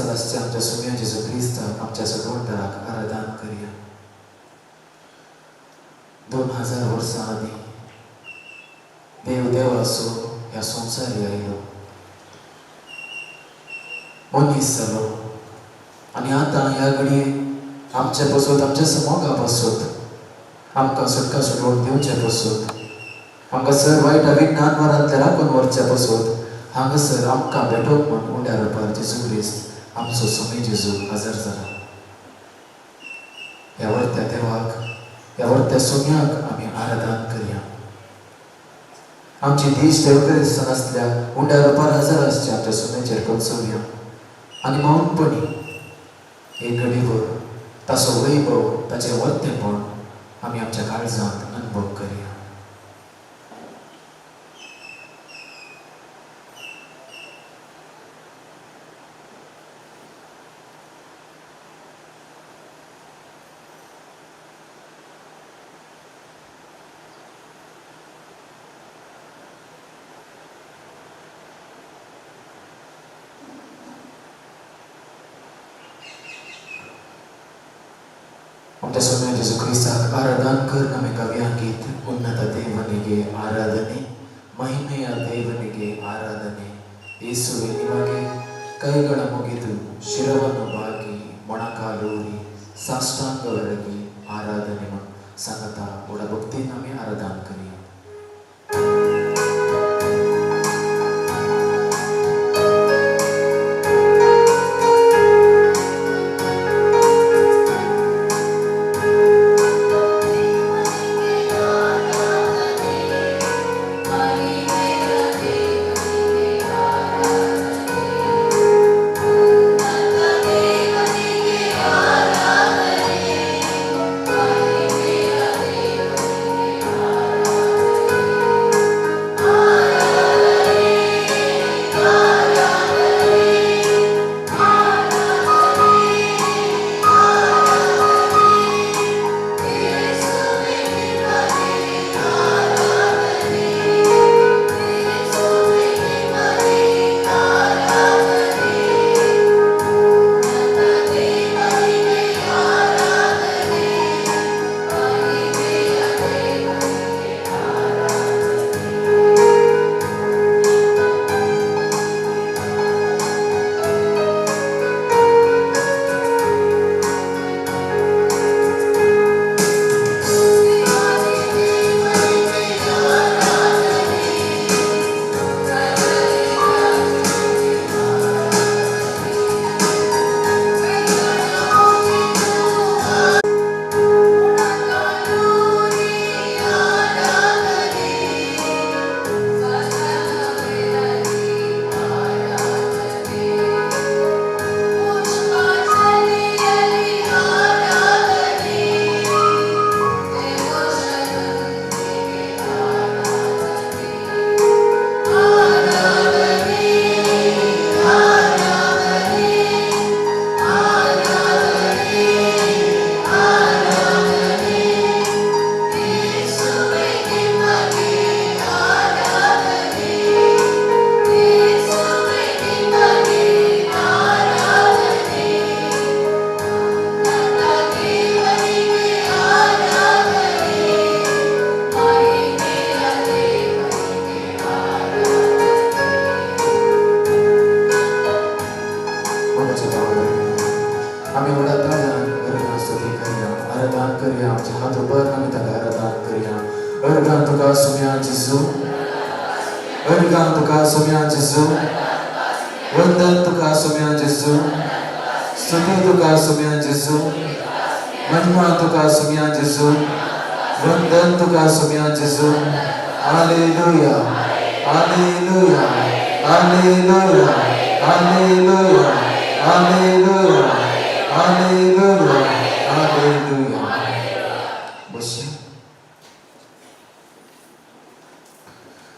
celestial आमच्या सुम्या जेजू क्रिस्ताक आमच्या सगळ्यांक आराधन करूया. 2000 वर्सां आदीं देव असो ह्या संवसारी आयलो, मनीस जालो आनी आतां ह्या घडये आमचे बसत आमच्या समोगा बसत आमकां सुटका सुटवण दिवचे बसत आमकां सर वायट विज्ञान वरांतले राखून व्हरचे बसत हांगासर आमकां भेटोवंक म्हण उंड्या रुपार जेजू क्रिस्त आमचो सुमे जेजू हजर जाला. ह्या वर्त्या देवाक ह्या वर्त्या सुम्याक आमी आराधन करया. आमची दिश देवकरिस्त नासल्या उंड्या रुपार हजर आसचे आमच्या सुमेचेर पोचवया आनी मौनपणी एक घडीभर ताचो वैभव ताचें वर्तेपण आमी आमच्या काळजांत अनुभव करया. आमच्या सुम्या जेजू क्रिस्ताक आराधन कर ನಮಗೆ ಗವ್ಯಾಂಗೀತ್ ಉನ್ನತ ದೇವನಿಗೆ ಆರಾಧನೆ, ಮಹಿಮೆಯ ದೇವನಿಗೆ ಆರಾಧನೆ. ಯೇಸುವೆ ನಿಮಗೆ ಕೈಗಳ ಮುಗಿದು ಶಿರವನ್ನು ಬಾಗಿ ಮೊಣಕಾಲೂರಿ ಸಾಷ್ಟಾಂಗವೆರಗಿ ಆರಾಧನೆ ಸಂಗತ ಒಳಭಕ್ತಿ ನಮಗೆ ಆರಾಧನ ಕರಿಯ.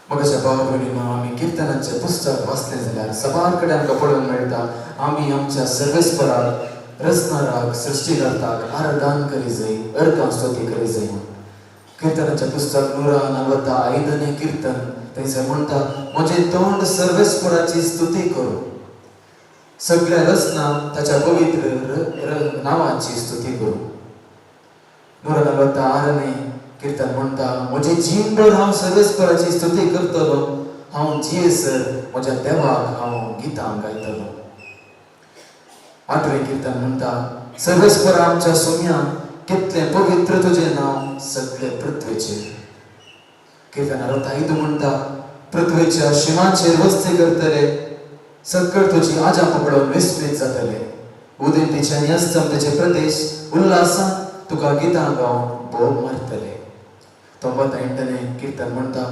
मगाच्या भावा भयणींनो आमी कीर्तनांचें पुस्तक वाचलें जाल्यार सबार कडेन आमकां पळोवंक मेळटा आमी आमच्या सर्वेस्पराक रचणाराक सृश्टीकर्ताक आराधन करी जाय, अर्कां स्तुती करी जाय. कीर्तनाचें पुस्तक 145 कीर्तन थंयसर म्हणटा, म्हजें तोंड सर्वेस्पराची स्तुती करूं, सगळ्या रचना त्याच्या पवित्र नावाची स्तुती करू. 146 कीर्तन म्हणता, म्हजे जीवभर हांव सर्वेस्पराची स्तुती करतलो, हांव जियेसर म्हज्या देवाक हांव गितां गायतलो. 8वें कीर्तन म्हणता, सर्वेस्पर आमच्या सोम्या कितले पवित्र तुझे नाव सगळे पृथ्वीचेर. कीर्तनार 5 म्हणता, पृथ्वीच्या शिमाचेर वस्ती करतले, सकळ तुझी आजा पकडून विस्मित जातले. उदेंतीचे आनी अस्तंतेचे प्रदेश उल्हासान तुका गितां गावन भोग मारतले. 98वें कीर्तन म्हणता,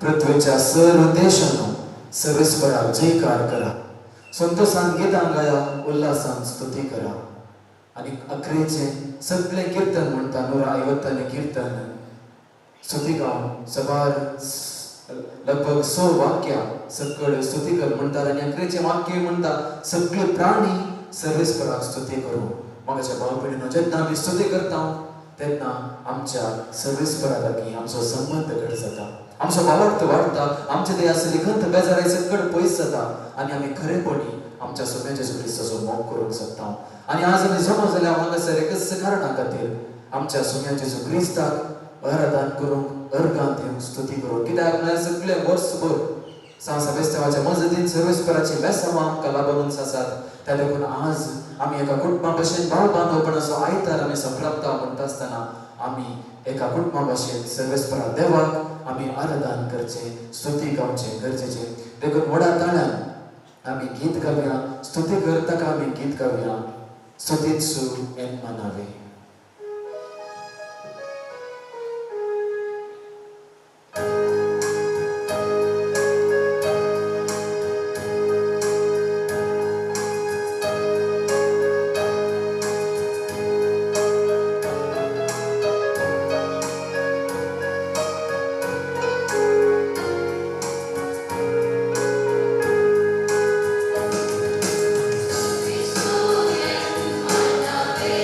पृथ्वीच्या सर्व देशांनो सर्वेस्पराक जयकार करा, संतोषान गितां गाया, उल्हासान स्तुती करा. आणि 11वें सगळे कीर्तन म्हणता, 150वें कीर्तन स्तुती गावन सबार लगभग 6 वाक्या सकळ स्तुती कर म्हणतात. आणि 11वें वाक्य म्हणता, सगळे प्राणी सर्वेस्पराक स्तुती करू. मगाच्या भाव भयणींनो, जेन्ना आमी स्तुती करता तेन्ना आमच्या सर्वेस्परा लागीं आमचो संबंध घट जाता, आमचो भावार्थ वाडटा, आमचे ते असली खंत बेजाराय सकळ पयस जाता आणि आमी खरेपणी आमच्या सोम्या जेजू क्रिस्ताचो मोग करूंक शकता. आणि आज आमी जमो जाल्यार हांगासर एकच कारणा खातीर आमच्या सोम्या जेजू क्रिस्ताक आराधन करूंक, अर्गांत येवंक, स्तुती करूंक. कित्याक म्हळ्यार सगळे वर्सभर सांसावेस्तावाच्या मजतीन सर्वेस्पराची बेसांवां आमकां लाबून आसात. त्या देखून आज आमी एका कुटुंबा भशेन भाव बांदवपणाचो आयतार आमी संप्राप्ता म्हणटा आसतना आमी एका कुटुंबा भशेन सर्वेस्परा देवाक आमी आराधन करचें, स्तुती गावचें गरजेचें. देखून व्हडा ताळ्यान आमी गीत गावया, स्तुती करता आमी गीत गावया, स्तुतीत्सू एन मनावे. स्तुतीत्सू एन मनावे.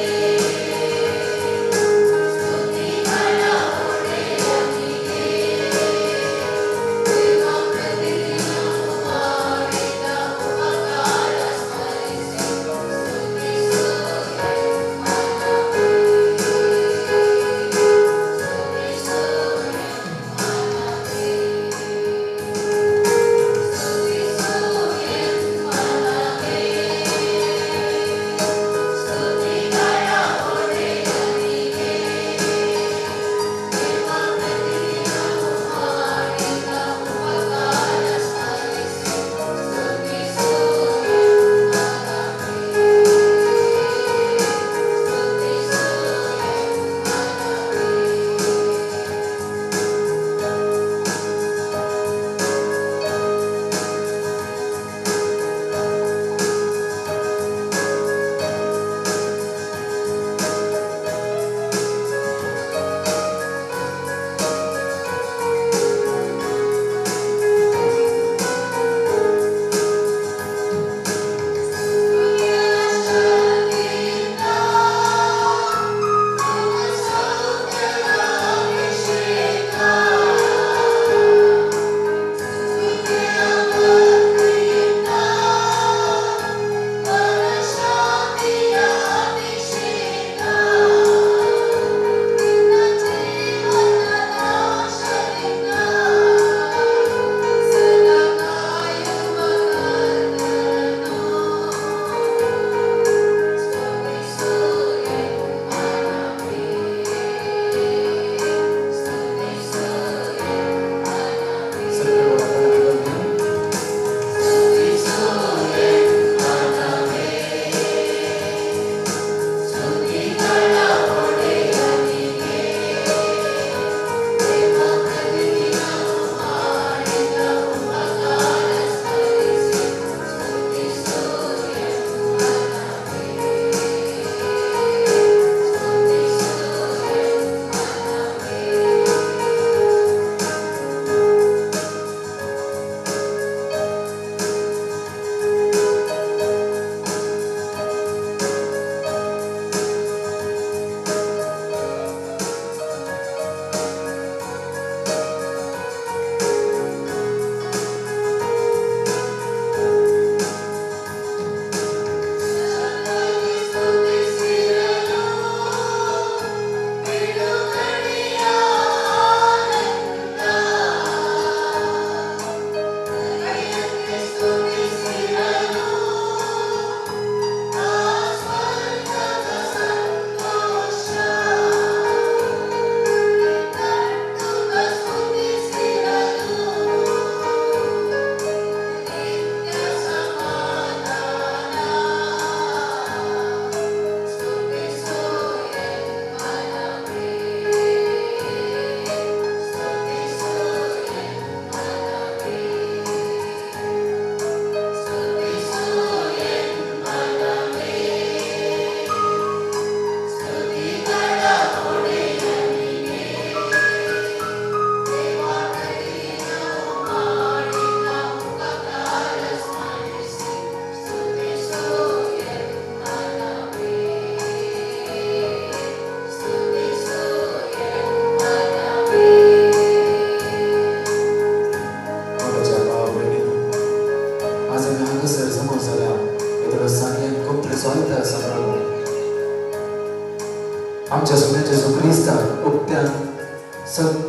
आमच्या सुन्या जेजू क्रिस्ताक उक्त्यान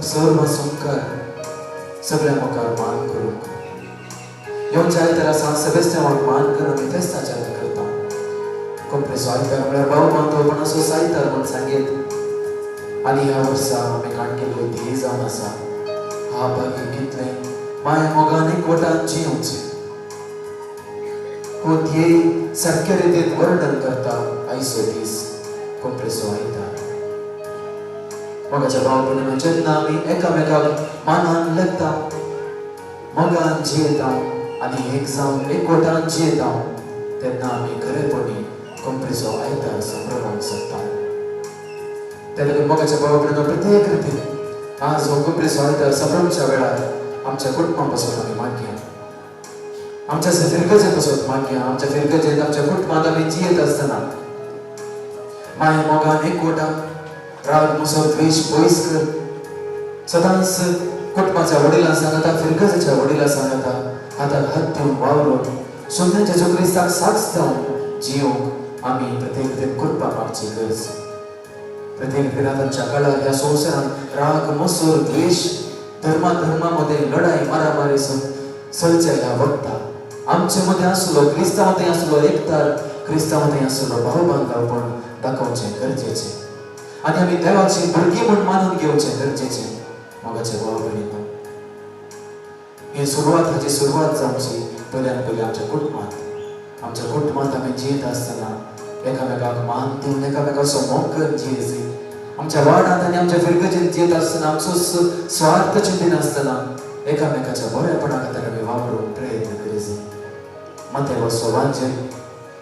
सर्व संकार सगळ्या मुखार मान करूंक येवच्या आयतारा सांज सेबेस्टियानाक मान करून आमी फेस्ताचें करता. कोंपरेचो आयतार म्हळ्यार भाव बांदो असो सायतार म्हूण सांगीत आनी ह्या वर्सा आमी काण केल्लो ध्येय जावन आसा हा भाग्य कितलें माया मोगान एकवटान जियोवचें. हो ध्येय सारक्या रितीन वर्णन करता आयचो दीस कोंपरेचो आयतार. मोगाच्या भाव भयणीनो जेन्ना आमी एकामेकाक मानान लेखता मोगान जियेता आनी एक जावन एकवटान जियेता तेन्ना आमी खरेपणी कोंपरेचो आयतार संभ्रमांक शकता. त्या लागून मोगाच्या भाव भयणीनो प्रत्येक रितीन आज हो कोंपरेचो आयतार संभ्रमच्या वेळार आमच्या कुटुंबां पासून आमी मागया, आमच्या फिरगजें पासून मागया, आमच्या फिरगजेंत आमच्या कुटुंबांत आमी जियेत आसतना माय मोगान एकवटा राग मुसो द्वेष पयस कर. सदांच कुटुंबाच्या वडिलां सांगता फिरगजेच्या वडिलां सांगता हाताक हात दिवन वावरून सुन्या जेजू क्रिस्ताक साक्ष जावन जियोंक आमी प्रत्येक रितीन करपाक मागची गरज. प्रत्येक रितीन आतांच्या काळार ह्या संवसारांत राग मसूर द्वेष धर्मामध्ये लढाई मारामारी चलच्या ह्या वखदाक आमचे मध्ये आसलो क्रिस्तांवांतय आसलो एकतार क्रिस्तांवांतय आसलो भावबांधवपण दाखोवचें गरजेचें आनी आमी देवाची भुरगीं म्हूण मानून घेवचें गरजेचें. मोगाचे भाव भयणीनो ही हाची सुरवात जावची पयल्यान पयली आमच्या कुटुंबांत आमी जियेत आसतना एकामेकाक मान दिवन एकामेकाचो मोग करून जियेची. आमच्या वाडांत आनी आमच्या फिरगजेंत जियेत आसतना आमचो स्वार्थ चिंतीन आसतना एकामेकाच्या बरेपणा खातीर आमी वावरूंक प्रयत्न करीत. मत्तेय वाचन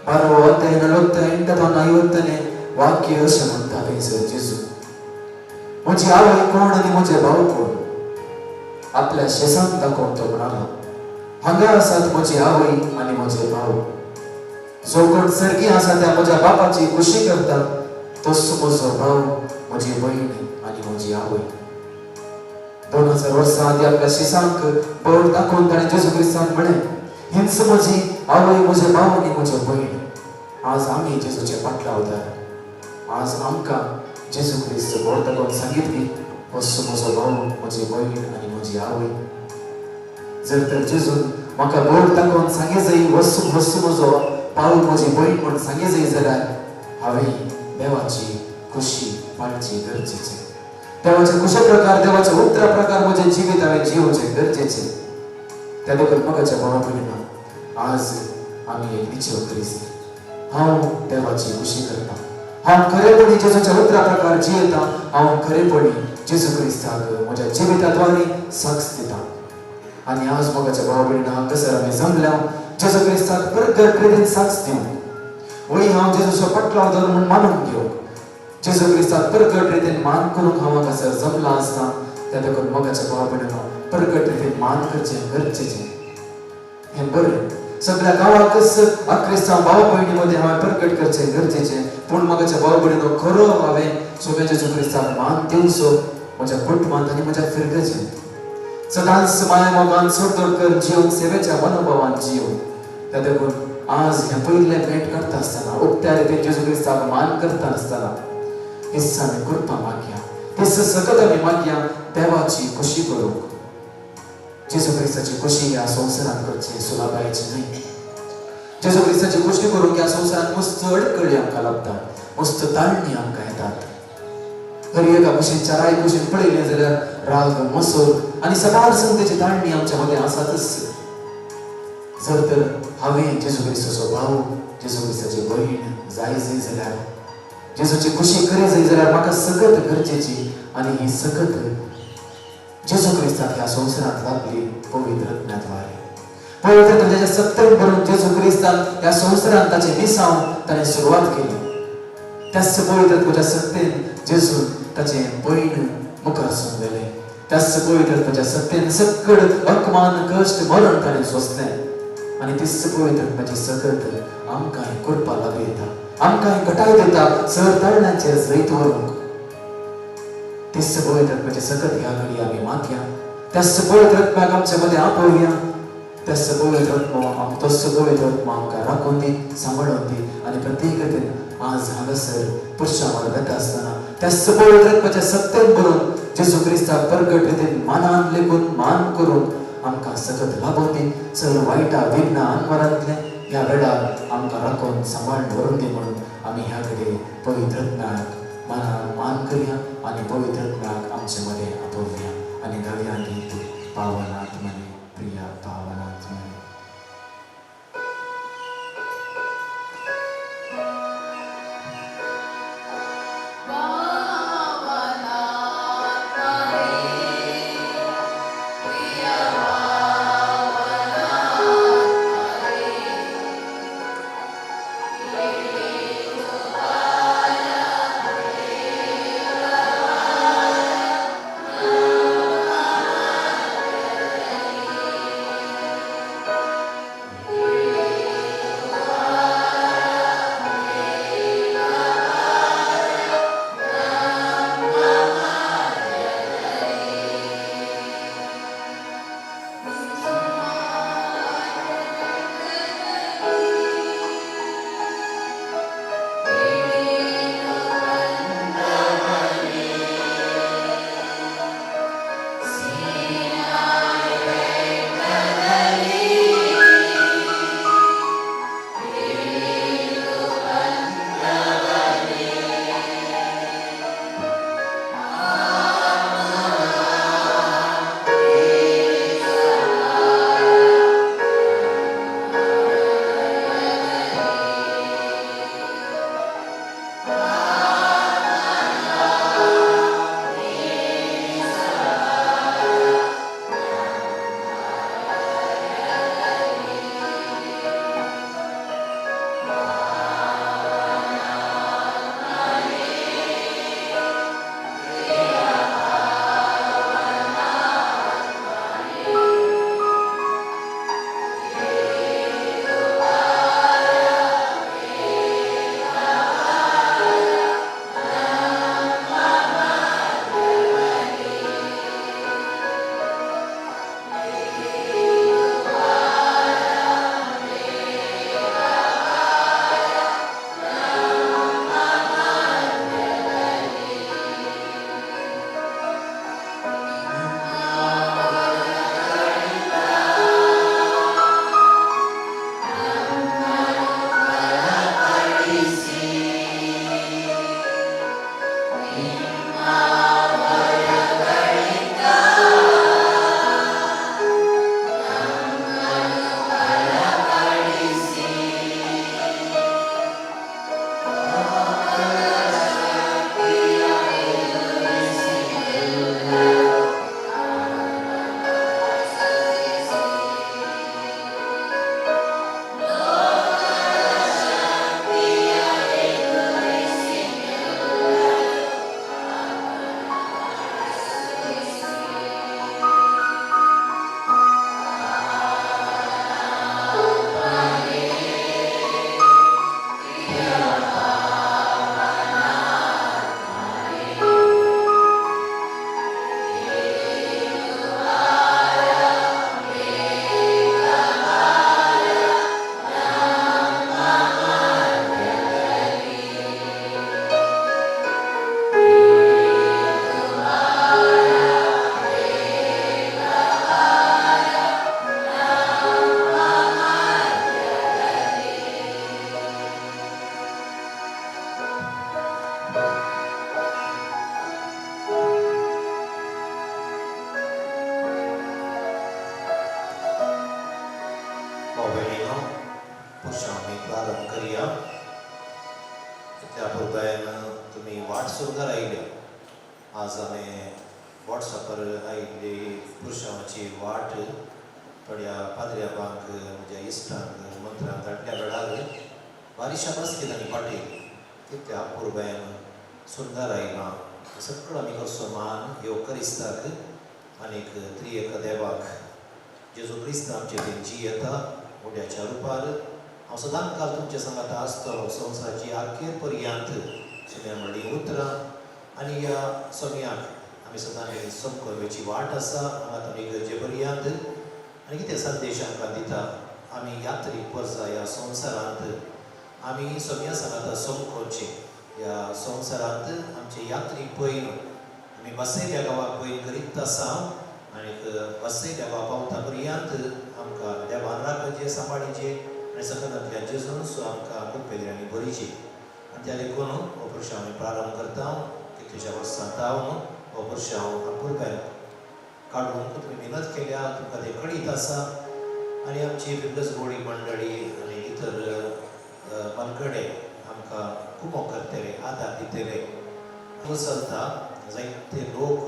12 अध्याय 48 वाक्य अशें म्हणटा थंयसर जेजू म्हजी आवय कोण आनी म्हजे भाव कोण आपल्या शेजांक दाखोवन तो म्हणालो हांगा आसात म्हजी आवय आनी म्हजे भाव. जो कोण सर्गी आसा त्या म्हज्या बापाची खुशी करता तोच म्हजो भाव म्हजी भयण आनी म्हजी आवय. 2000 वर्सां आदी आपल्या शिसांक बोट दाखोवन ताणें जेजू क्रिस्तान म्हळें हिंच म्हजी आवय म्हजे भाव आनी म्हज्यो भयण. आज आमी जेजूचे पाटलावदार. आज आमकां जेजू क्रिस्त बोट दाखोवन सांगितली वस्सो म्हजो भाव म्हजी भयण आनी म्हजी आवय. जर तर जेजून म्हाका बोट दाखोवन सांगे जाय वस्सो म्हजो भाव म्हजी भयण म्हूण सांगे जाय जाल्यार हांवें देवाची खुशी पाळची गरजेचें. देवाचे कशे प्रकार देवाचे उत्तरा प्रकार म्हजें जिवीत हांवें जियोवचें गरजेचें. त्या देखून मोगाच्या भावा भयणीनो आज आमी एक निचेव क्रिस्त हांव देवाची खुशी करता. हांव खरेपणी जेजूच्या उत्तरा प्रकार जियेता. हांव खरेपणी जेजू क्रिस्ताक म्हज्या जिविताद्वारे साक्ष दिता. आनी आज मोगाच्या भावा भयणीनो हांगासर आमी जमल्या जेजू क्रिस्ताक प्रगट रितीन साक्ष दिवंक वय हांव जेजूचो पाटलावदार म्हूण मानून घेवंक जेजू क्रिस्ताक प्रगट रितीन मान करूंक हांव हांगासर जमला आसता. त्या देखून मोगाच्या भावा भयणीनो प्रगट रितीन मान करचें गरजेचें. हें बरें सगळ्या गांवाकच क्रिस्तांव भाव भयणी मदें हांवें प्रगट करचें गरजेचें. पूण मोगाच्या भाव भयणीनो खरो हांवें सगळ्या जेजू क्रिस्ताक मान दिवचो म्हज्या कुटुंबांत आनी म्हज्या फिरगजेंत. सदांच माया मोगान सोडतोड कर जियोंक सेवेच्या मनोभावान जियोंक. त्या देखून आज हें पयलें भेट करता आसतना उक्त्या रितीन जेजू क्रिस्ताक मान करता आसतना हिस्स आमी करपाक मागया. हिस्स सकत आमी मागया देवाची खुशी करूंक. जेजू क्रिस्ताची खुशी ह्या संवसारांत करचें सुलाभायेचें न्ही. जेजू क्रिस्ताची खुशी करूंक ह्या संवसारांत मस्त अडकळी आमकां लागतात, मस्त ताळणी आमकां येतात. खरी एका भशेन चाराय भशेन पळयलें जाल्यार राग मसोर आनी सदार संतेची ताळणी आमच्या मदें आसातच. जर तर हांवें जेजू क्रिस्ताचो भाव जेजू क्रिस्ताची भयण जाय जाल्यार जेजूची खुशी करी जाल्यार म्हाका सगत गरजेची आनी ही सगत जेजू क्रिस्ताक ह्या संवसारांत लागली पवित्र आत्म्याद्वारे. पवित्र आत्म्याच्या सत्तेन भरून जेजू क्रिस्तान ह्या संवसारांत ताचे निसांव ताणें सुरवात केली. त्याच पवित्र आत्म्याच्या सत्तेन जेजू ताचे भयण मुखार सोडलेले. त्याच पवित्र आत्म्याच्या सत्तेन सकड अपमान कश्ट मरण ताणें सोंसलें आनी तीच पवित्र आत्म्याची सकत आमकां करपा लागू येता, आमकां घटाय दिता सर ताळण्यांचेर जैत व्हरूंक. तीच पवित्र आत्म्याची सकत ह्या घडी आमी मागया. त्याच पवित्र आत्म्याक आमचे मदें आपयया. त्याच पवित्र आत्मा तोच पवित्र आत्मा आमकां राखून दी, सांबाळून दी आनी प्रत्येक रितीन आज हांगासर पुरुषां वांगडा वता आसतना त्या पवित्र आत्म्याच्या सत्यान भरून जेजू क्रिस्ताक प्रगट रितीन मनान लेगून मान करून आमकां सतत लाभून दी. सगळं वायटा विघ्ना आंतवरांतले ह्या वेळार आमकां राखून सांबाळून दवरून दी म्हणून आमी ह्या घडये पवित्र आत्म्याक मनान मान करया आनी पवित्र आत्म्याक आमचे मदें आपोवया आनी गावया गीत पावन आत्मने प्रिया पावन आत्मने. या संवसारांत आमचे यात्रीक पळयन आमी बसयल्या गांवाक पळयन करीत आसा आनी बसयल्या गांवा पावता पर्यंत आमकां देवान राखचे सांबाळीचे आनी सकलांतल्या जेजून सो आमकां कुपेद्यांनी भरिचे आनी त्या देखून हो वर्ष आमी प्रारंभ करता कितलेशा वर्सां हांव हो वर्ष हांव आपुरबाय काडून तुमी मेहनत केल्या तुमकां ते कळीत आसा आनी आमची बिगस गोडी मंडळी आनी इतर मनगडे आमकां कुमो करतले आदार दितले चलता जायते लोक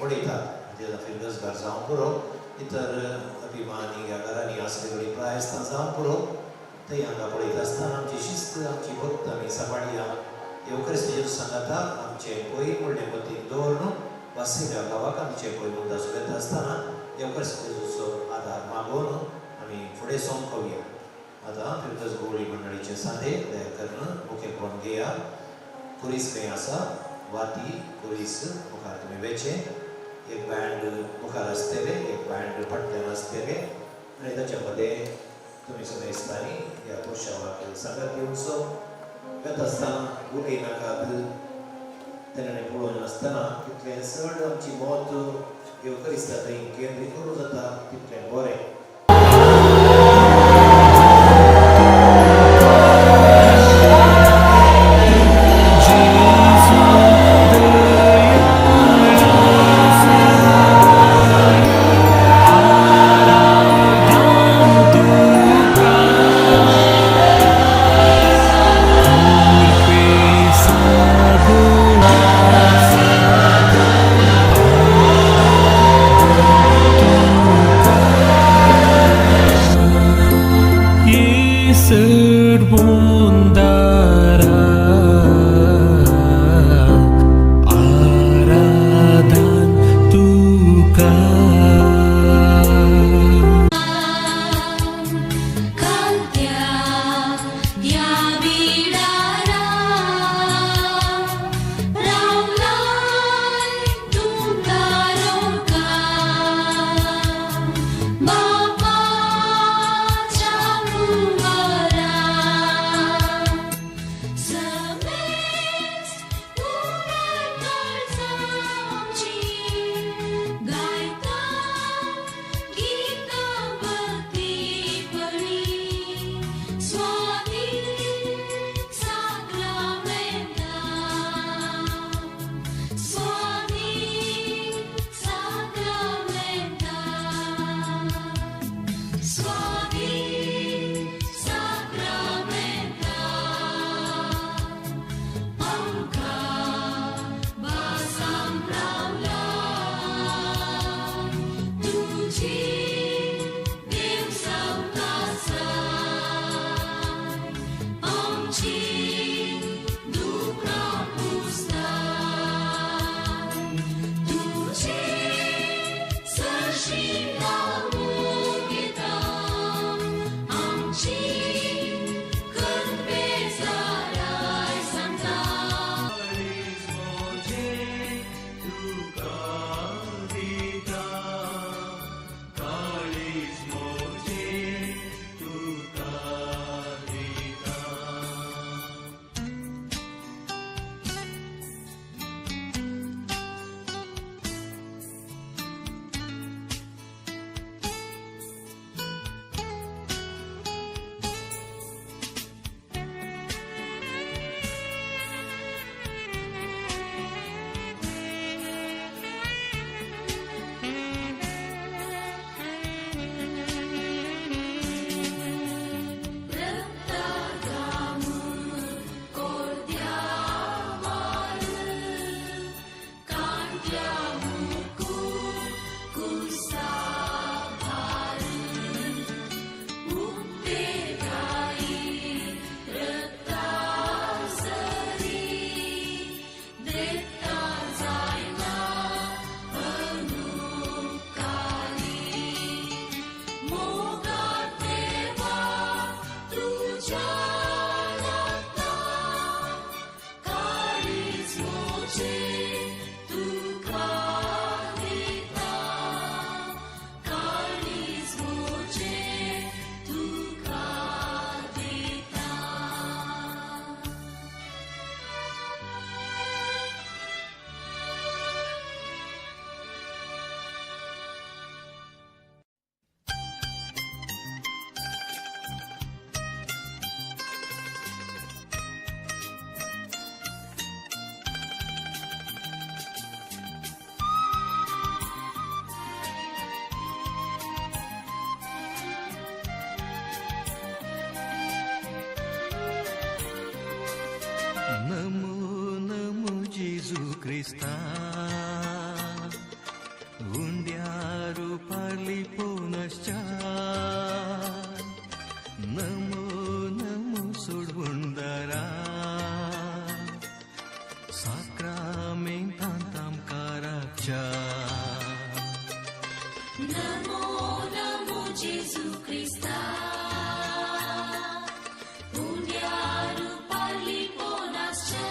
पळयतात म्हणजे फिल्डर्स घर जावं पुरो इतर अभिमानी ह्या घरांनी आसले कडेन प्रायस्तां जावं पुरो थंय हांगा पळयता आसतना आमची शिस्त आमची भक्त आमी सांबाळया येवकरेस्त जेजू सांगाता आमचे पयलीं व्हडले पतीक दवरून बसयल्या गांवाक आमचे पयलीं मुद्दा सुरयता आसतना येवकरेस्त जेजूचो आदार मागून आमी फुडें सोंपवया आतां फिल्डर्स गोळी मंडळीचे सांदे दया करून मुखेलपण घेया कुरीस खंय आसा वाती कुरीस मुखार तुमी वेचे एक बँड मुखार आसतले एक बँड फाटल्यान आसतले आनी ताच्या मदें तुमी सगळे इस्तानी ह्या पोशावाक सांगात घेवचो वेता आसतना उलयनाकात तेणें पळोवन नासतना कितलें चड आमची मोत येवकरिस्ता थंय केंद्रीत करूं जाता तितलें बरें Tu Krista Undiaru parlipo nascha Namo namo sudundara Sacramentantam caracha Namo namo Jesu Krista Undiaru parlipo nascha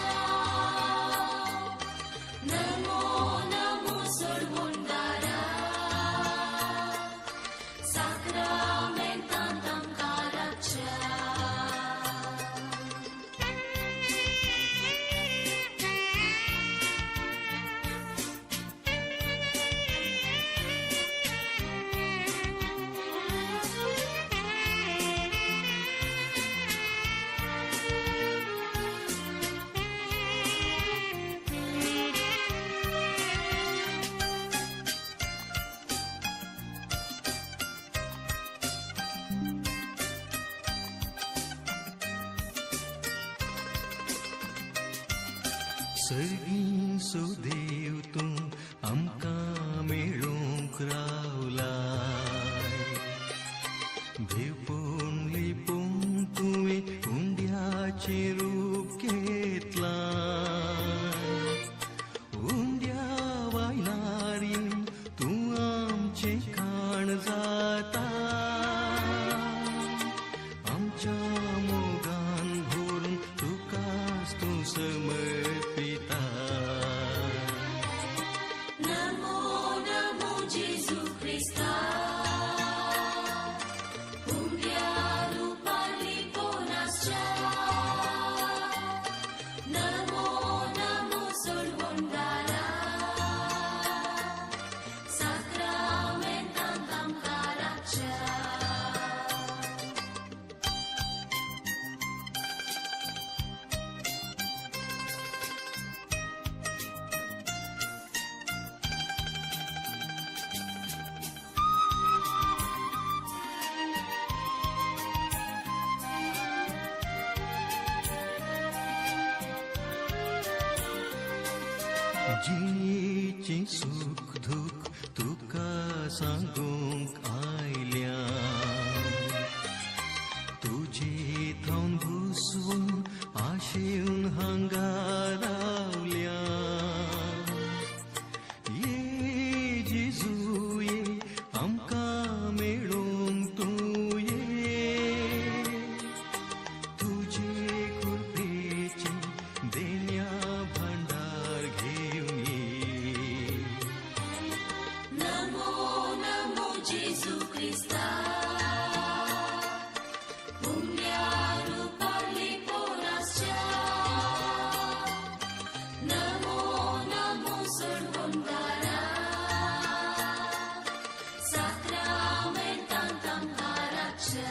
Namo namo sorbondara Sacramentantam caracha Sergin sudev tu amka melunk raulai Devpun lipun tumi undiache रूप घेतलाय उंड्या वायनारीन तू आमचे खाण जाता आमच्या मोगान भरून तुकाच तू समर्पिता Namo namo Jesu Krista Undiaru parlipo nascha Namo namo sorbondara Sacramentantam caracha जिणेचे सुख दुःख तुका सांगूंक आयल्या तुझे थावन घुसवून आशेन हांगा रावल्या ये जेजू ये आमकां मेळूंक तूं ये तुझे कृपेचे देण्या भांडार घेऊन ये Namo namo Jesu Krista Undiaru parlipo nascha Namo namo sorbondara Sacramentantam caracha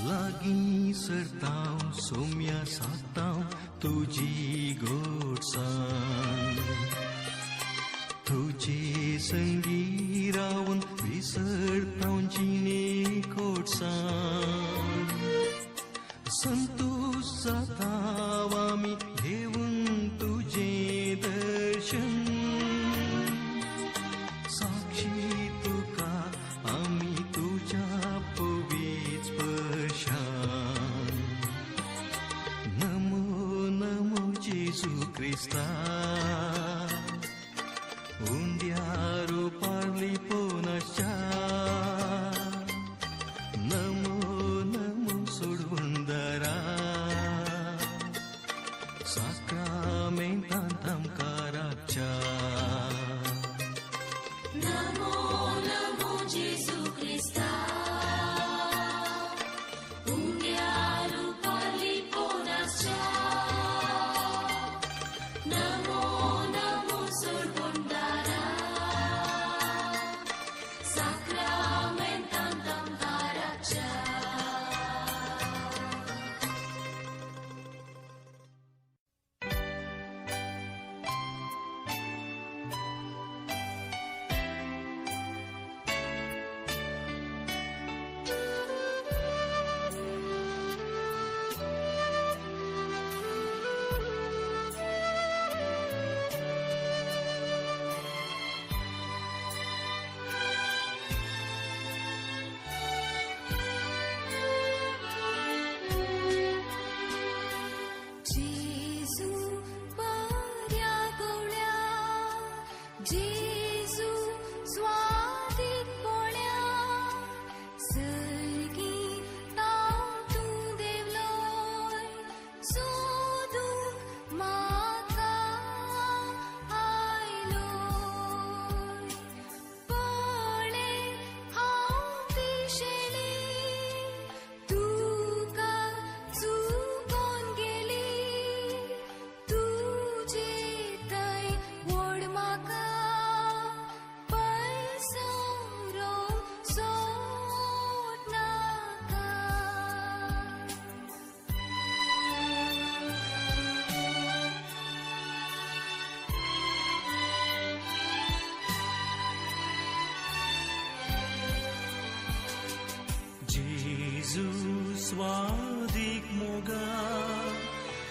लागी सरताव सोम्या साताव तुझी गोडसाण तुझे संगी रावन विसरताव जिणे खोडसाण संतोष जाताव आमी घेऊन तुझे दर्शन साक्षी तुका आमी तुझ्या पवित्र स्पर्शान नमो नमो जेजू Crysta उंड्यारो parlipo nascha Namo Namo सोडवंदरा Sacramentantam caracha Namo namo Jesu Krista Undiaru parlipo nascha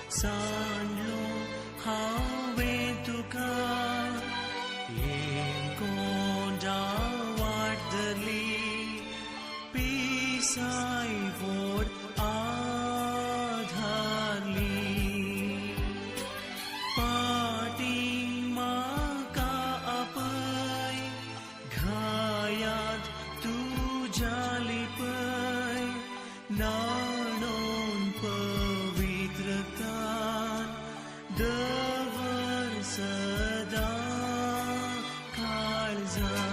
सांडलो हांवें तुका कोंडा वाटली पिसाय व्हड आधारली पाटी म्हाका आपय घायांत तुज्या लिपय नाणोन पवित्रतान दवर सदां काळजांत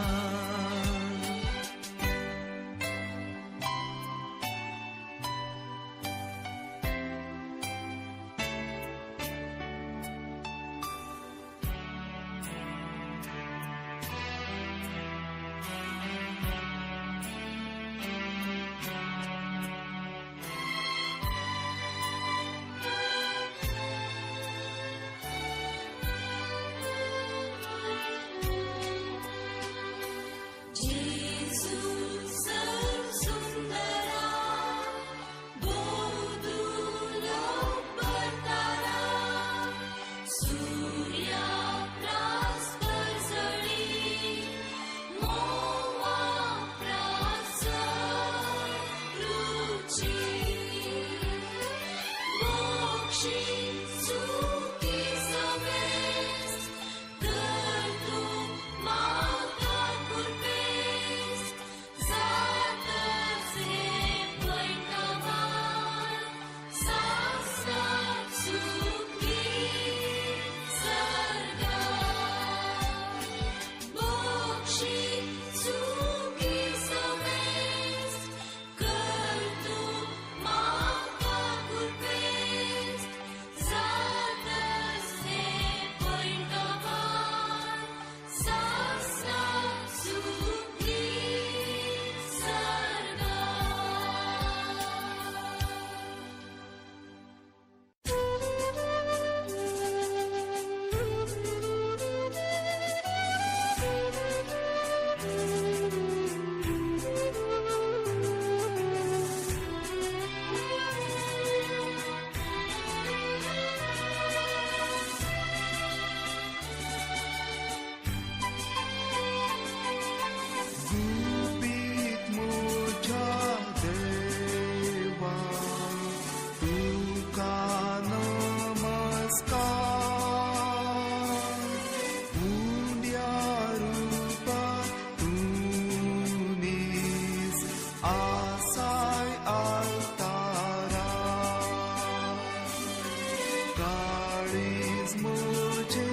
जेसु सर्व सुंदरा बोधुलो बरतारा सूर्या प्रास्पर जडी मोवा प्रासर रुची मोक्षी सुखी समेस कर तू माता कुर्बेस जातस हे पैठवान सासनात सुखी सर्गा मोक्षी सुखी समेस कर तू माता कुर्बेस जातस हे पैठवान सासनात सुखी सर्गा गुपित मोठ्या देवा तुका नमस्कार उंड्या रूपा तुनीस आसाय अवतारा काळीज मोचे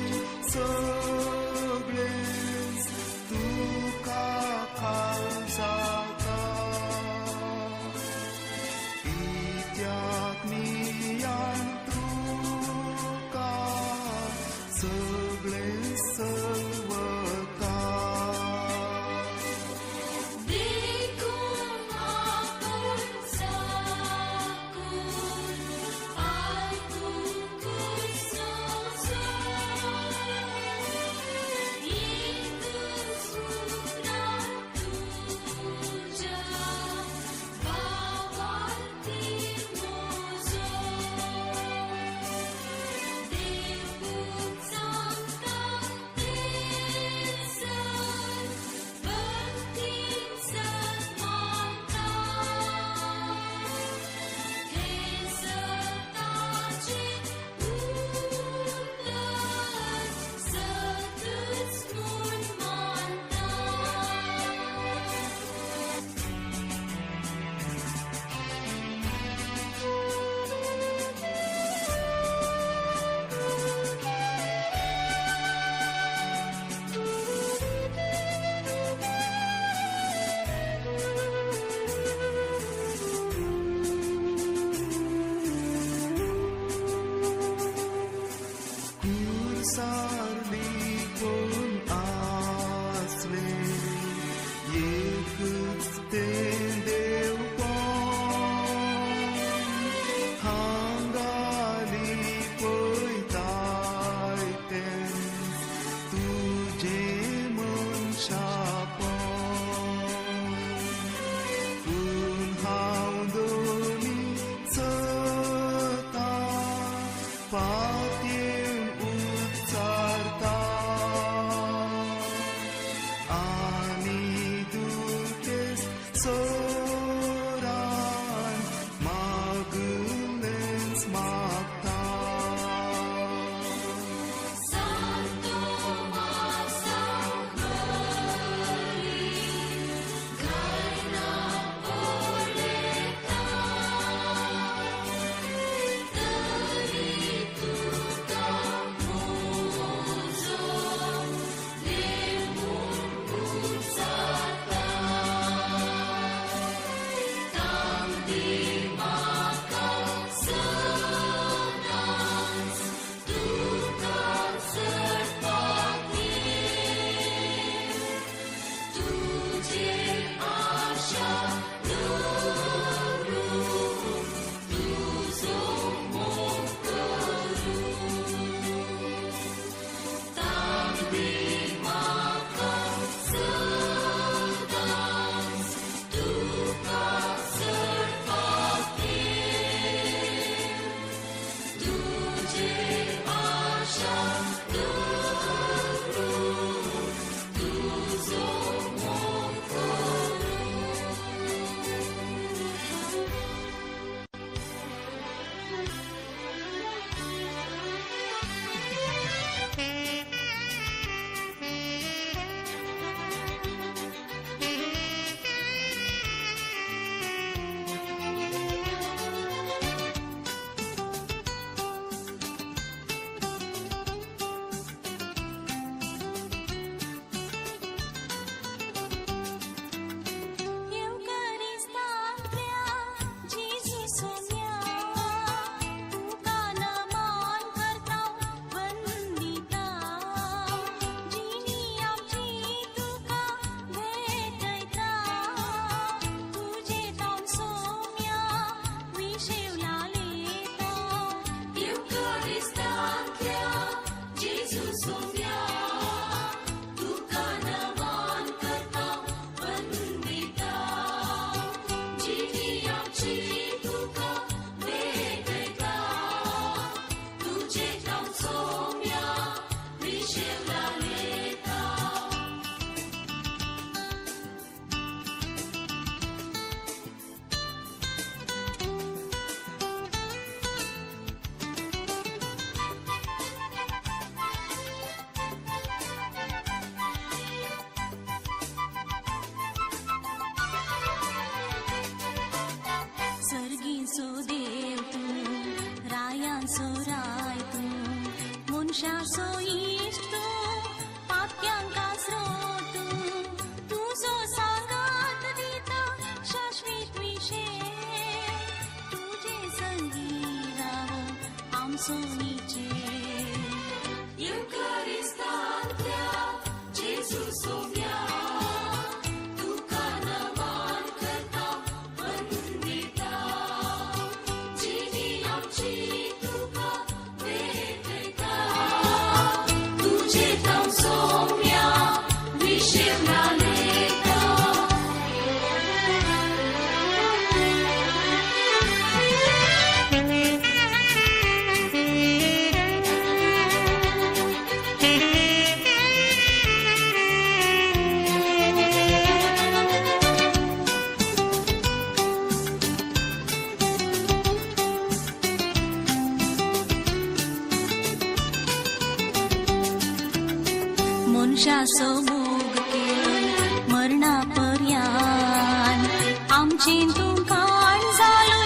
सगळेच तुका खावजाता इत्याक मियान तुका सगळे सर्वता देखून आपूण साकून आयकून सोसोर सर्गीचो देव तूं, रायांचो राय तूं, मनशाचो इश्ट तूं, पापयांका स्रोत तूं, तुजो सांगात दिता शाश्वीत विशेष, तुजे संगी रावो आमचो निचेर. युकारिस्तांतल्या जेजू सोम्या तुका नमन करता वंदिता, जिणी आमची तुका वेगळता, तुजे नांव सोम्या विशेवला लेता. मनशाचो मोग केलो मरणा पर्यंत, आमचें तूं काण जालो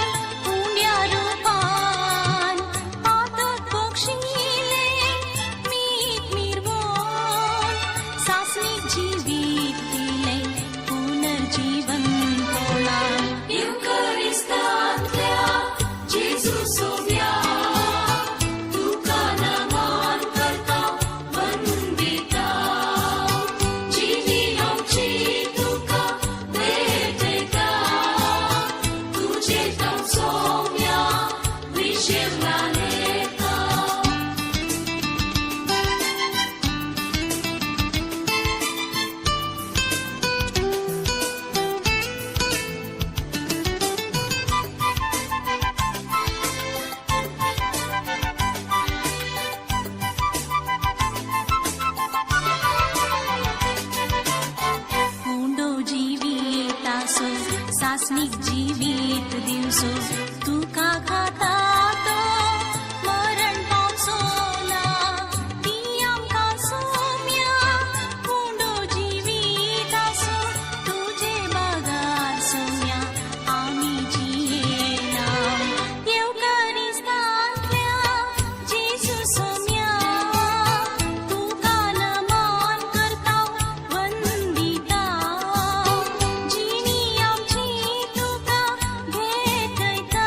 उंड्या रुपान, पातक पक्षिले मीठ मिरवून, सासणीक जिवीत दिले पुनर्जीवन कोणाक. युकारिस्तांतल्या जेजू सोम्या तुका नमन करता वंदिता, जिणी आमची तुका वेगळता, तुजे नांव सोम्या विशेवला लेता. उंडो जिवीतासो सासणीक जिवीत दिवसो तुका खाता तो मरण पावचो ना, ती आमकां सोम्या उंडो जिवीतासो तुजे बागार सोम्या आमी जियेना. येवकारिस्तांतल्या जेजू सोम्या तुका नमन करता वंदिता, जिणी आमची तुका वेगळता,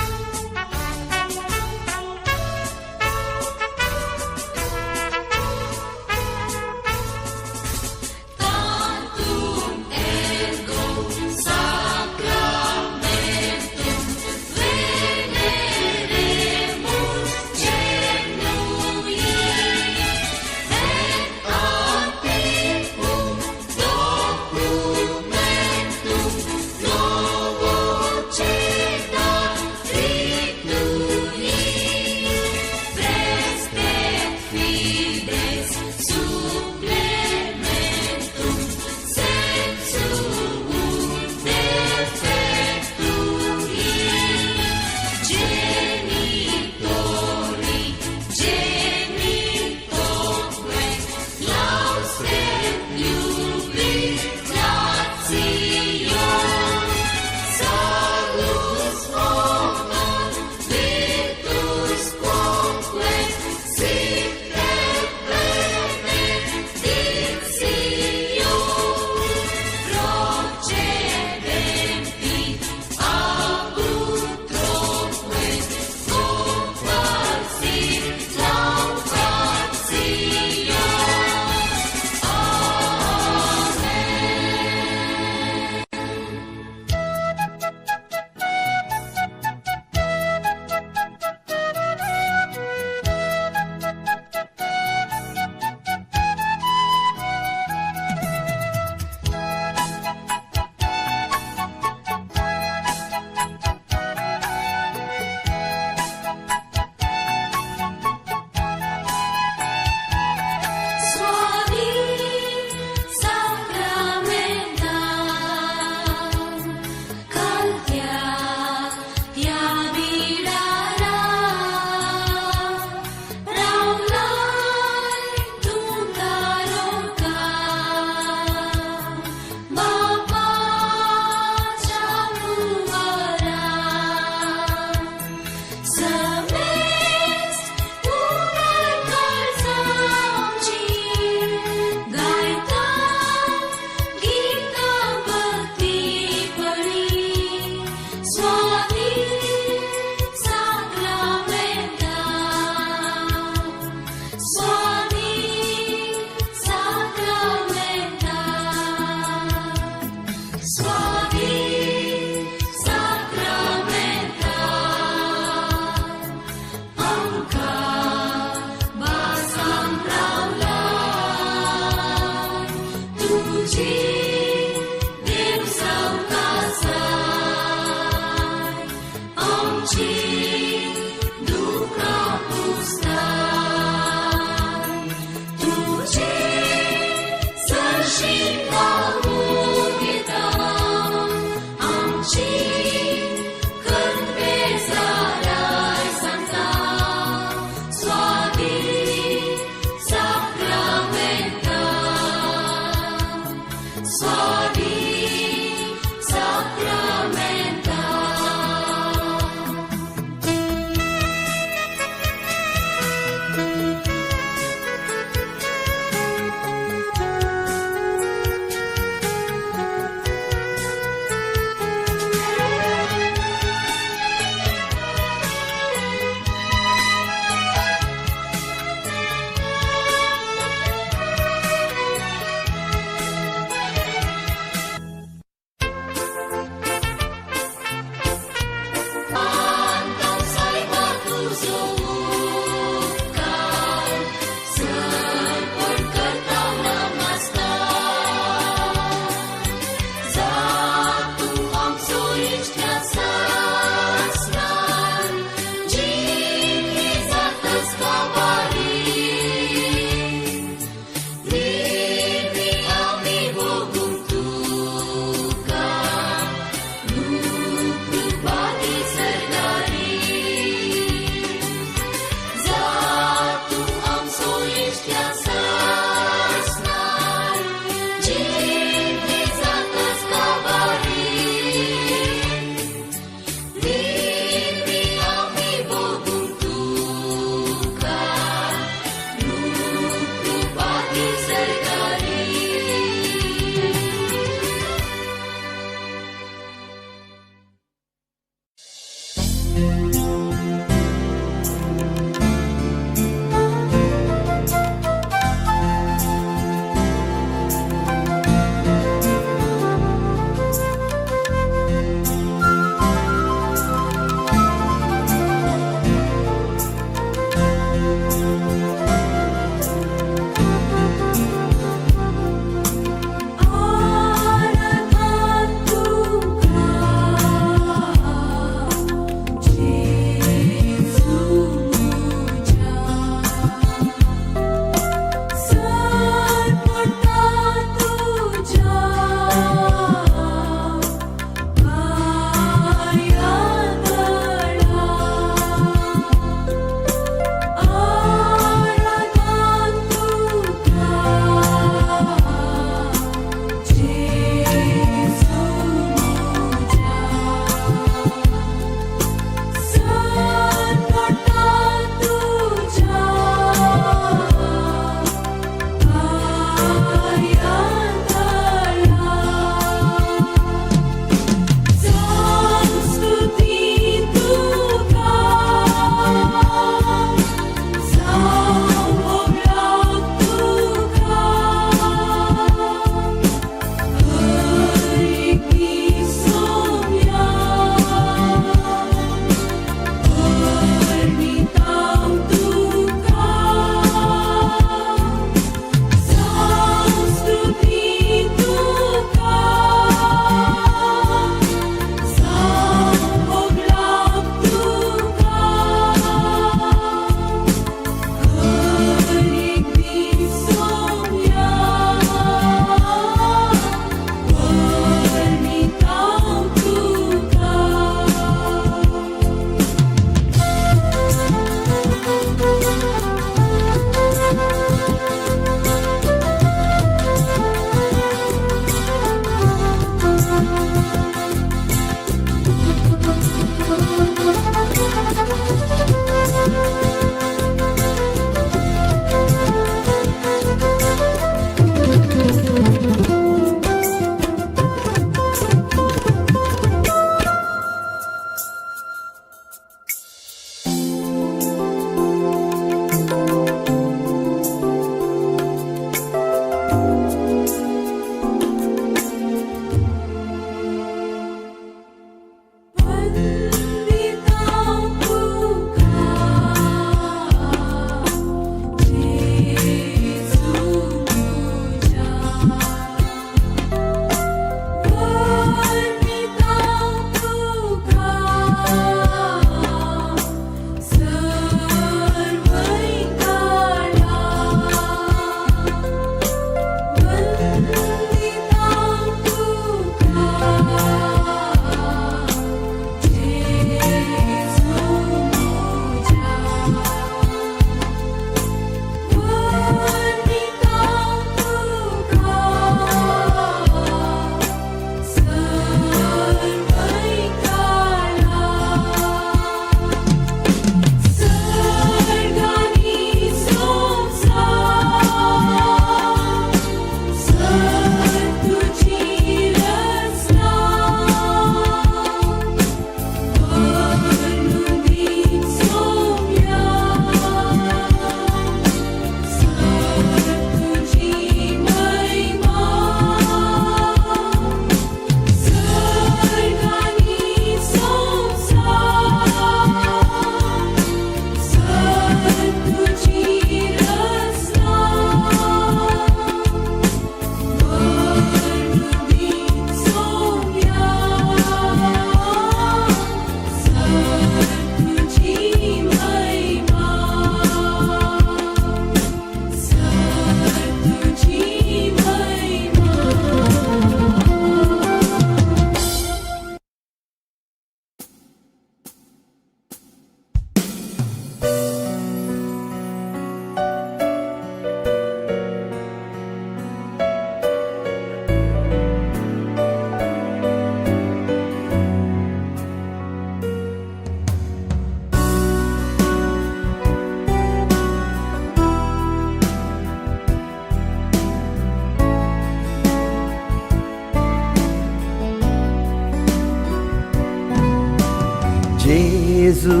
Jesu,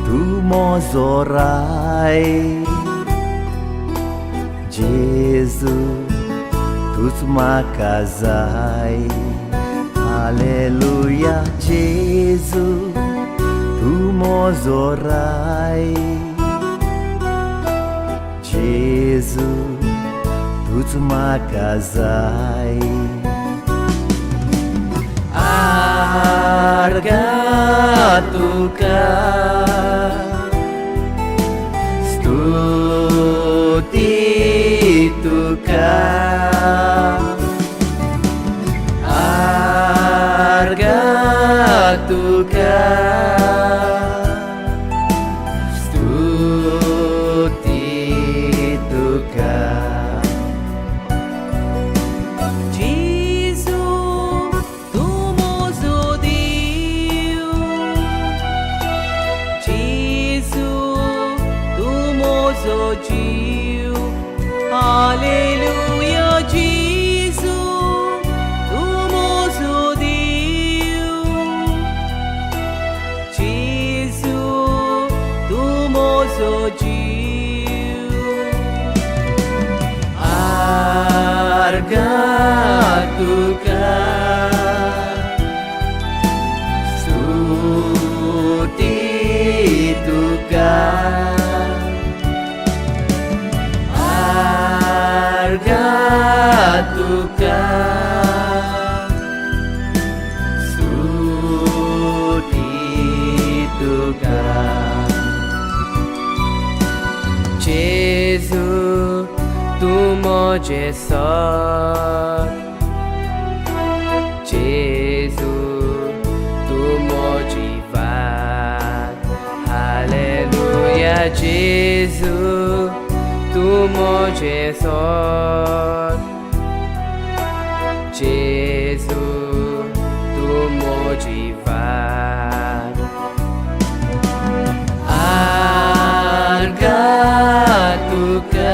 tu mozorai. Jesu, tu's makazai. Aleluia, Jesu, tu mozorai. Jesu, tu's makazai. Argatuka Stutituka Argatuka Stutituka Aleluia, Jesu, tu mozo Deus. Jesu, tu mozo Deus. Argatuka Stutituka Argatuka Stutituka Jesu, tu moje sot Jesu, tu moji vat Hallelujah, Jesu, tu moje sot Jesu, tu moji vat Argatuka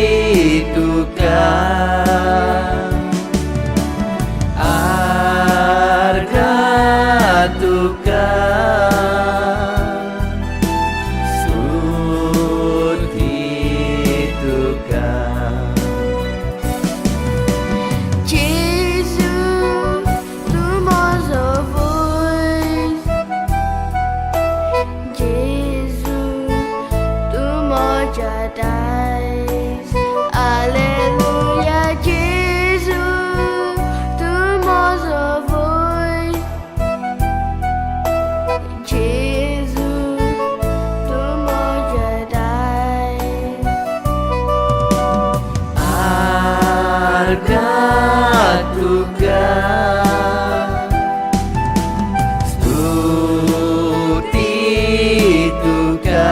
Stutituka Argatuka Stutituka Jesu, tu mozo voice. Jesu, tu moja dies. Aleluia, Jesu, tu mozo voice. Jesu, tu moja dies. Argatuka Stutituka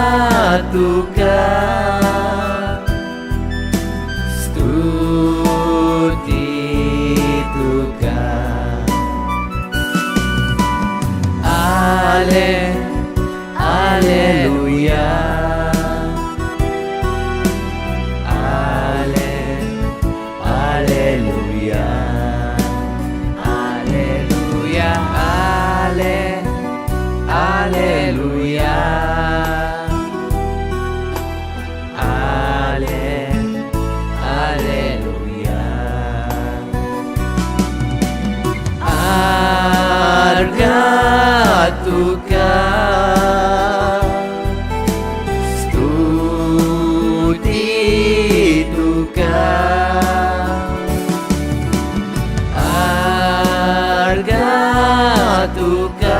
Argatuka Stutituka Aleluia Aleluia Aleluia Aleluia Aleluia Argatuka Stutituka Argatuka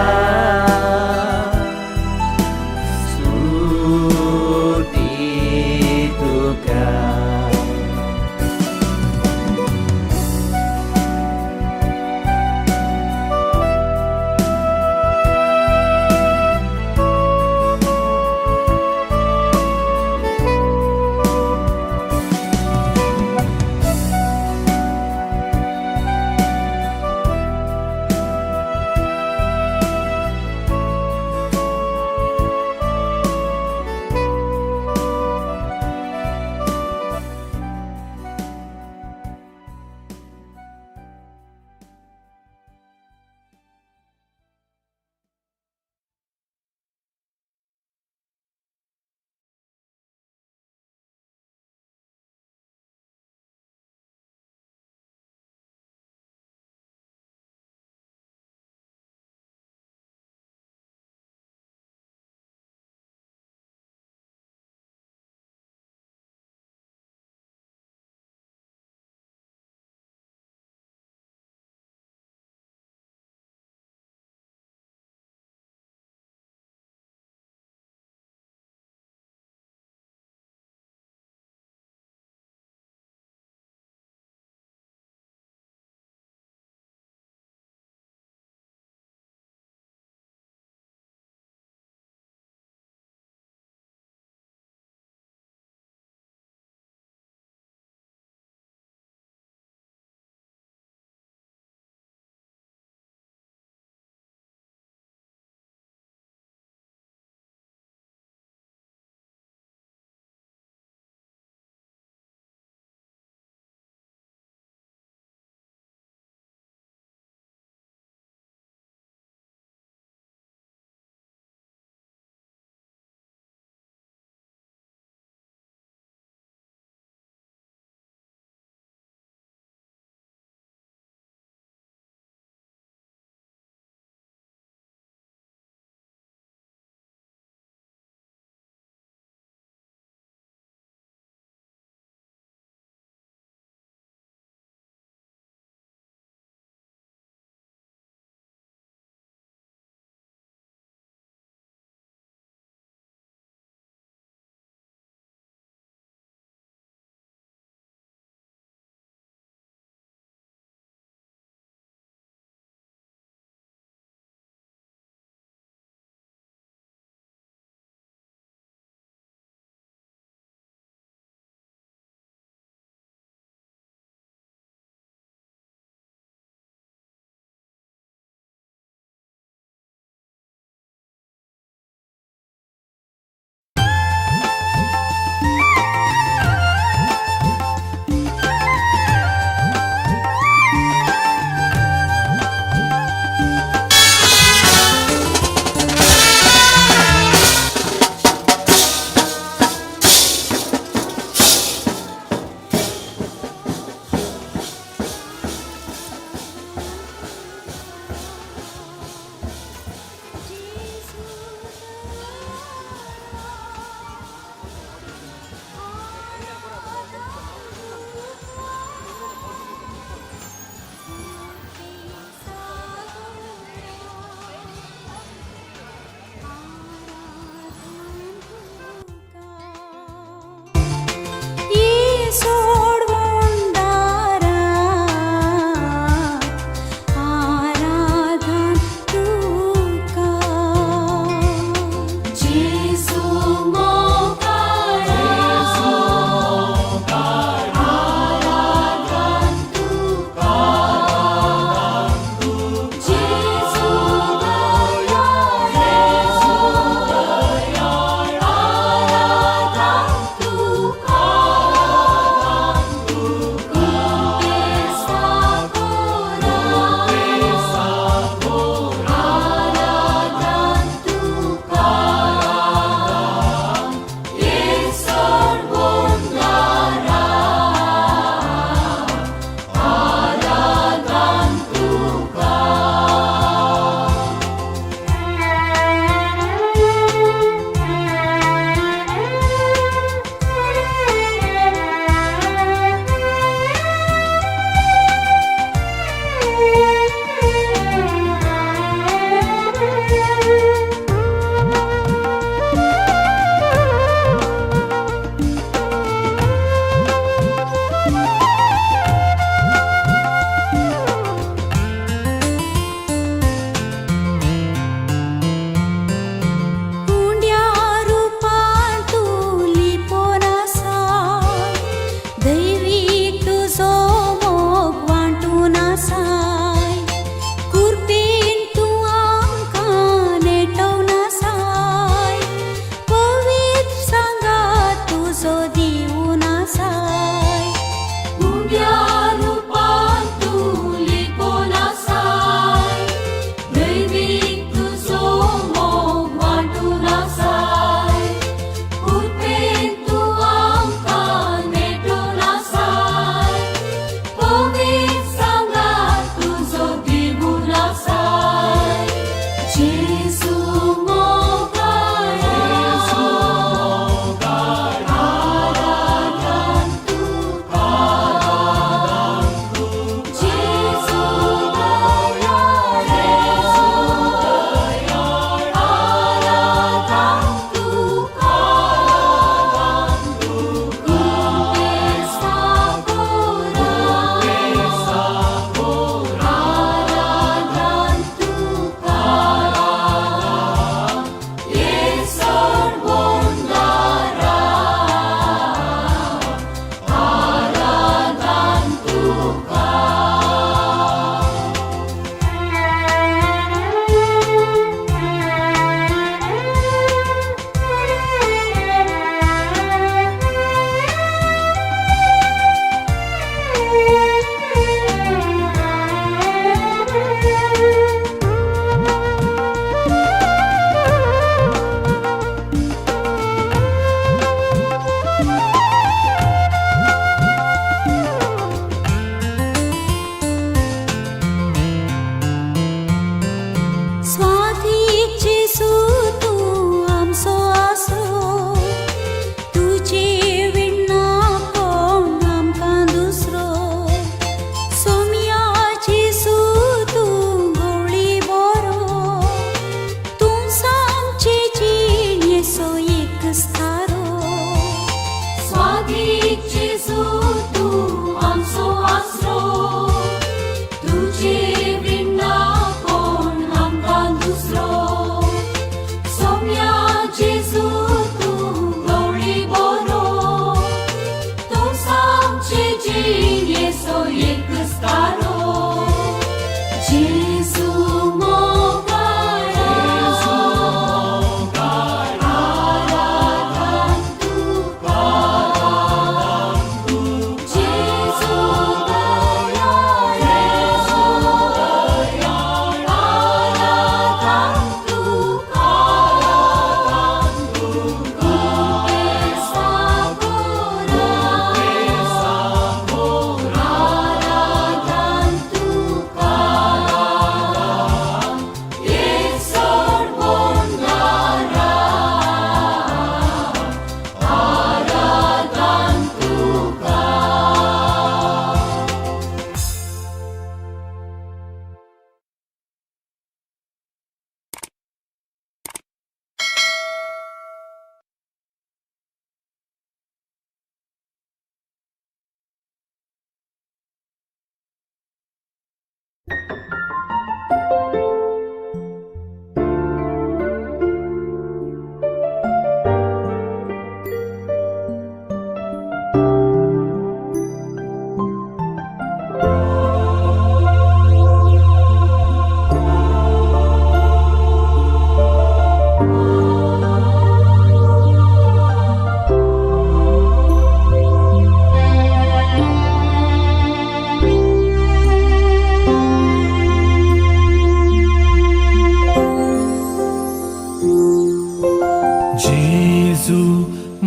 जेजू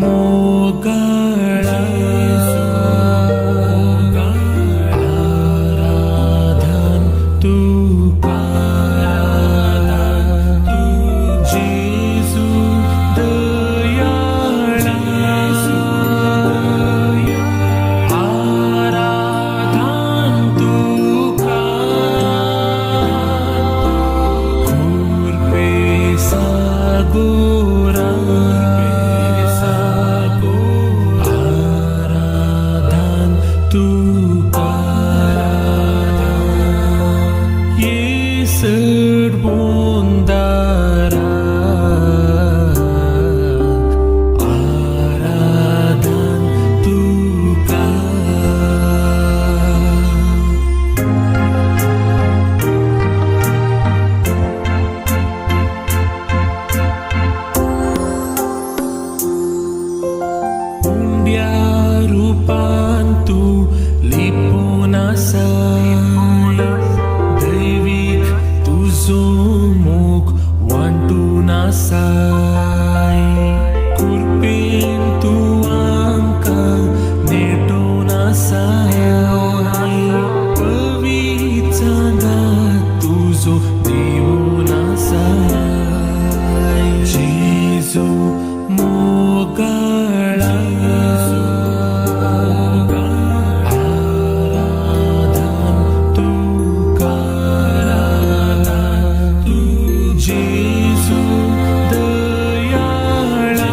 मोगळा आराधन तुका जेजू दयाळा आराधन तुका कुर्पे सागोरा आराधन तुका येसड बोंदारा आराधन तुका उंड्या रूपान तू लिपून आसाय दैवीक तुजो मोग वांटून आसाय कुर्पेन तू आमकां नेटोन आसाय पवित्रांगा तुजो देवून आसाय जेजू मोगळा आराधन तुका जेजू दयाळा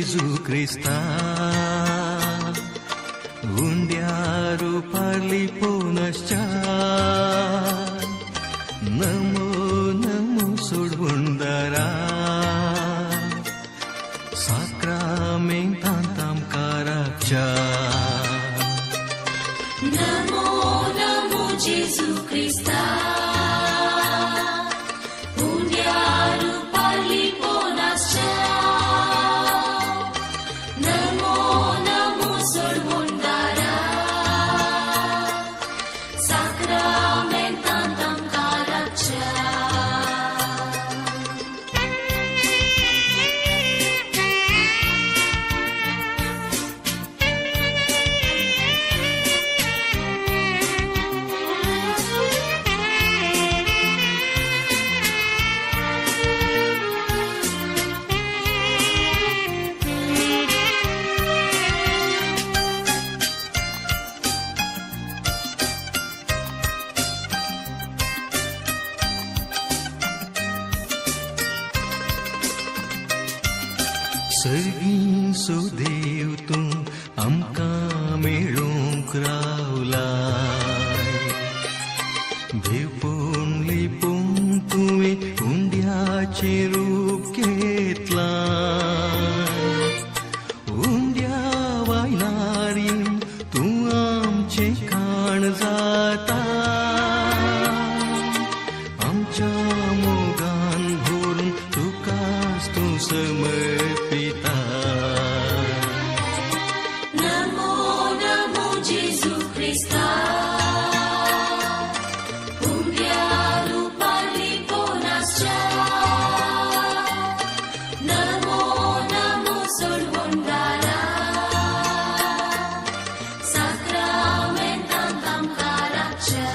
Jesu Krista Undiaru parli punascha Namo namo sudvundara Sacramentantam karakcha Namo Namo Jesu Krista Undiaru parli ponascha Namo Namo Sorvundara Sacramentantam Karakcha सर्गी Sudev तू आमका मेळूंक रावलाय भेपून लिपून तुवें हुंड्याचे रूप घेतलाय हुंड्या वायनारीन तूं आमचे खाण जाता आमच्या मोगान भरून तुकाच तूं समर्पिता Namo Namo Jesu Krista Undiaru parli ponascha Namo Namo Sorvundara Sacramentantam Karakcha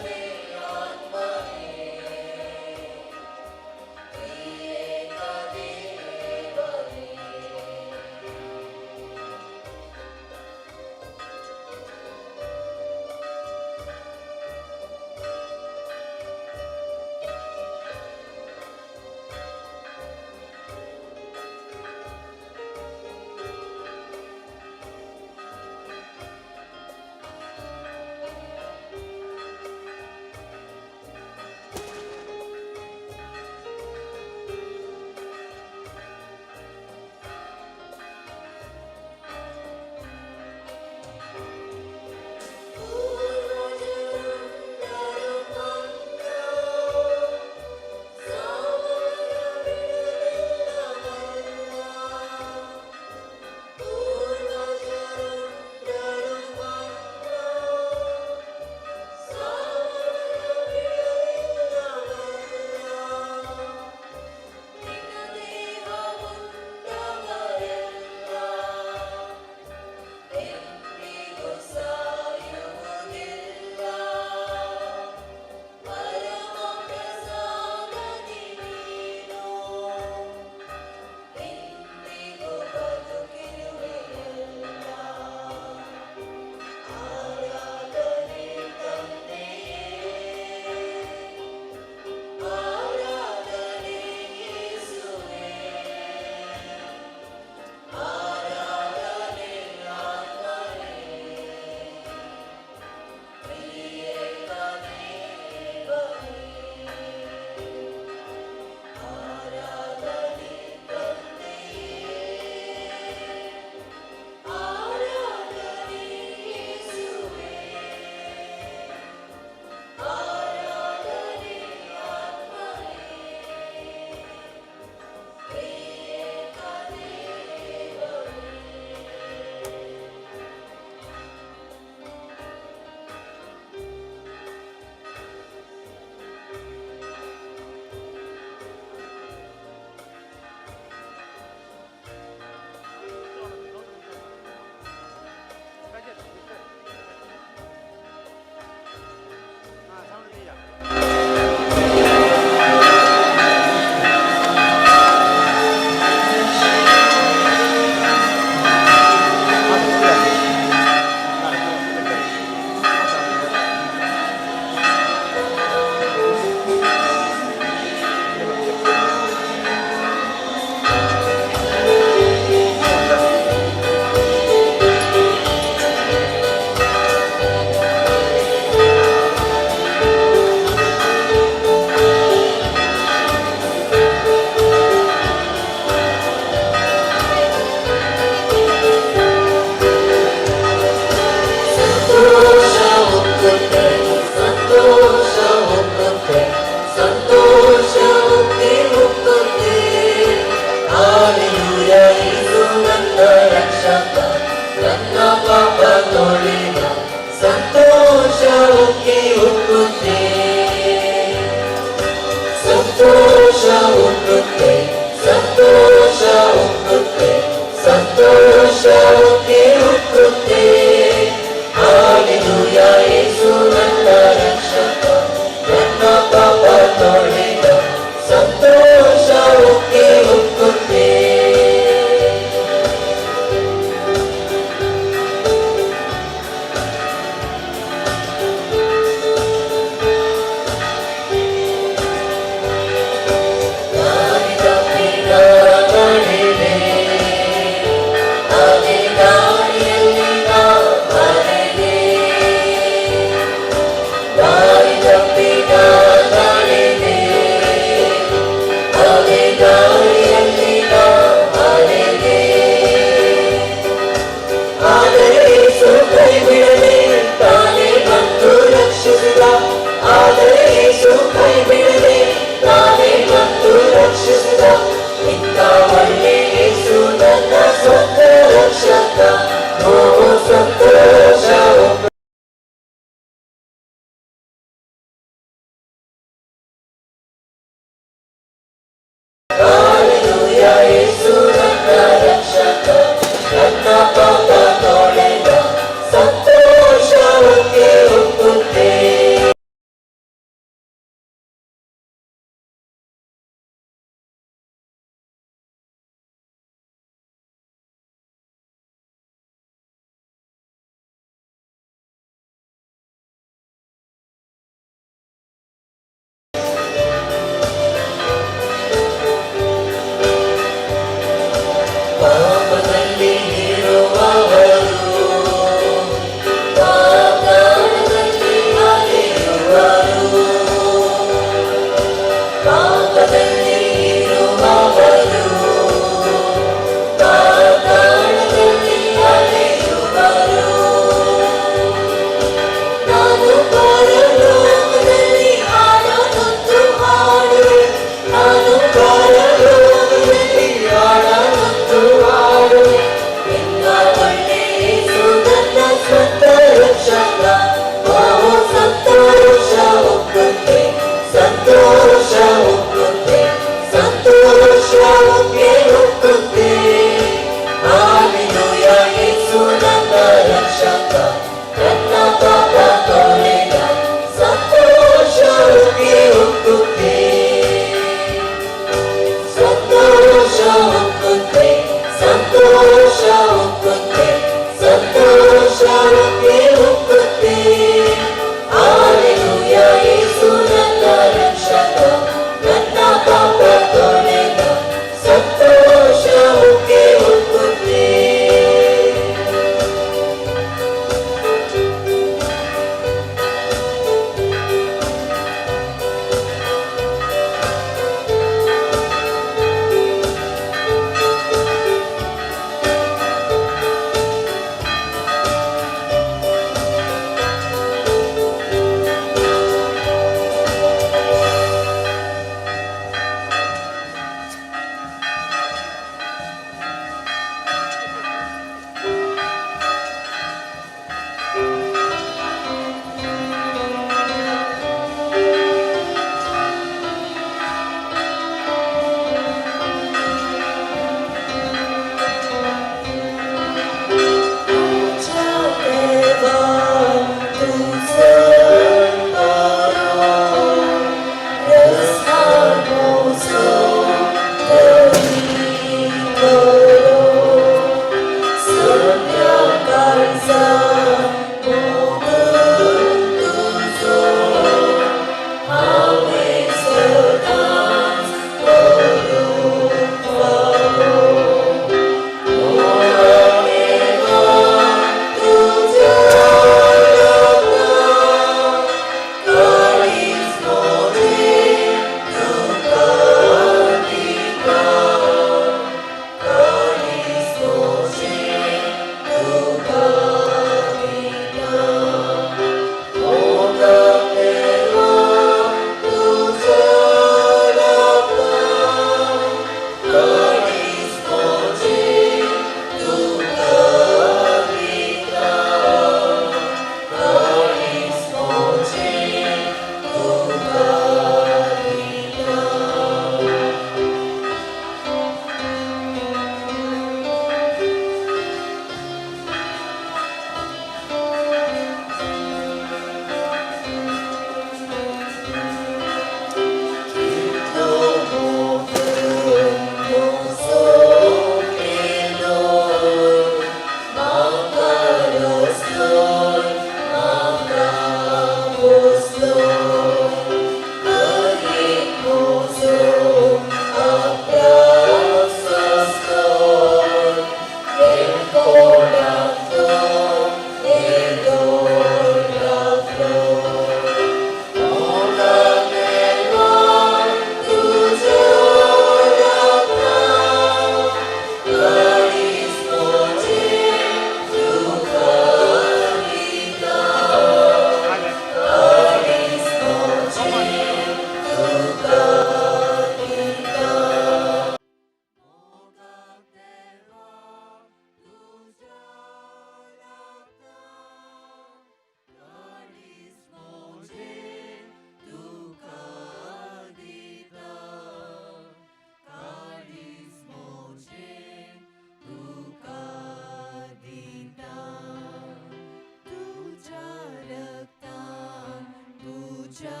तुझ्या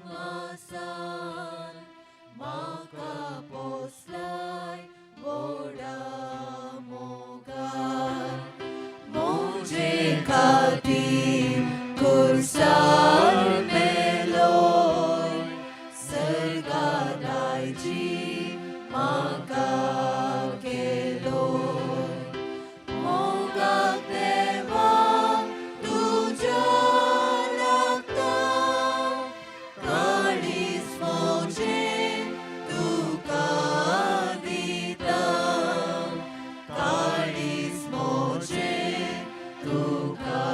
मासान म्हाका पोसलाय व्हडा मोगान मोजे खातीर कुर्सार मेलोय सर्गात आयची म्हाका केलोय मोगाक देवा तुज्या लागता काळीज मोजे तुका दिता काळीज मोजे तुका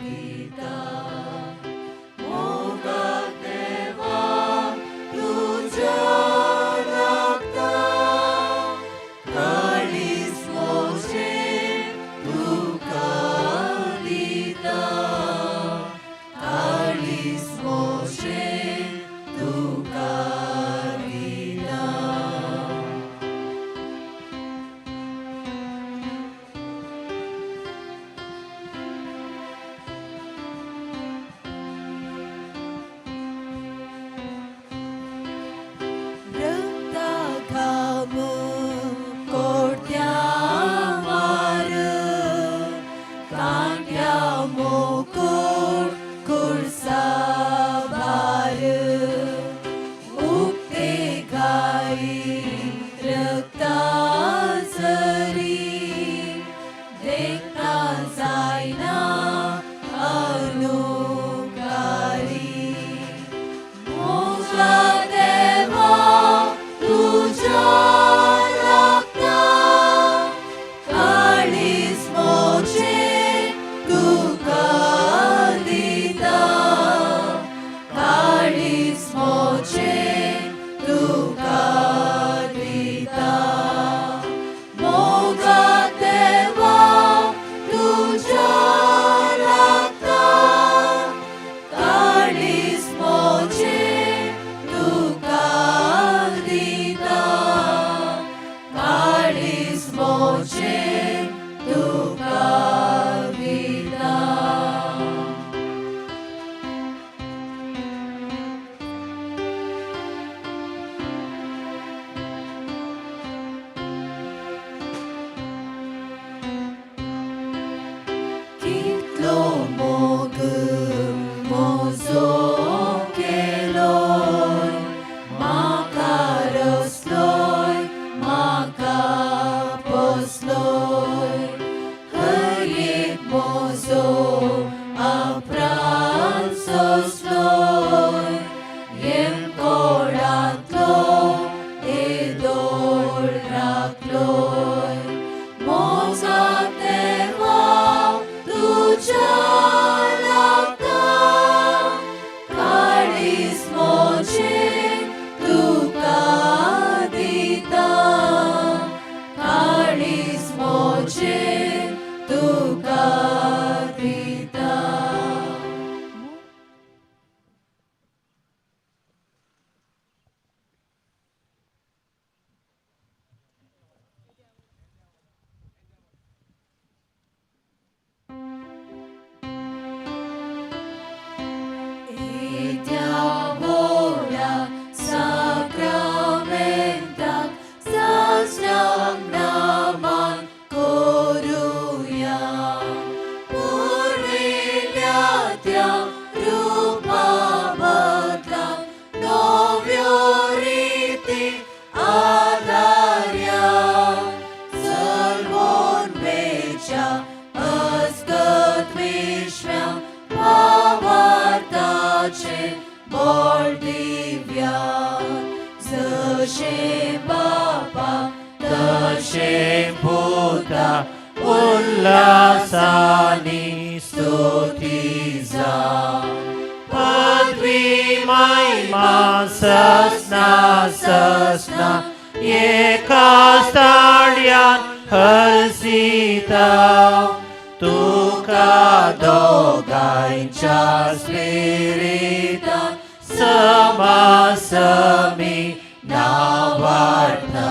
दिता मोगाक देवा तुज्या लागता काळीज मोजे तुका दिता काळीज मोजे तुका दिता रक्ता घाम कोट्या मार कांट्या मोकोट कुर्सा भार उक्ते गाई रक्ता सरी देखता जायना अनुकारी मोजा देवा तुझ्या लागता काळीज मोजे तुका दिता काळीज मोजे तुका दिता मोगाक देवा तुझ्या लागता काळीज मोजे तुका दिता काळीज मोजे तुका दिता कितलो मोग मोजो केलोय म्हाका रसलोय म्हाका पोसलोय हर एक मोजो आपरान सोसलोय येमकोडांतलो येदोळ राखलोय मोजाक देवा तुझ्या लागता काळीज मोजे तुका दिता काळीज मोजे तुका दिता येद्या व्हडा साक्रामेंताक साश्रांक नामान करुया पुरविल्या त्या रूपा बदला नव्यो रिती आदार्या सर्वोन वेच्या अस्गत विश्व्या भावार्थाचे बोल दिव्या जशे बापा तशे पुता उल्हासानी स्तुती जा पदवी महिमा ससना ससना एका स्थाड्यान हलसिता तुका दोगांच्या स्पिरितान समासमी नावार्थना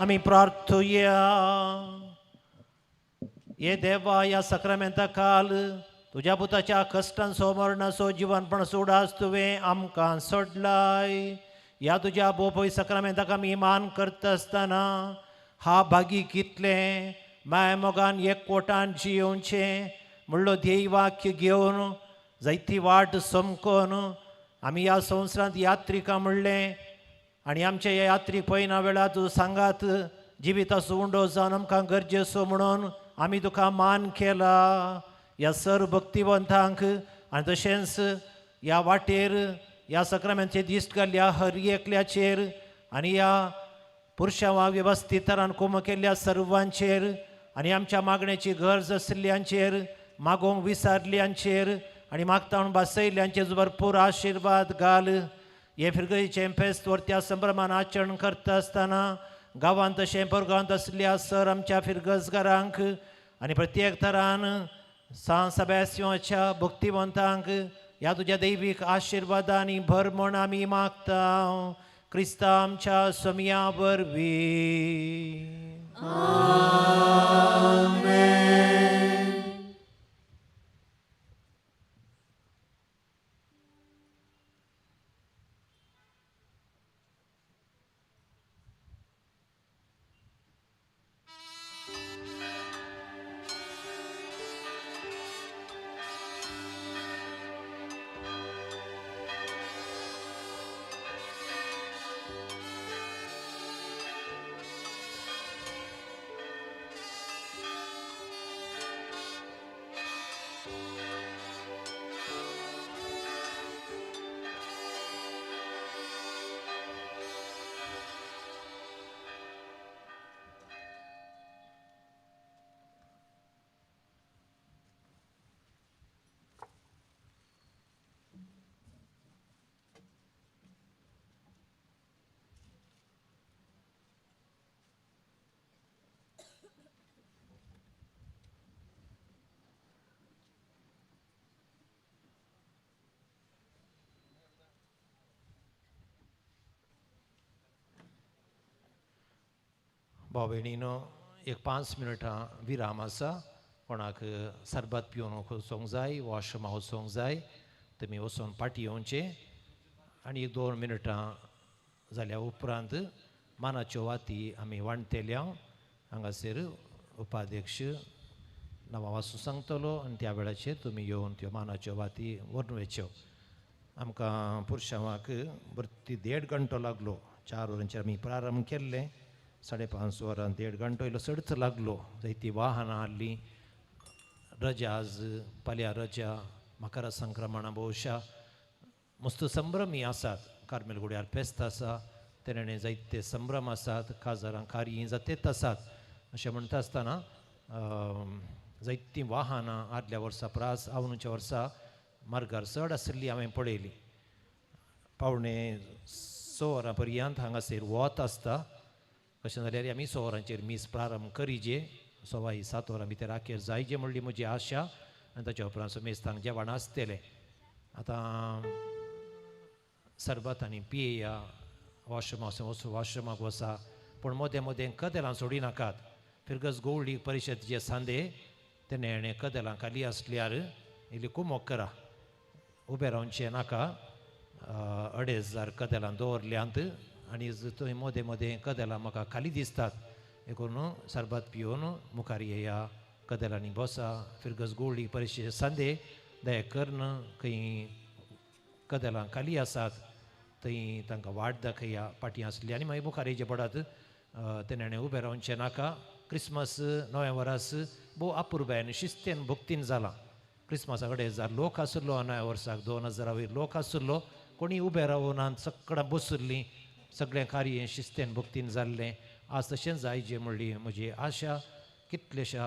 आमी प्रार्थुया ये देवा या सक्रामेंता काल तुझ्या पुताच्या कष्टांचो मरणाचो जिवनपण सोडास तुवें आमकां सोडलाय. या तुझ्या बोपय सक्रामेंताक आमी मान करता आसतना हा भागी कितले माय मोगान एकवटान जियोवचें म्हणलो ध्येय वाक्य घेवन जायती वाट समकोन आमी ह्या संवसारांत यात्रिका म्हणलें आनी आमच्या ह्या यात्रेक पयना वेळार तूं सांगात जिविताचो उंडो जावन आमकां गरजेचो म्हणून आमी तुका मान केला. ह्या सर्व भक्तिवंतांक आनी तशेंच ह्या वाटेर ह्या सक्रामेंताचे दिश्ट घाल्ल्या हर एकल्याचेर आनी ह्या पुरुशां वा वेवस्थीत तरान कोम केल्ल्या सर्वांचेर आनी आमच्या मागण्याची गरज आशिल्ल्यांचेर मागोवंक विसारल्यांचेर आनी मागता म्हणून बासयल्ल्यांचेर भरपूर आशिर्वाद घाल. हे फिरगेचें फेस्त वर्त्या संभ्रमान आचरण करता आसतना गांवांत तशें परगांवांत आसल्या सर आमच्या फिरगजगारांक आनी प्रत्येक तरान सभ्याच्या भक्तिवंतांक ह्या तुज्या दैवीक आशिर्वादांनी भर म्हूण आमी मागता. क्रिस्ता आमच्या स्वामिया वरवीं. भाव भयणीनो एक 5 मिनटां विराम आसा. कोणाक सरबत पिवन वचोंक जाय वॉशरूमा वचोंक जाय तुमी वचून पाटी येवचें आनी 1-2 मिनटां जाल्या उपरांत मानाच्यो वाती आमी वांटतेल्या हांगासर उपाध्यक्ष नांवां वाचून सांगतलो आनी त्या वेळाचेर तुमी येवन त्यो मानाच्यो वाती व्हरून वच्यो. आमकां पुरुशांवाक बरी 1.5 घंटो लागलो. 4 वरांचेर आमी प्रारंभ केल्लें. 5:30 वरां 1.5 घंटो इल्लो चडच लागलो. जायतीं वाहनां हाडलीं. रजा आज पाल्या रजा मकर संक्रमणा भोवशा मस्त संभ्रमी आसात. कार्मेलगुड्यार फेस्त आसा तेणे जायते संभ्रम आसात. काजारां कार्य जातेच आसात. अशें म्हणटा आसतना जायतीं वाहनां आदल्या वर्सा प्रास आवनूच्या वर्सा मार्गार चड आशिल्लीं हांवें पळयलीं. 5:45 वरां पर्यंत हांगासर वत आसता. कशें जाल्यार आमी 6 वरांचेर मीस प्रारंभ करीजे. 6-7 वरां भितर आखेर जायचे म्हणली म्हजी आशा आनी ताच्या उपरांत मेस्तांक जेवण आसतलें. आतां सरबत आनी पियेया वॉशरूमाक वचा पूण मोदें मोदें कदेलां सोडी नाकात. फिरगस गवळी परिशदचे सांदे तेणें कदेलां खाली आसल्यार इल्ली कुमोक करा. उबें रावचें नाका. 2,500 कदेलां दवरल्यांत आनी थंय मोदें मोदें कदेलां म्हाका खाली दिसतात. देखून सरबत पिवन मुखार येया कदेलांनी बसा. फिरगस गवळी परिशद सांदे दया करून खंय कदेलां खाली आसात थंय तांकां वाट दाखया पाटी आसली आनी मागीर मुखार येवचे पडात. तेणें उबें रावचें नाका. क्रिसमस नव्या वरास भोव अपुरबायेन शिस्तेन भक्तीन जाला. क्रिसमसा कडेन 1000 लोक आसलो. नव्या वर्साक 2000 वयर लोक आसलो. कोणी उबें रावनात सगळां बसुल्लीं. सगळें कार्य शिस्तेन भक्तीन जाल्लें. आज तशेंच जायचें म्हणली म्हजी आशा. कितलेशा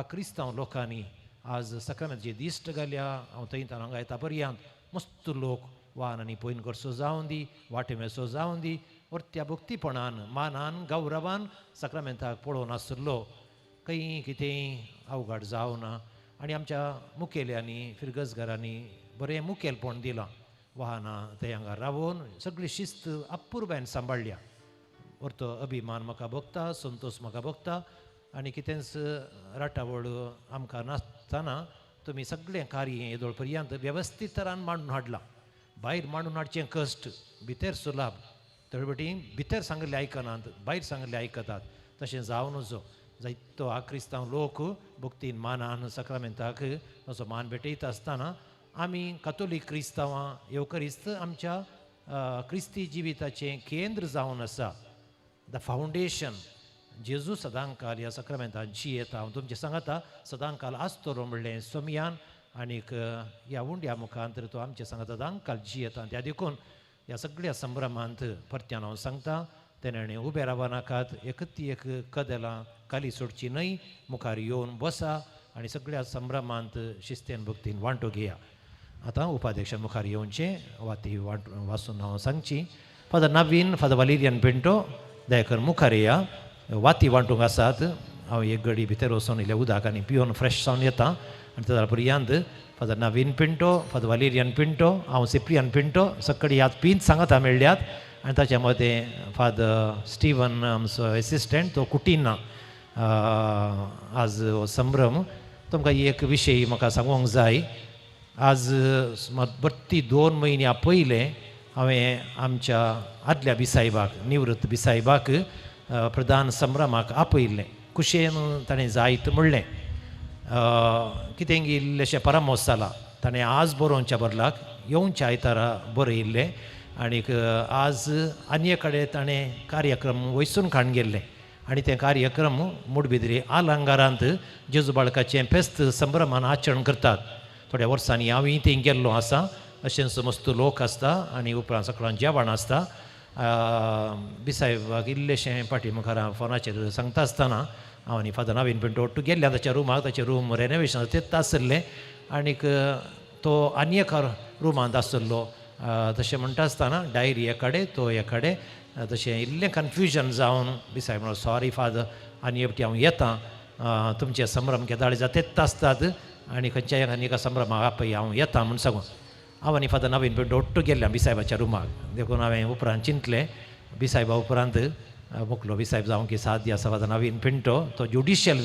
क्रिस्तांव लोकांनी आज सक्रामेंताची दिश्ट घाल्या. हांव थंयच्यान हांगा येता पर्यंत मस्त लोक वाहनांनी पयन करचो जावं दी वाटे मेळचो जावं दी वर्त्या भक्तीपणान मानान गौरवान सक्रामेंताक पळोवन आसलो. खंय कितेंय अवघड जावं ना. आनी आमच्या मुखेल्यांनी फिरगजगारांनी बरें मुखेलपण दिलां. वाहनां थंय हांगा रावून सगळी शिस्त अपुरबायेन सांबाळल्या. व्हरतो अभिमान म्हाका भोगता. संतोश म्हाका भोगता. आनी कितेंच राटावळ आमकां नासतना तुमी सगळें कार्य येदोळ पर्यंत वेवस्थीत तरान मांडून हाडलां. भायर मांडून हाडचें कश्ट, भितर सुलाभ. तळबटी भितर सांगलें आयकनात, भायर सांगलें आयकतात. तशें जावं नजो. जायतो हा क्रिस्तांव लोक भक्तीन मानान सक्रामेंताक असो मान भेटयता आसतना आमी कातोलीक क्रिस्तांवां येवकरीस्त आमच्या क्रिस्ती जिविताचें केंद्र जावन आसा. The foundation. जेजू सदांकाल ह्या सक्रामेंतान जियेता. हांव तुमचें सांगता सदांकाल आसतलो म्हणलें सोमयान आनीक ह्या उंड्या मुखांतर तो आमचे सांगता सदांकाल जियेता. त्या देखून ह्या सगळ्या संभ्रमांत परत्यान हांव सांगता तेणें उबे रावा नाकात. एकती एक कदेलां खाली सोडची न्हय. मुखार येवन बसा आनी सगळ्या संभ्रमांत शिस्तेन भक्तीन वांटो घेया. आतां उपाध्यक्षा मुखार येवचें वाती वाचून हांव सांगची. फादर नवीन, फादर वालेरियन पिंटो दयाकर मुखार येया. वाती वांटूंक आसात. हांव एक घडी भितर वचून इल्लें उदक आनी पिवन फ्रेश जावन येता आनी ताच्या पर्यंत फादर नवीन पिंटो, फादर वालेरियन पिंटो, हांव सिप्रियन पिंटो सकडी ह्यात पींच सांगता मेळ्ळ्यात आनी ताच्या मदें फादर स्टीवन आमचो एसिस्टंट तो कुटीना आज हो संभ्रम. तुमकां एक विशय म्हाका सांगूंक जाय. आज सुमार 32 म्हयन्यां पयलें हांवें आमच्या आदल्या बिसायबाक निवृत्त बिसायबाक प्रधान संभ्रमाक आपयल्लें. कुशेन ताणें जायत म्हणलें. कितें इल्लेशें परामोस जाला. ताणें आज बरोवच्या बदलाक येवच्या आयतारा बरयल्लें आनीक आज आनी कडेन ताणें कार्यक्रम वयसून खाण गेल्लें आनी तें कार्यक्रम मुडबिद्री आलंगारांत जेजू बाळकाचें फेस्त संभ्रमान आचरण करतात. थोड्या वर्सांनी हांवूय थंय गेल्लो आसा. अशेंच मस्त लोक आसता आनी उपरांत सकाळां जेवण आसता. बिसायबाक इल्लेशें फाटी मुखार फोनाचेर सांगता आसतना हांव आनी फादर नवीन पिंटो ओट्टू गेल्ले ताच्या रुमाक. ताचें रूम रेनोवेशन तेत आसलें आनीक तो आनी एका रुमांत आसलो. तशें म्हणटा आसतना डायरी एकाडे तो एकाडे तशें इल्लें कन्फ्युजन जावन बिसायब म्हणून सॉरी फादर आनी एपटी हांव येतां. तुमचे संभ्रम केदाळे जातेत आसतात आनी खंयच्याय आनी एका संभ्रमाक आपय हांव येतां म्हूण सांगून हांव आनी फादर नवीन पिंटो ओट्टू गेल्ले बिसायबाच्या रुमाक. देखून हांवें उपरांत चिंतलें बिसायबा उपरांत मुखलो बिसायब जावं की साध्य आसा फादर नवीन पिंटो तो ज्युडिशियल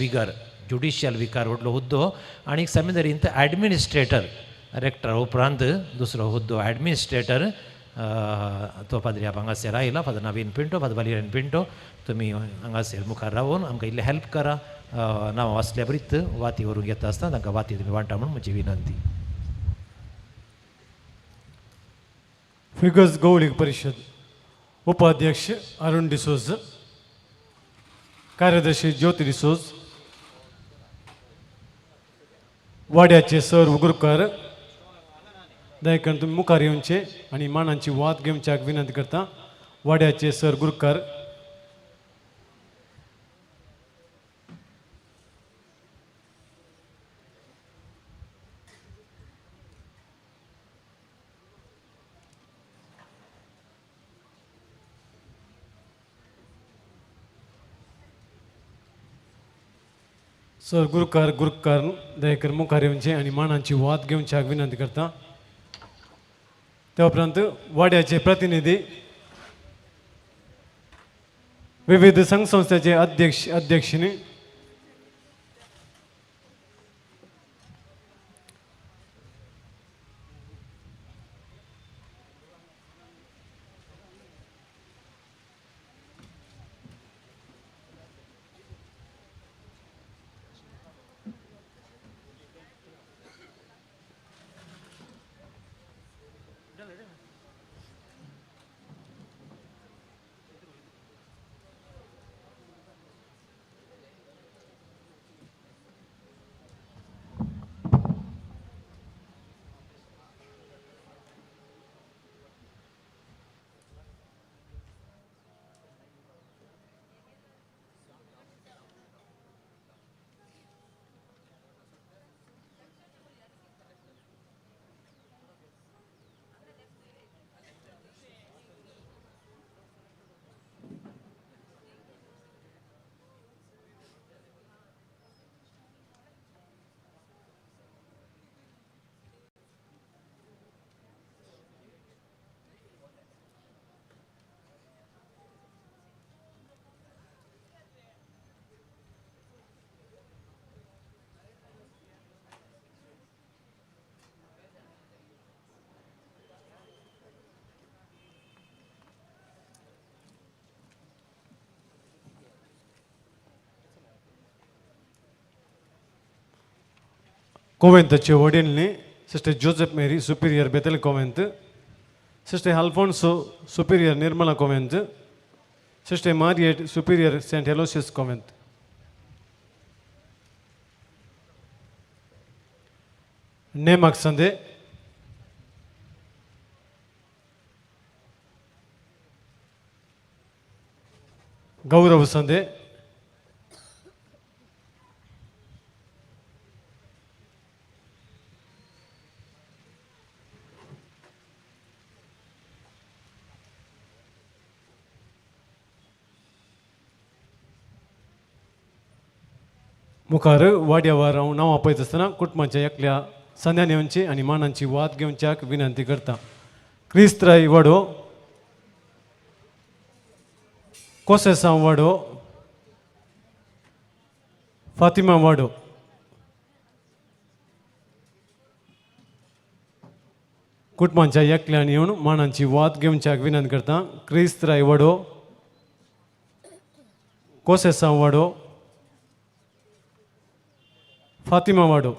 विकार व्हडलो हुद्दो आनीक सेमिनरींत एडमिनिस्ट्रेटर रेक्टर उपरांत दुसरो हुद्दो एडमिनिस्ट्रेटर तो पाद्रियाप हांगासर आयला. फादर नवीन पिंटो, फादर वालेरियन पिंटो तुमी हांगासर मुखार रावून आमकां इल्लें हेल्प करा. नांव वाचल्या बरीत वाती व्हरूंक येता आसता तांकां वाती तुमी वांटा म्हणून म्हजी विनंती. फिगर्स गौळीक परिषद उपाध्यक्ष अरुण डिसोज, कार्यदर्शी ज्योती डिसोज, वाड्याचे सर उगुरकर दयकन तुम्ही मुखार येवचे आणि मानांची वाद घेवच्याक विनंती करता. वाड्याचे सर गुरकर. सर गुरकर दयकर मुखार येवचे आणि मानांची वाद घेवच्याक विनंती करता. त्या उपरांत वाड्याचे प्रतिनिधी, विविध संघ संस्थेचे अध्यक्षिणी, Coventăचे वडीलनी sister Joseph Mary superior Bethel convent, sister Alphonso superior Nirmala convent, sister Mariette superior saint Aloysius convent. नेमक संदे गौरव संदे मुखार वाड्यावर नाव आपयत असताना कुटुंबाच्या एकल्या संध्यान येवची आणि मानांची वाद घेवच्याक विनंती करता. क्रिस्त्राय वाडो, कोसेसा वाडो, फातिमा वाडो. कुटुंबाच्या एकल्यान येवन मानांची वाद घेवच्याक विनंती करता. क्रिस्त्राय वाडो, कोसेसा वाडो, फातिमा वाडो.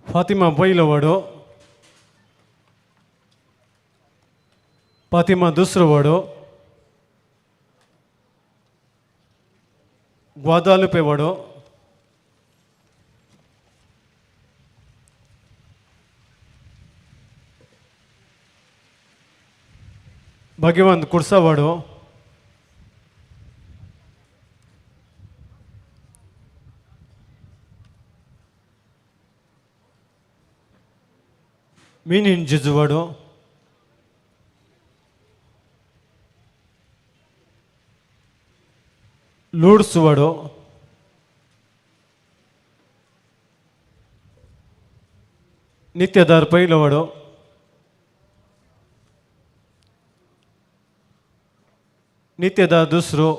फातिमा पहिलो वाडो, फातिमा दुसरो वाडो, ग्वादालुपे वाडो, भगवंत कुर्सा वाडो, मीनिन जिजुवाडो, लूड्स वाडो, नित्यदार पहिलो वाडो, नित्यदार दुसरो,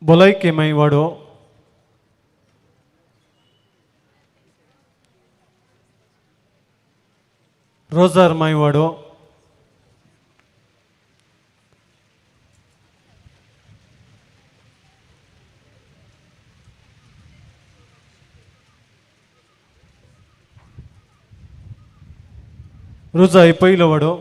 बोलायके माई वाडो, रोजार माई वाडो, रोजाई पहिलो वाडो,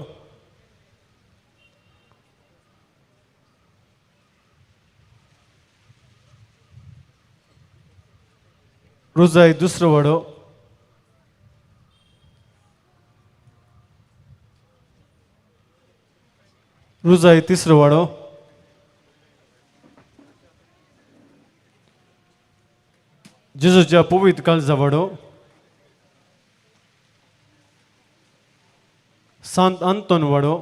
रोजाई दुसरो वाडो, रोजाई तिसरो वाडो, जेजूच्या पवित्र काळजा वाडो, सांत अंतोन वाडो,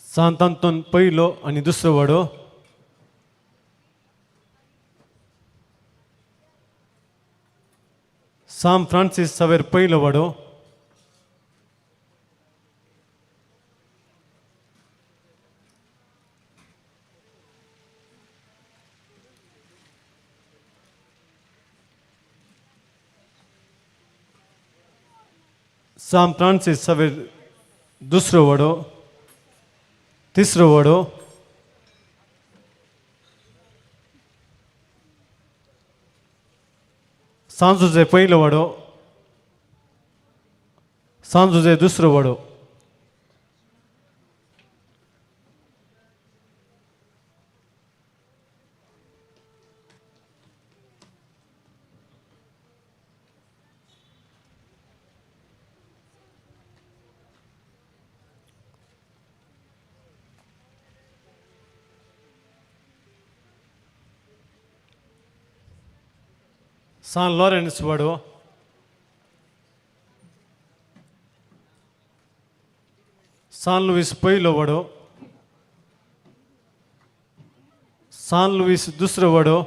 सांत अंतोन पहिलो आणि दुसरो वाडो, सांत फ्रांसिस सावेर पहिलो वाडो, सांत फ्रांसिस सावेर दुसरो वाडो, तिसरो वाडो, सांत जोसे पहिलो वाडो, सांत जोसे दुसरो वाडो, सांत लॉरेन्स वाडो, सांत लुईस पहिलो वाडो, सान लुईस दुसरो वडो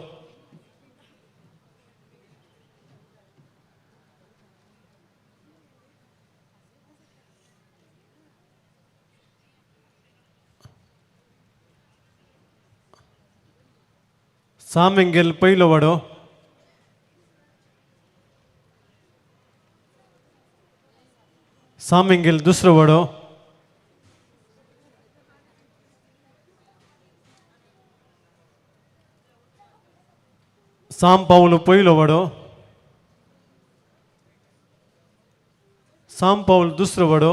सामेंगेल पहिलो वडो सामेंगेल दुसरो वडो साम पावलो पहिलो वडो साम पावल दुसरो वडो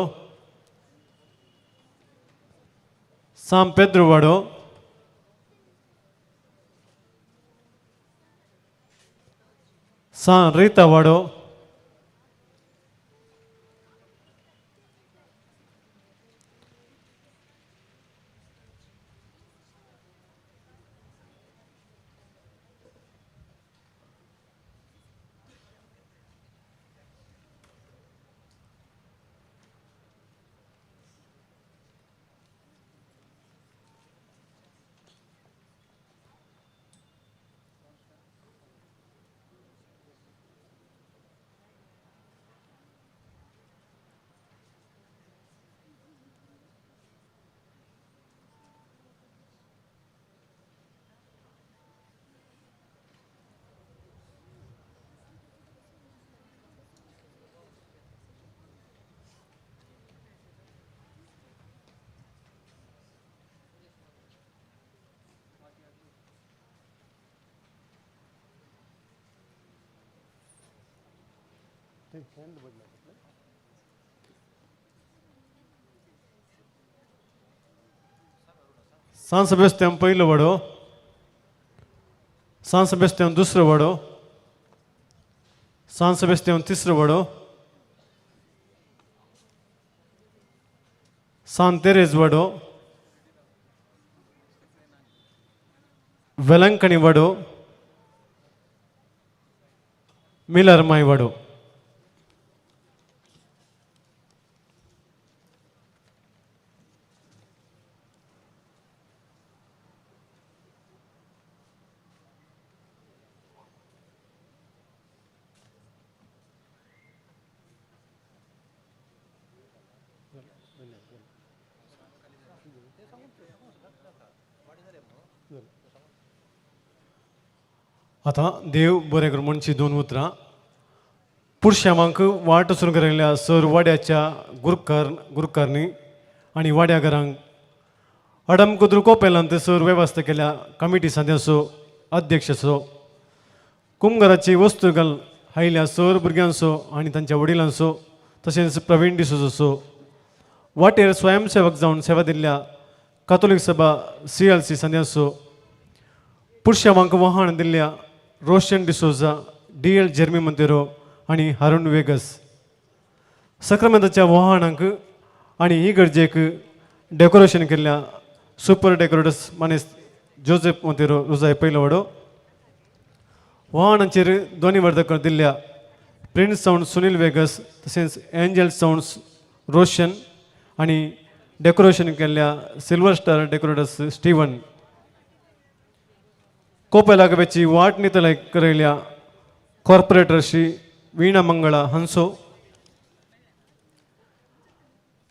साम पेद्रो वडो सान रीता वडो सान सेबेस्टियन पहिलो वडो सान सेबेस्टियन दुसरो वडो सान सेबेस्टियन तिसरो वडो सान तेरेज वडो वेलंकनी वडो मिलर माई वडो आता देव बरें कर म्हणची दोन उतरां पुरुषांक वाट सुरू केलेल्या सर वाड्याच्या गुरकारनी आणि वाड्याघरांक अडम कुद्रू कोपेलांत सर वेवस्था केल्या कमिटी सदस्यो अध्यक्षसो कुमगाराची वस्तू घाल हायल्या सर भुरग्यांचो आणि तांच्या वडिलांचो तशेंच प्रवीण डिसोजो वाटेर स्वयंसेवक जावन सेवा दिल्ल्या कातोलीक सभा CLC सदस्यो पुरुषांक वाहन दिल्ल्या रोशन डिसोजा DL जेर्मी मंतेरो आणि हारून वेगस सक्रामेंताच्या वाहनांक आणि ही गरजेक डेकोरेशन केल्ल्या सुपर डेकोरेटर्स मनीस जोसेफ मंतेरो रुजाय पहिलो वडो वाहनांचेर ध्वनी वर्धक दिल्ल्या प्रिन्स साऊंड सुनील वेगस तशेंच एंजल साऊंड्स रोशन आणि डेकोरेशन केल्ल्या सिल्वर स्टार डेकोरेटर्स स्टीवन कोपेलागवेची वाट नितलाय करयल्या कॉर्पोरेटरशी वीणा मंगळा हंसो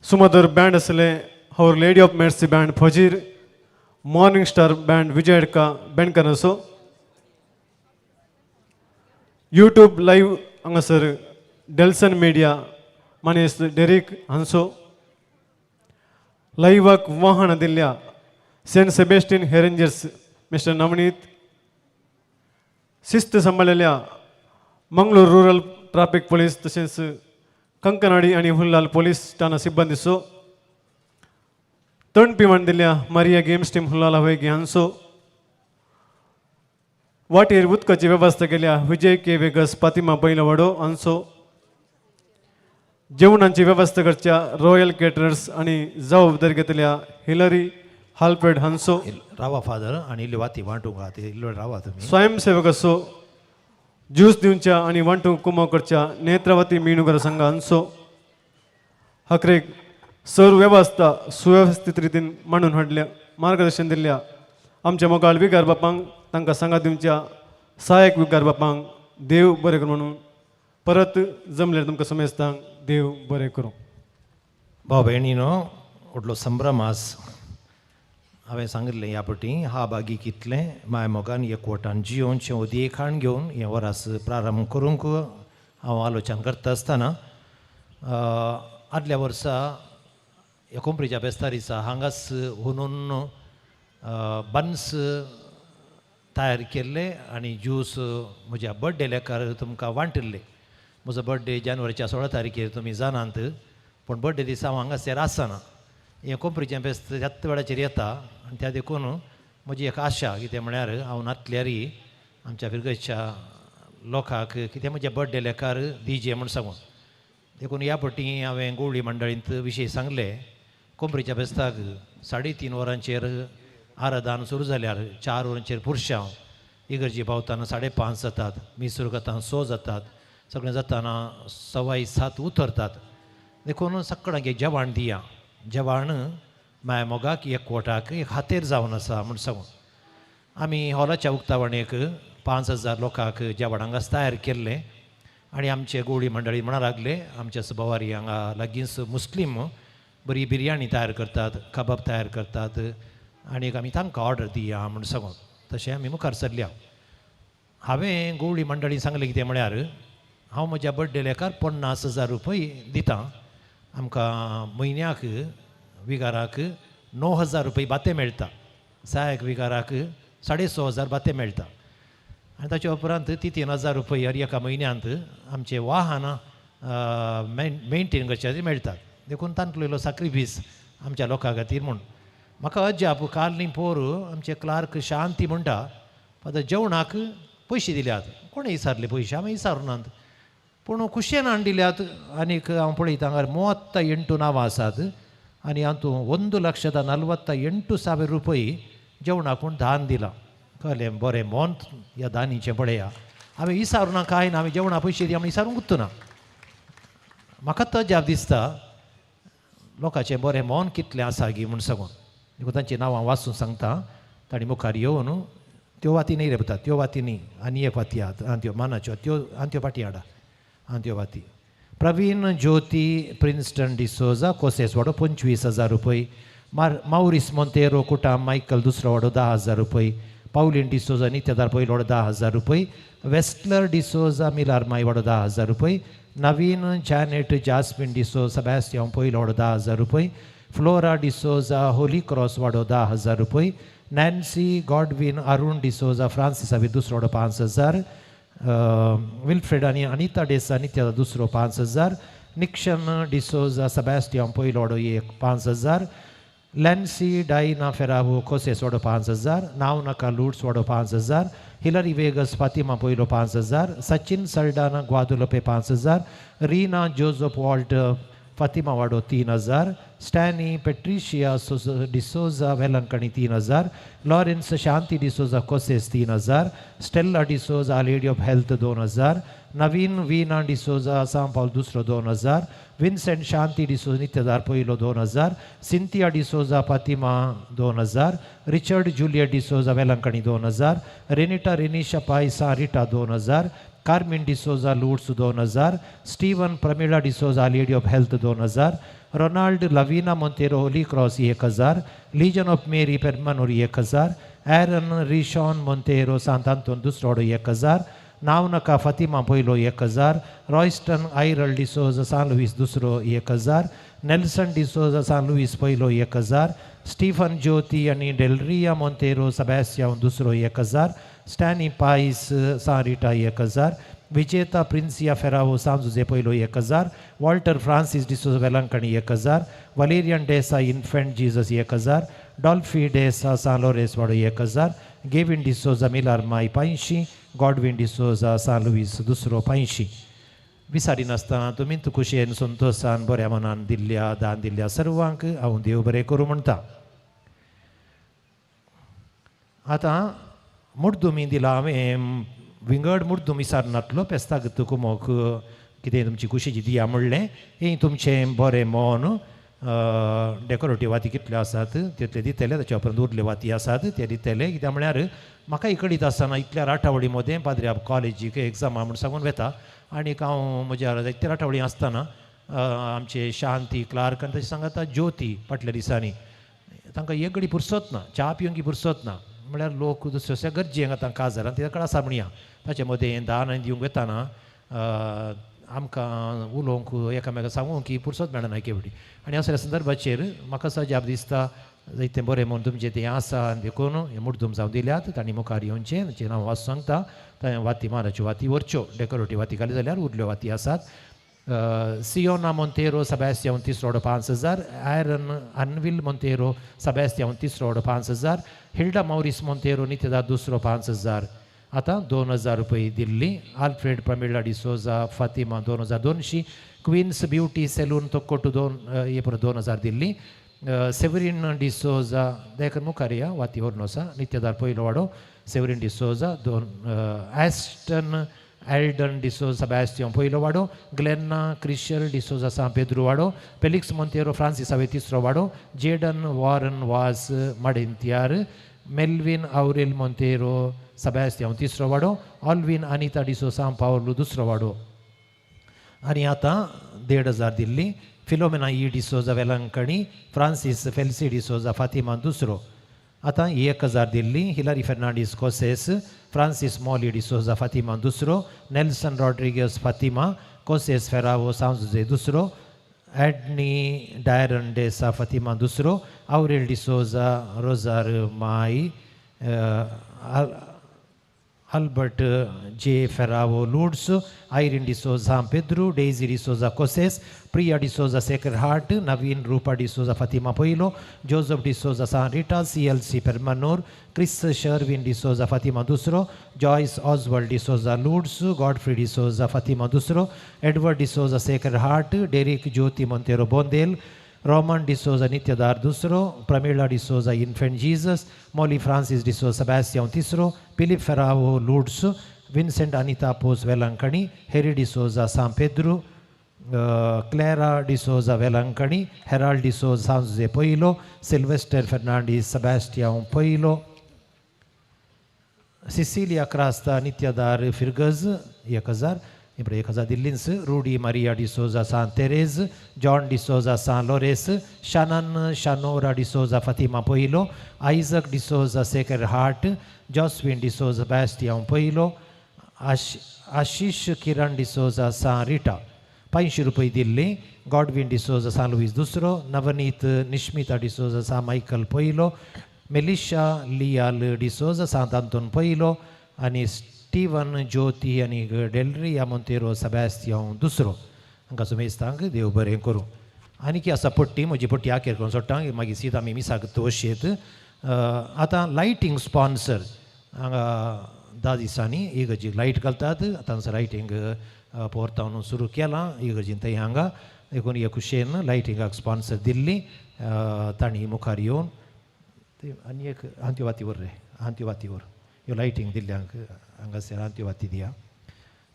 सुमधुर बँड असले और lady of mercy band Fajir morning star band Vijayadka बेणकर असो यूट्यूब लाईव्ह हांगासर डेल्सन मिडिया मनीस डेरिक हंसो लाईव्हाक वाहन दिल्ल्या सेंट सेबेस्टियन हेरेंजर्स मिस्टर नवनीत शिस्त सांबाळलेल्या मंगळूर रुरल ट्रॅफिक पोलीस तसेच कंकनाडी आणि हुल्लाल पोलीस ठाणा सिब्बंदीसो तण पिवण दिल्ल्या मारिया गेम्स टीम हुल्लाल हवेगी हांचो वाटेर उदकाची वेवस्था केल्या विजय के वेगस फातिमा पहिलो वडो हांचो जेवणाची वेवस्था करच्या रॉयल केटरर्स आणि जबाबदारी घेतल्या हिलरी हाल्फेड हांचो रावा फादर आणि इल्ली वाती वांटूंक ते इल्लो रावा तुम्ही स्वयंसेवक असो ज्यूस दिवच्या आणि वांटू कुमो करच्या नेत्रावती मीनुगर संघ हांचो हकरेक सर वेवस्था सुव्यवस्थित रितीन मांडून हाडल्या मार्गदर्शन दिल्ल्या आमच्या मोगाळ विकार बापांक तांकां सांगात दिवच्या सहाय्यक विकार बापांक देव बरें करूं म्हणून परत जमल्यार तुमकां समेस्तांक देव बरें करूं. भाव भयणीनो व्हडलो संभ्रम आस. हांवें सांगिल्लें ह्या फावटी हा बागी कितलें माय मोगान एकवटान जियोनचें उदयखाण घेवन हें वरास प्रारंभ करूंक हांव आलोचन करता आसतना आदल्या वर्सा एकोणपरीच्या बेस्तार दिसा हांगाच हुनून बन्स तयार केल्ले आनी ज्यूस म्हज्या बर्थडे लेकार तुमकां वांटिल्ले. म्हजो बर्थडे जानेवारीच्या 16 तारखेर तुमी जाणात, पूण बर्थडे दिसा हांव हांगासर आसना. हें कोंपरीचें बेस्त त्याच वेळाचेर येता आनी त्या देखून म्हजी एक आशा कितें म्हळ्यार हांव नातल्यारी आमच्या फिरगयच्या लोकांक कितें म्हज्या बर्थडे लेकार दिजे म्हूण सांगून. देखून ह्या फावटी हांवें गवळी मंडळींत विशय सांगले. कोंपरीच्या बेस्ताक 3:30 वरांचेर आराधन सुरू जाल्यार 4 वरांचेर पुरशांव इगर्जी पावतना 5:30 जातात, मिसुरगतां 6 जातात, सगळें जाताना 6:15 उतरतात. देखून सकाळांक एक जेवण दिया. जेवण माय मोगाक एकवटाक एक हातेर जावन आसा म्हूण सांगून आमी हॉलाच्या उक्तावणेक 5,000 लोकांक जेवण हांगाच तयार केल्लें. आनी आमचे गवळी मंडळी म्हणून लागले आमच्या सुबावारी हांगा लागींच मुस्लीम बरी बिरयाणी तयार करतात, कबाब तयार करतात आनीक आमी तांकां ऑर्डर दिया म्हूण सांगून तशें आमी मुखार सरल्या. हांवें गवळी मंडळी सांगलें कितें म्हळ्यार हांव म्हज्या बर्थडे लेकार 50,000 रुपया दितां. आमकां म्हयन्याक विगाराक 9,000 रुपया बातें मेळटा, सहाय्यक विगाराक 6,500 बातें मेळटा आनी ताचे उपरांत ती 3,000 रुपया एका म्हयन्यांत आमचें वाहन मेंटेन करचे मेळटात. देखून तांतलो इल्लो सॅक्रिफीस आमच्या लोकां खातीर म्हूण म्हाका अजाप काल न्ही पोर आमचे क्लार्क शांती म्हणटा आतां जेवणाक पयशे दिल्यात. कोणें विचारले पयशे? हांवें विचारुनात, पूण खुशयेन हाडिल्यात. आनीक हांव पळयता हांगा 38 नांवां आसात आनी हातूंत 1,48,000 रुपया जेवणाक पूण दान दिलां. कळ्ळें? बरें मोन ह्या दानीचें पळया. हांवें विचारुना कांय ना, हांवें जेवणा पयशे दी हांवें विचारूंक ना. म्हाका तो जाप दिसता लोकांचें बरें मोन कितलें आसा गी म्हूण सांगून. देखून तांचीं नांवां वाचून सांगता. तांणी मुखार येवन त्यो वाती न्ही रेबतात, त्यो वाती न्ही, आनी एक वाती आहा त्यो मानाच्यो, त्यो पाटी हाडा त्यो वाती. प्रवीण ज्योती प्रिन्स्टन डिसोजा कोसेस वाडो 25,000 रुपया. माउरीस मोंतेरो कुटाम मायकल दुसरो वाडो 10,000 रुपया. पावलीन डिसोजा नित्यदार पयलो वाडो 10,000 रुपया. वेस्टलर डिसोजा मिलार माय वाडो 10,000 रुपया. नवीन जॅनेट जास्मिन डिसोजा सबॅस्टियन पयलो वाडो 10,000 रुपया. फ्लोरा डिसोजा होली क्रॉस वाडो 10,000 रुपया. Nancy Godwin Arun D'Souza Francis हांवें दुसरो वाडो 5,000. विल्फ्रेड आनी अनिता डेसा नित्यादा दुसरो 5,000. निक्शन डिसोजा सबॅस्टियन पयलो वाडो 5,000. लॅन्सी डायना फेरावो कोसेस वाडो 5,000. नाव नाका लुट्स वाडो 5,000. हिलरी वेगस फातिमा पयलो 5,000. Sachin Saldanha Guadalupe 5,000. Reena Joseph Walt Fatima वाडो 3,000. Stany Patricia D'Souza Velankanni 3,000. Lawrence Shanti D'Souza कोसेस 3,000. Stella D'Souza lady of health 2,000. Naveen Veena D'Souza सांव पावल दुसरो 2,000. विन्सेंट शांती डिसोजा नित्यदार पयलो 2,000. Cynthia D'Souza Fatima 2,000. Richard Juliet D'Souza Velankanni 2,000. रेनिटा Renisha Pais Rita 2,000. Carmine D'Souza लूट्स 2,000. Steven Pramila D'Souza lady of health 2,000. Ronald Lavina Monteiro holy cross 1,000. Legion of Mary Permannur 1,000. Aaron Rishon Monteiro सांत आंतोन दुसरो 1,000. नाव नाका फातिमा पयलो 1,000. रॉयस्टन आयरल डिसोजा सान लुईस दुसरो 1,000. नेल्सन डिसोजा सान लुईस पयलो 1,000. स्टीफन ज्योती आनी डेलरिया मोंतेरो सबॅस्टियन दुसरो 1,000. स्टॅनी पायस सान रिटा 1,000. विजेता प्रिन्सिया फेरावो सान जुजे पयलो 1,000. Walter Francis D'Souza Velankanni 1,000. Valerian D'Sa infant Jesus 1,000. Dolphy D'Sa सान लोरेस वाडो 1,000. गेविन डिसोजा मिलार माय 500. गॉडविन डिसोजा सान लुईस दुसरो 500. विसारिनासतना तुमी खुशयेन संतोषान बऱ्या मनान दिल्ल्या दान दिल्ल्या सर्वांक हांव देव बरें करूं म्हणटा. आतां मुर्दुमी दिला हांवें विंगड मुर्दूम विसारनातलो पेस्ताक तुकुमोक कितें तुमची खुशीची दिया म्हणलें. हें तुमचें बरें मोन डेकोरेटीव वाती कितल्यो आसात तितले दितले ताच्या उपरांत उरल्यो वाती आसात ते दितले कित्याक म्हळ्यार म्हाका इकडीत आसतना इतल्या राठावडी मदें पाद्री कॉलेजीक एग्जामा म्हूण सांगून वेता आनीक हांव म्हज्या इतल्या राठावडी आसतना आमचे शांती क्लार्क आनी तशें सांगता ज्योती फाटल्या दिसांनी तांकां एक घडी पुरसत ना च्या पिवंक पुरसत ना म्हळ्यार लोक दुसऱ्या गरजेक आतां काजारान ते कडेन आसा म्हणया ताचे मदें दान दिवंक वेताना आमकां उलोवंक एकामेकाक सांगूंक की पुरसत मेळना एके आनी असल्या संदर्भाचेर म्हाका सजाप दिसता जायतें बरें म्हणून तुमचें तें आसा आनी देखून हें मुद्दम जावन दिल्यात तांणी मुखार येवचें हाचेर हांव वाच सांगता थंय वाती मानाच्यो वाती व्हरच्यो डेकोरेटीव वाती घाली जाल्यार उरल्यो वाती आसात Siona Montero, Sebastião Tisrodo 5,000, Aaron Anvil Montero, Sebastião Tisrodo 5,000, Hilda Maurice Montero, Nityada Dusro 5,000. आता 2,000 रुपये दिल्ली Alfred Pramila D'Souza Fatima 2,200 queens beauty salon Thokkottu 2,000 दिल्ली सेवरिन डिसोजा देखील मुखारिया वाती होर्नोसा नित्यदार पहिलो वाडो Severine D'Souza 2 Aston Eldon D'Souza Sebastian पहिलो वाडो ग्लेन्ना क्रिशल डिसोजा सान पेद्रो वाडो फेलिक्स मोंतेरो फ्रांसिस हावे तिसरो वाडो जेडन वॉरन वास माडेंतियार मेल्विन आउरेल मोंतेरो सेबॅस्टियन तिसरो वाडो ऑल्विन अनिता डिसो सान पावलो दुसरो वाडो आणि आता 1,500 दिल्ली Philomena E D'Souza Velankanni Francis फेल्सी D'Souza Fatima दुसरो आता 1,000 Delhi Hilari Fernandes causes Francis Molly D'Souza Fatima दुसरो Nelson Rodrigues Fatima causes Ferrao सांजुजे दुसरो एडनी डायरन डेसा फातिमा दुसरो आउरेल डिसोजा रोजार माई Albert J. Ferravo Lourdes, Irene D'Souza San Pedro, Daisy D'Souza Cosses, Priya D'Souza Sacred Heart, Naveen Rupa D'Souza Fatima Poilo, Joseph D'Souza San Rita, CLC Permanur, Chris Sherwin D'Souza Fatima Dusro, Joyce Oswald D'Souza Lourdes, Godfrey D'Souza Fatima Dusro, Edward D'Souza Sacred Heart, Derek Jyoti Montero Bondel, Roman D'Souza Nityadar Dusro, Pramila D'Souza Infant Jesus, Molly Francis D'Souza Sebastian Tisro, Philip Ferravo Lourdes, Vincent Anita Pos Velankani, Harry D'Souza San Pedro, Clara D'Souza Velankani, Harold D'Souza San Jose Poilo, Sylvester Fernandes Sebastian Poilo, Cecilia Crasta Nityadar Firgaz 1,000 ఇప్పుడు 1,000 दिल्लींस Rudy Maria D'Souza सान तेरेज John D'Souza सान लोरेस Shannon Shanora D'Souza Fatima पोइलो Isaac D'Souza sacred heart Joswin D'Souza बॅस्टियन पोइलो आशिष किरण डिसोजा सान रिटा 500 रुपये दिल्ली गॉडविन डिसोजा सान लुईस दुसरो नवनीत निश्मिता डिसोजा सान मायकल पोइलो मेलिशा लियाल डिसोजा सान दांतोन पोइलो आणि स्टीवन ज्योती आणि डेलरिया मोंतेरो सेबॅस्टियन दुसरो हांकां सुमेस्तांक देव बरें करूं आनी की आसा पट्टी म्हजी पट्टी आखेर करून सोडटा मागीर सीत आमी मिसाक तोशेत आतां लायटींग स्पॉन्सर हांगा 10 दिसांनी इगर्जी लायट घालतात आतां लायटींग पोरतावन सुरू केलां इगर्जीन थंय हांगा देखून हे कुशेन लायटिंगाक स्पॉन्सर दिल्ली तांणी मुखार येवन आनी एक हांत्योवातीवर रे हांत्योवातीवर ह्यो लायटींग दिल्ल्यांक हांगासर हांत्योवाती दिया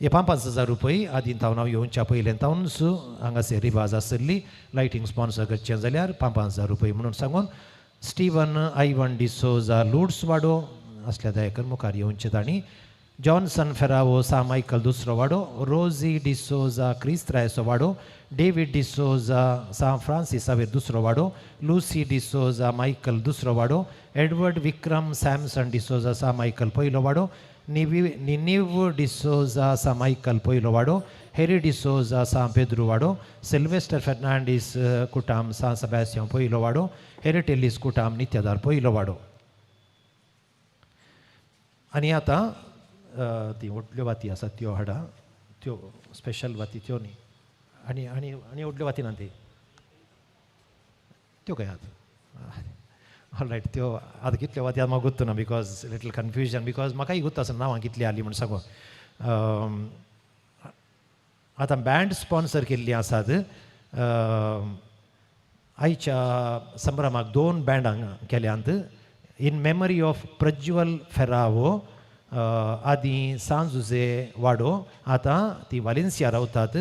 हे 5,000 रुपये आदीन तावन हांव येवच्या पयलें तावनच हांगासर रिबाज आसली लायटींग स्पॉन्सर करचें जाल्यार 5,000 रुपये म्हणून सांगून स्टीवन आयवन डिसोजा लुड्स वाडो असल्या दयाकर मुखार येवचें तांणी जॉन्सन फेरावो सा मायकल दुसरो वाडो रोजी डिसोजा क्रिस्त्रायसो वाडो डेविड डिसोजा सा फ्रांसिस हावेर दुसरो वाडो लुसी डिसोजा मायकल दुसरो वाडो एडवर्ड विक्रम सॅमसन डिसोजा सा मायकल पयलो वाडो निनीव डिसोजा सा मायकल पयलो वाडो हेरी डिसोजा सा पेद्रो वाडो सिल्वेस्टर फेर्नांडीस कुटाम सा सेबॅस्टियन पयलो वाडो हेरिटेलिस कुटाम नित्यदार पयलो वाडो आनी आतां ती व्हडल्यो वाती आसात त्यो हाडा त्यो स्पेशल वाती त्यो न्ही आनी आनी आनी व्हडल्यो वाती ना ती त्यो काय ऑल रायट त्यो आतां कितल्यो वाती म्हाका गुर्तू ना बिकॉज लिटल कन्फ्युजन बिकॉज म्हाकाय गुर्तू आसा नांवां कितली आली म्हण सांगून आतां बँड स्पॉन्सर केल्लीं आसात आयच्या संभ्रमाक 2 बँडांक केल्यांत in memory of Prajwal Ferrao आदी सान जुजे वाडो आतां ती वालेन्सिया रावतात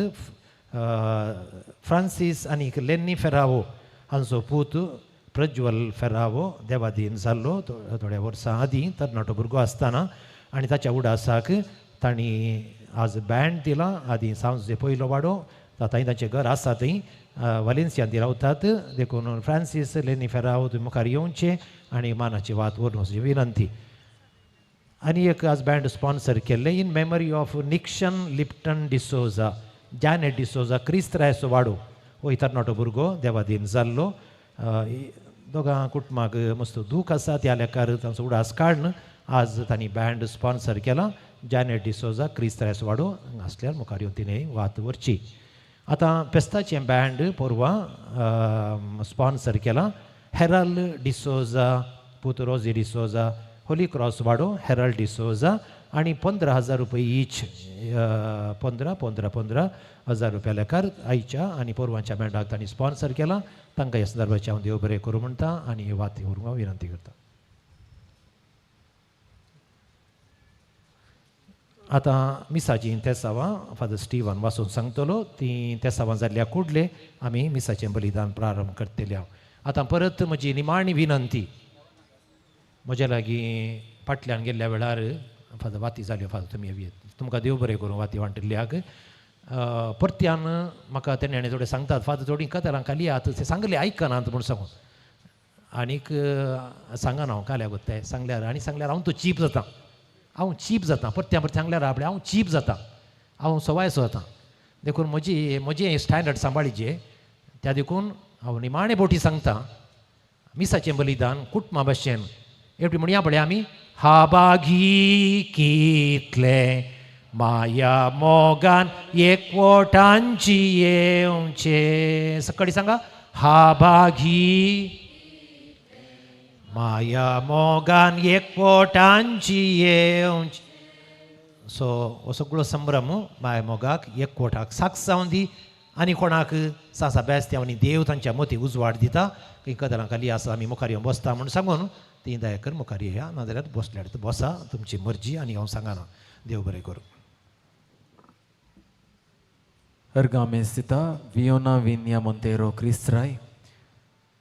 फ्रांसीस आनी लेन्नी फेरावो हांचो पूत प्रज्वल फेरावो देवादीन जाल्लो थोड्या वर्सां आदीं तरणाटो भुरगो आसतना आनी ताच्या उडासाक तांणी आज बँड दिला आदीं सांजे पयलो वाडो आतांय तांचें घर आसा थंय वालेन्सियान ती रावतात देखून फ्रांसीस लेनी फेरावो तुमी मुखार येवचें आनी मानाची वात व्हरून वचची विनंती. आनी एक आज बँड स्पॉन्सर केल्लें in memory of Nixon Lipton D'Souza Janet D'Souza क्रिस्त्रायचो वाडो हो तरणाटो भुरगो देवादीन जाल्लो. दोगां कुटुंबाक मस्त दूख आसा त्या लेकार तांचो उडास काडन आज तांणी बँड स्पॉन्सर केला जॅनेट डिसोजा क्रिस्त्रायचो वाडो आसल्यार मुखार येवन तिणें वात व्हरची. आतां पेस्ताचें बँड पोरवां स्पॉन्सर केलां हेराल्ड डिसोजा पूत रोजी डिसोजा होली क्रॉस वाडो हेराल्ड डिसोजा आनी 15,000 रुपये ईच 15,000 रुपया लेखार आयच्या आनी पोरवांच्या बँडाक तांणी स्पॉन्सर केलां. तांकां ह्या संदर्भाचे हांव देव बरें करूं म्हणटा आनी वाती व्हरूंक हांव विनंती करता. आतां मिसाचीं तेसावां फादर स्टिवन वाचून सांगतलो तीं तेसावां जाल्ल्या कुडले आमी मिसाचें बलिदान प्रारंभ करतले हांव. आतां परत म्हजी निमाणी विनंती म्हज्या लागीं फाटल्यान गेल्ल्या वेळार फादर वाती जाल्यो फादर तुमी येयात तुमकां देव बरें करूं वाती वांटिल्ल्याक. परत्यान म्हाका तेणे थोडे सांगतात फादर थोडीं कथारां लियात ते सांगले आयकनात म्हूण सांगून आनीक सांगना हांव काल्या गोत्ताय सांगल्यार आनी सांगल्यार हांव तो चीप जाता हांव चीप जाता परत्या सांगल्यार आपणे हांव चीप जाता हांव सवायसो जाता. देखून म्हजें स्टँडर्ड सांबाळीचें त्या देखून हांव निमाणे बोटी सांगता मिसाचें बलिदान कुटुंबा भशेन एवढी म्हणया पळय आमी हाबागी कितले माया मोगान एकवटांची येवचे सकळी सांगा हाबागी माया मोगान एकवटांची येवची. सो हो सगळो संभ्रम माया मोगाक एकवटाक साक्ष जावन दी आनी कोणाक सासा बेस्त्या आनी देव तांच्या मती उजवाड दिता. खंय कदरां खाली आसा आमी मुखार येवन बसता म्हूण सांगून ती दयाकर मुखार येया नाजाल्यार बसल्यार बसा तुमची मर्जी आनी हांव सांगना. देव बरें करूं. Ergamesita, Viona Vinia Montero Cristrai,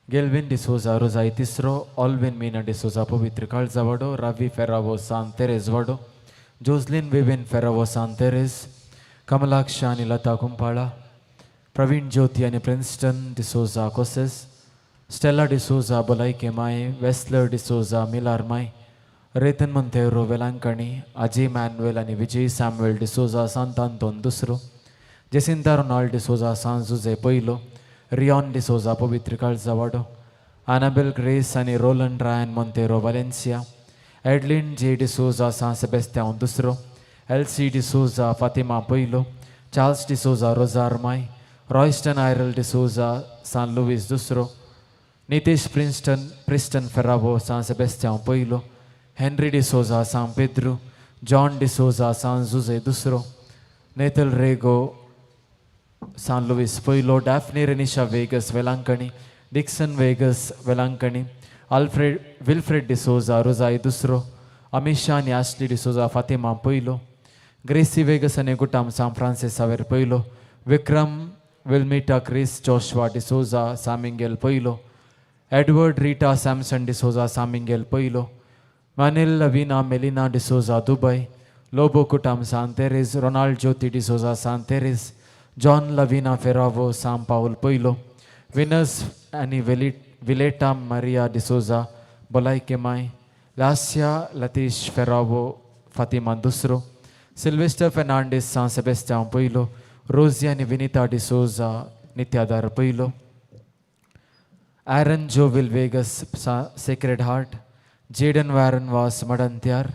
Gelvin de Souza Rosa Itisro, Olvin Mina de Souza Povitrical Zavado, Ravi Ferravo San Teres Vado, Jocelyn Vivin Ferravo San Teres, Kamalakshani Lata Kumpala, Praveen Jyoti and Princeton de Souza Coses, Stella de Souza Bolai Kemai, Westler de Souza Milarmai, Ratan Montero Velankani, Ajay Manuel and Vijay Samuel de Souza Santanton Dusro, Jacinta Ronald de Souza San Jose Poilo, Rion de Souza Povitrical Zavado, Annabel Grace and Roland Ryan Montero Valencia, Edlin J. de Souza San Sebastian Dusro, Elsie de Souza Fatima Poilo, Charles de Souza Rosarmai, Royston Irel de Souza San Luis Dusro, Nitish Preston Ferravo San Sebastian Poilo, Henry de Souza San Pedro, John de Souza San Jose Dusro, Nathal Rego San Luis Poilo, Daphne Renisha Vegas Velankani, Dixon Vegas Velankani, Wilfred de Souza Rosai Dusro, Amisha Ashley de Souza Fatima Poilo, Gracie Vegas and Egutam San Francis Saver Poilo, Vikram Wilmita Chris Joshua de Souza Samingel Poilo, Edward Rita Samson de Souza Samingel Poilo, Manil Lavina Melina de Souza Dubai, Lobo Kutam San Teres, Ronald Jyoti de Souza San Teres, John Lavina Ferravo San Paul Poilo, Venus Annie Vileta Maria de Souza Bolai Kemai, Lasia Latish Ferravo Fatima Dusro, Sylvester Fernandez San Sebastian Poilo, Rosia Vinita de Souza Nityadar Poilo, Aaron Jovel Vegas Sacred Heart, Jaden Warren was Madantyar,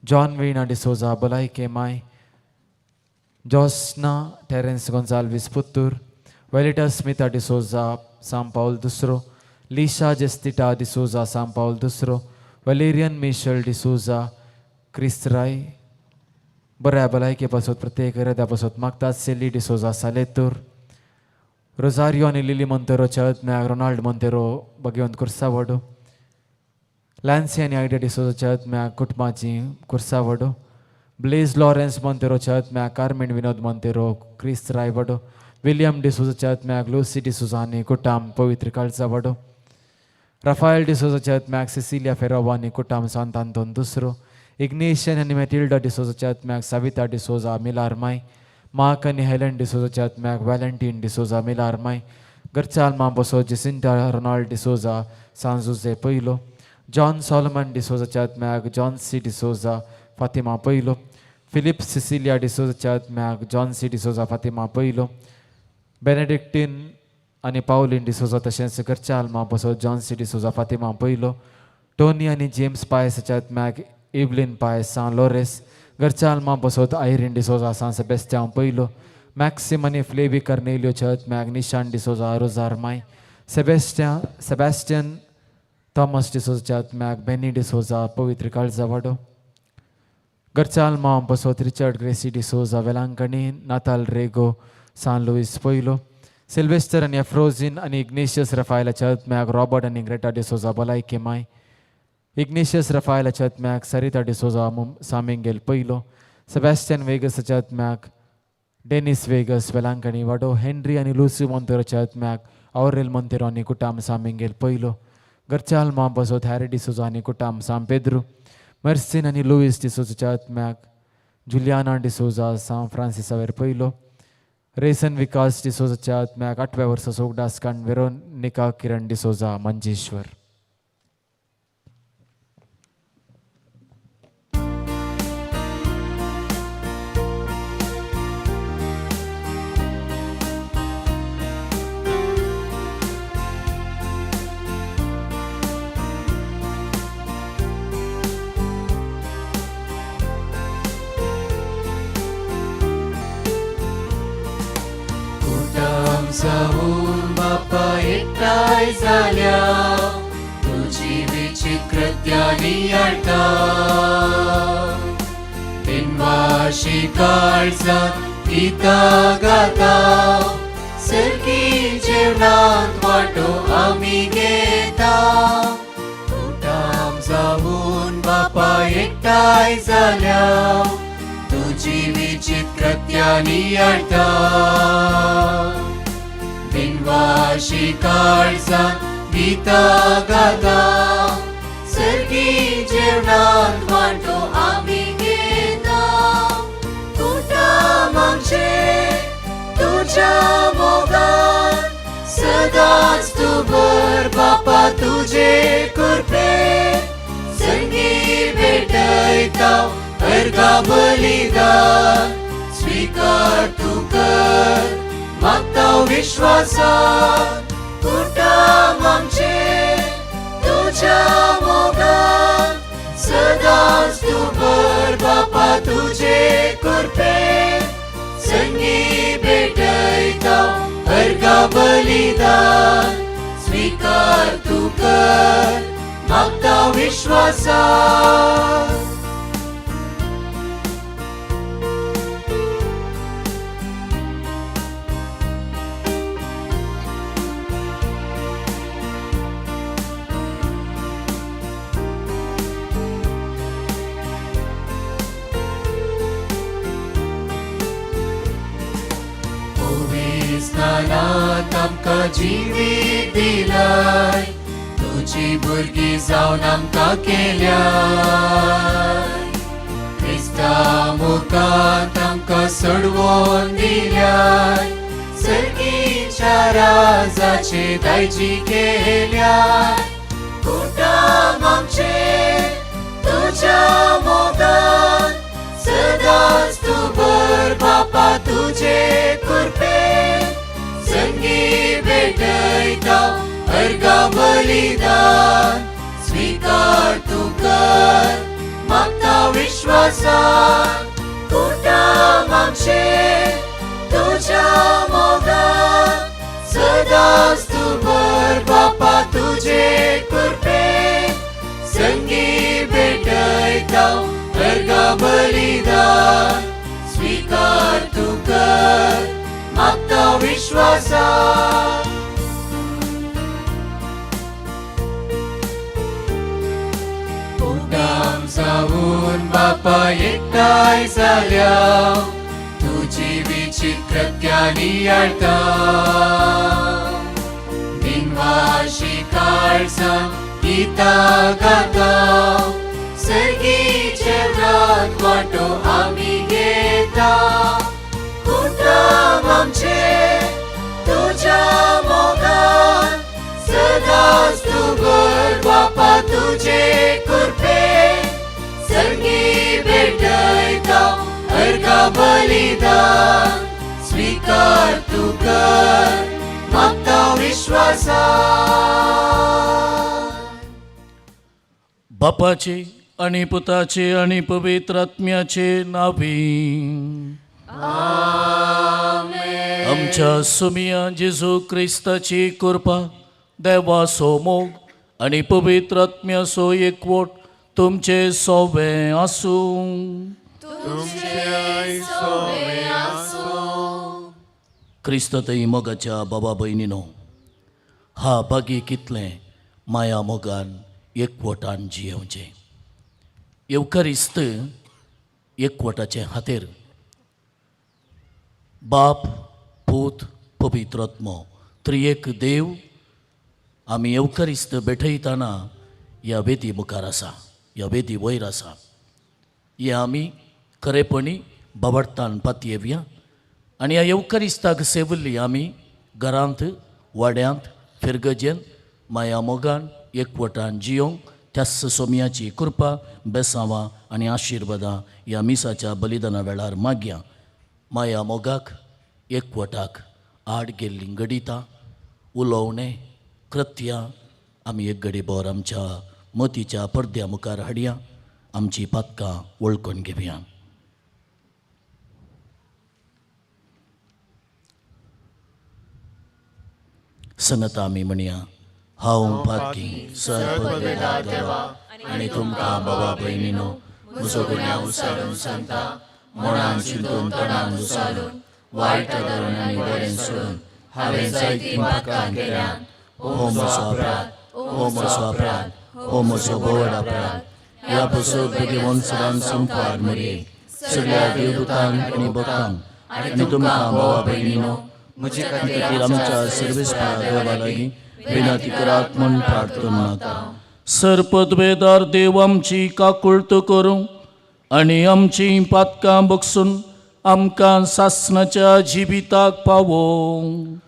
John Vina de Souza Bolai Kemai, Josna Terence Gonzalez Puttur, Violeta Smita de Souza San Paul Dusro, Lisha Jestita de Souza San Paul Dusro, Valerian Michel de Souza Cristrai, बऱ्या भलायके पासत प्रत्येक हृदया पासत मागतात सेली de Souza Saletur, Rosario आणि lily Montero चळत Ronald Montero बघेवन कुर्सा वडो, लॅन्सी आणि आयडिया de Souza चळत कुटुंबाची कुर्सा वडो, ब्लेज लॉरेन्स Montero चळत कार्मेन विनोद Montero क्रिस राय वडो, विलियम डिसोजाच्या आत्म्याक लुसी डिसोजा आनी कुटाम पवित्र काळजा वाडो राफायल डिसोजाच्या आत्म्याक सिसिलिया फेरोवा आनी कुटाम सांत आंतोन दुसरो इग्नेशियन आनी मेटिल्डा डिसोजाच्या आत्म्याक साविता डिसोजा मिलार माय मार्क आनी हेलन डिसोजाच्या आत्म्याक वॅलेंटीन डिसोजा मिलार माय घरचाल मा बसो जिसिंटा रोनाल्ड डिसोजा सांजुजे पयलो जॉन सॉलमन डिसोजाच्या आत्म्याक जॉन सी डिसोजा फातिमा पयलो फिलिप सिसिलिया डिसोजाच्या आत्म्याक जॉन सी डिसोजा फातिमा पयलो बेनेडिक्टीन आनी पावलीन डिसोजा तशेंच घरच्या आल्मा बसो जॉन सी डिसोजा फातिमा पयलो टोनी आनी जेम्स पायसाच्या आत्म्याक इवलिन पायस सान लोरेस घरच्या आल्मा बसोत आयरीन डिसोजा सान सेबेस्टियान पयलो मॅक्सिम आनी फ्लेवी कर्नेलियोच्या आत्म्याक निशान डिसोजा रोजार माय सेबॅस्टियन थॉमस डिसोजाच्या आत्म्याक बेनी डिसोजा पवित्र काळजा वाडो घरच्या आल्मा बसोत रिचर्ड ग्रेसी डिसोजा वेलांकणी नाताल रेगो सान लुईस पयलो सिल्वेस्टर आनी एफ्रोझिन आनी इग्नेशियस रफायलाच्या आत्म्याक रॉबर्ट आनी ग्रेटा डिसोजा भलायकी माय इग्नेशियस रफायलाच्या आत्म्याक सरिता डिसोजा सामिंगेल पयलो सेबॅस्टियन वेगसाच्या आत्म्याक डेनिस वेगस वेलांकणी वाडो हेनरी आनी लुसी मोंतेरोच्या आत्म्याक ऑरेल मोंतेरो आनी कुटाम सामिंगेल पयलो घरच्या आल्मा बसोत हॅरी डिसोजा आनी कुटाम सान पेद्रू मर्सिन आनी लुईस डिसोजाच्या आत्म्याक जुलियाना डिसोजा सान फ्रांसिसावेर पयलो रेसन विकास डिसोजाच्या आत्म्याक 8व्या वर्सा सोगडासकांड वेरोनिका किरण डिसोजा मंजेश्वर जाऊन बापा एकटाय झाल्या तुझी विचित्र त्यानी आटा बिनवाशी काळजात गीता गाता सरकी जेवणात वाटो आम्ही घेता कुटाम जाऊन बापा एकटाय झाल्या तुझी विचित्र त्यानी आटा बिनवाशी काळजा गीता गाता सरगी जेवणात वाटो आम्ही घेता कुटाम आमचे तुझ्या मोगान सदाच तू भर बापा तुझे कृपे संगी भेटयता अर्गा बलिदान स्वीकार तू कर मागता विश्वासात कुटाम आमचे तुझ्या मोगान सदाच तू भर बापा तुझे कृपे संगी भेटयता अर्गा बलिदान स्वीकार तू कर मागता विश्वासात स्नानात आमकां जिवीत दिलाय तुझी भुरगीं जावन आमकां केल्याय क्रिस्ता मुखांत आमकां सोडवून दिल्याय सर्गीच्या राजाचे दायजी केल्याय कुटाम आमचे तुझ्या मोगान सदाच तू भर बापा तुझे कृपे संगी भेटयता अर्गा बलिदान स्वीकार तू कर मागता विश्वासात कुटाम आमचे तुझ्या मोगान सदाच तू भर बापा तुझे कृपे संगी भेटयता अर्गा बलिदान स्वीकार तू कर मागता विश्वासात कुटाम जाऊन बापा एकटाय झाल्या तुझी चित्रत्यानी अर्थ बिनवाशी काळजान गीता गाता सर्गीचे व्रत वाटो आमी घेता कुटुंब आमचे तुझ्या मोगान सदांच तू बळ बापा तुझे कृपे सर्गी भेटयता अर्घा बलिदान स्वीकार तू कर मागता विश्वासान. बापाचे आणि पुताचे आणि पवित्र आत्म्याचे नावी आमच्या सुमिया जेजू क्रिस्ताची कृपा देवाचो मोग आणि पवित्र आत्म्याचो एकवट तुमचे सोबे आसूं. क्रिस्ततय मोगाच्या बाबा भयणीनो, हा बागी कितलें माया मोगान एकवटान जियेवचें. येवकारिस्त एकवटाचे खातीर बाप पूत पवित्र आत्मो त्रिएक देव आमी येवकारिस्त भेटयतना ह्या वेदी मुखार आसा, ह्या वेदी वयर आसा. हे आमी खरेपणी बाबडतान पातयेवया आनी ह्या येवकारिस्ताक सेवल्ली आमी घरांत वाड्यांत फिरगजेन माया मोगान एकवटान जियोंक त्या सोमयाची कृपा बेसांवां आनी आशिर्वादां ह्या मिसाच्या बलिदाना वेळार मागया. माया मोगाक एकवटाक आड गेल्ली घडितां उलोवणें कृत्यां आमी एक घडीभर आमच्या मतीच्या पडद्या मुखार हाडया. आमची पातकां वळखून घेवया. संगता आमी म्हणया, हांव पातकी सरपदवेदा देवा आनी तुमकां बाबा भयणीनो म्हजो गुन्यांव उसारून सांगता. मनान चिंतून तोंडान दुसारून वायट धरून आनी बरें सोडून हांवें जायतीं पातकां केल्यान हो म्हजो अपराध, हो म्हजो अपराध, हो म्हजो बोड अपराध. ह्या पासून बेगीन वंसरान संपार मरे सगळ्या देवदूतांक आनी भक्तांक आनी तुमकां बाबा भयणीनो म्हजे खातीर आमच्या सर्वेस्परा देवा लागीं विनंती करात म्हूण प्रार्थना मागता. सरपदवेदार देव आमची काकुळट करूं आनी आमची पातकां बगसून आमकां सासणाच्या जिविताक पावों.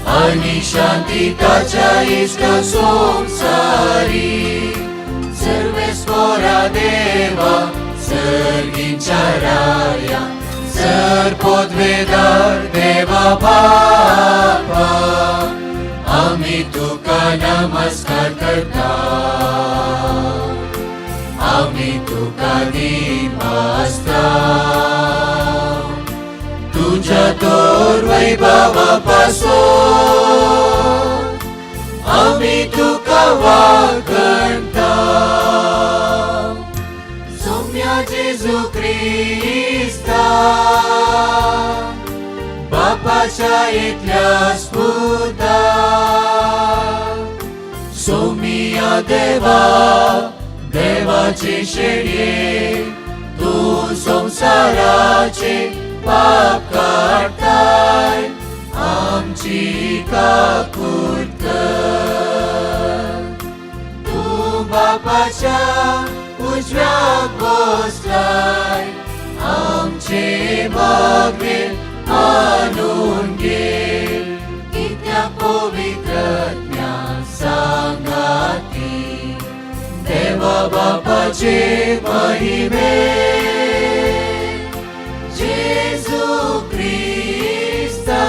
आणि शांती ताच्या इष्ट संसारी सर्वेस्वरा देवा सर्गींच्या राया सरपदवेदार देवा बापा आमी तुका नमस्कार करता. आमी तुका दिमास्ता तुझ्या तोर वैभवापासून आमी तुका वागणता. सौम्या जेजू क्रिस्ता बापाच्या एकल्या स्पुता सौम्या देवा देवाचे शेडये तू संसाराचे पाप काढताय आमची काकूट कर. तू बापाच्या उजव्याक बसलाय आमचे मागणे मानून घे. कित्याक पवित्र बापाचे महिमे जेजू ख्रिस्ता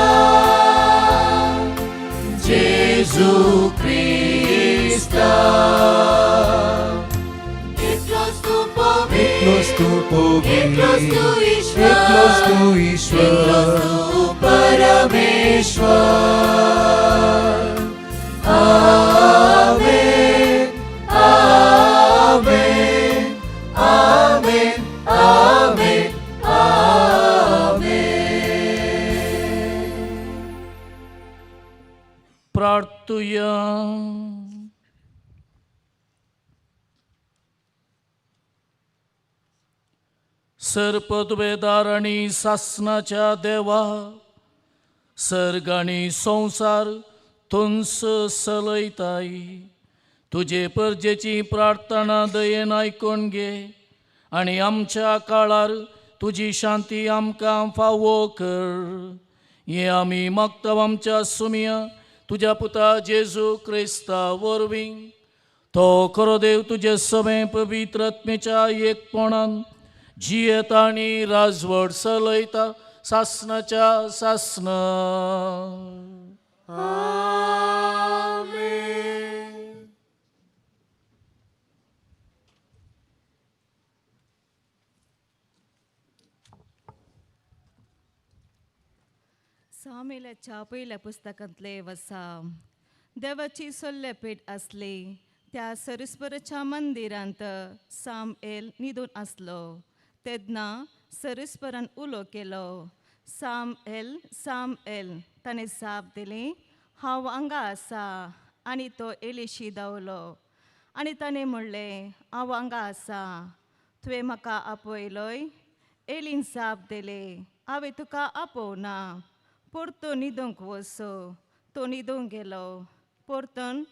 जेजू ख्रिस्ता Eklos tu povi, एकलोच तू पोवी eklos tu Ishvar, एकलोच तू ईश्वर eklos tu परमेश्वर आमेन आमेन आमेन आमेन आमेन प्रार्थूया सर्पद्वेदार आणि शासनाच्या देवा सर्ग आणि संसार तुंस सलयताय तुझे परजेची प्रार्थना दयेन ऐकून घे आणि आमच्या काळार तुझी शांती आमकां फावो कर हे आमी मागता आमच्या सुमिया तुझ्या पुता जेजू क्रिस्ता वरवीं तो खरो देव तुझे सगळे पवित्र आत्मेच्या एकपणान जियेता आनी राजवट चलयता शासनाच्या शासना सामेलाच्या पहिल्या पुस्तकांतले वसा देवाची सोल्लेपेट असली त्या सरस्वराच्या मंदिरांत सामएल न्हिदून असलो तेदना सरस्वरान उलो केलो सामएल सामएल ताणें जाप दिली हांव हांगा आसा आनी तो एलिशी धांवलो आनी ताणें म्हणलें हांव हांगा आसा तुवें म्हाका आपयलोय एलीन जाप दिली हांवें तुका आपोवना परतो न्हिदूंक वचो तो न्हिदूंक गेलो परतून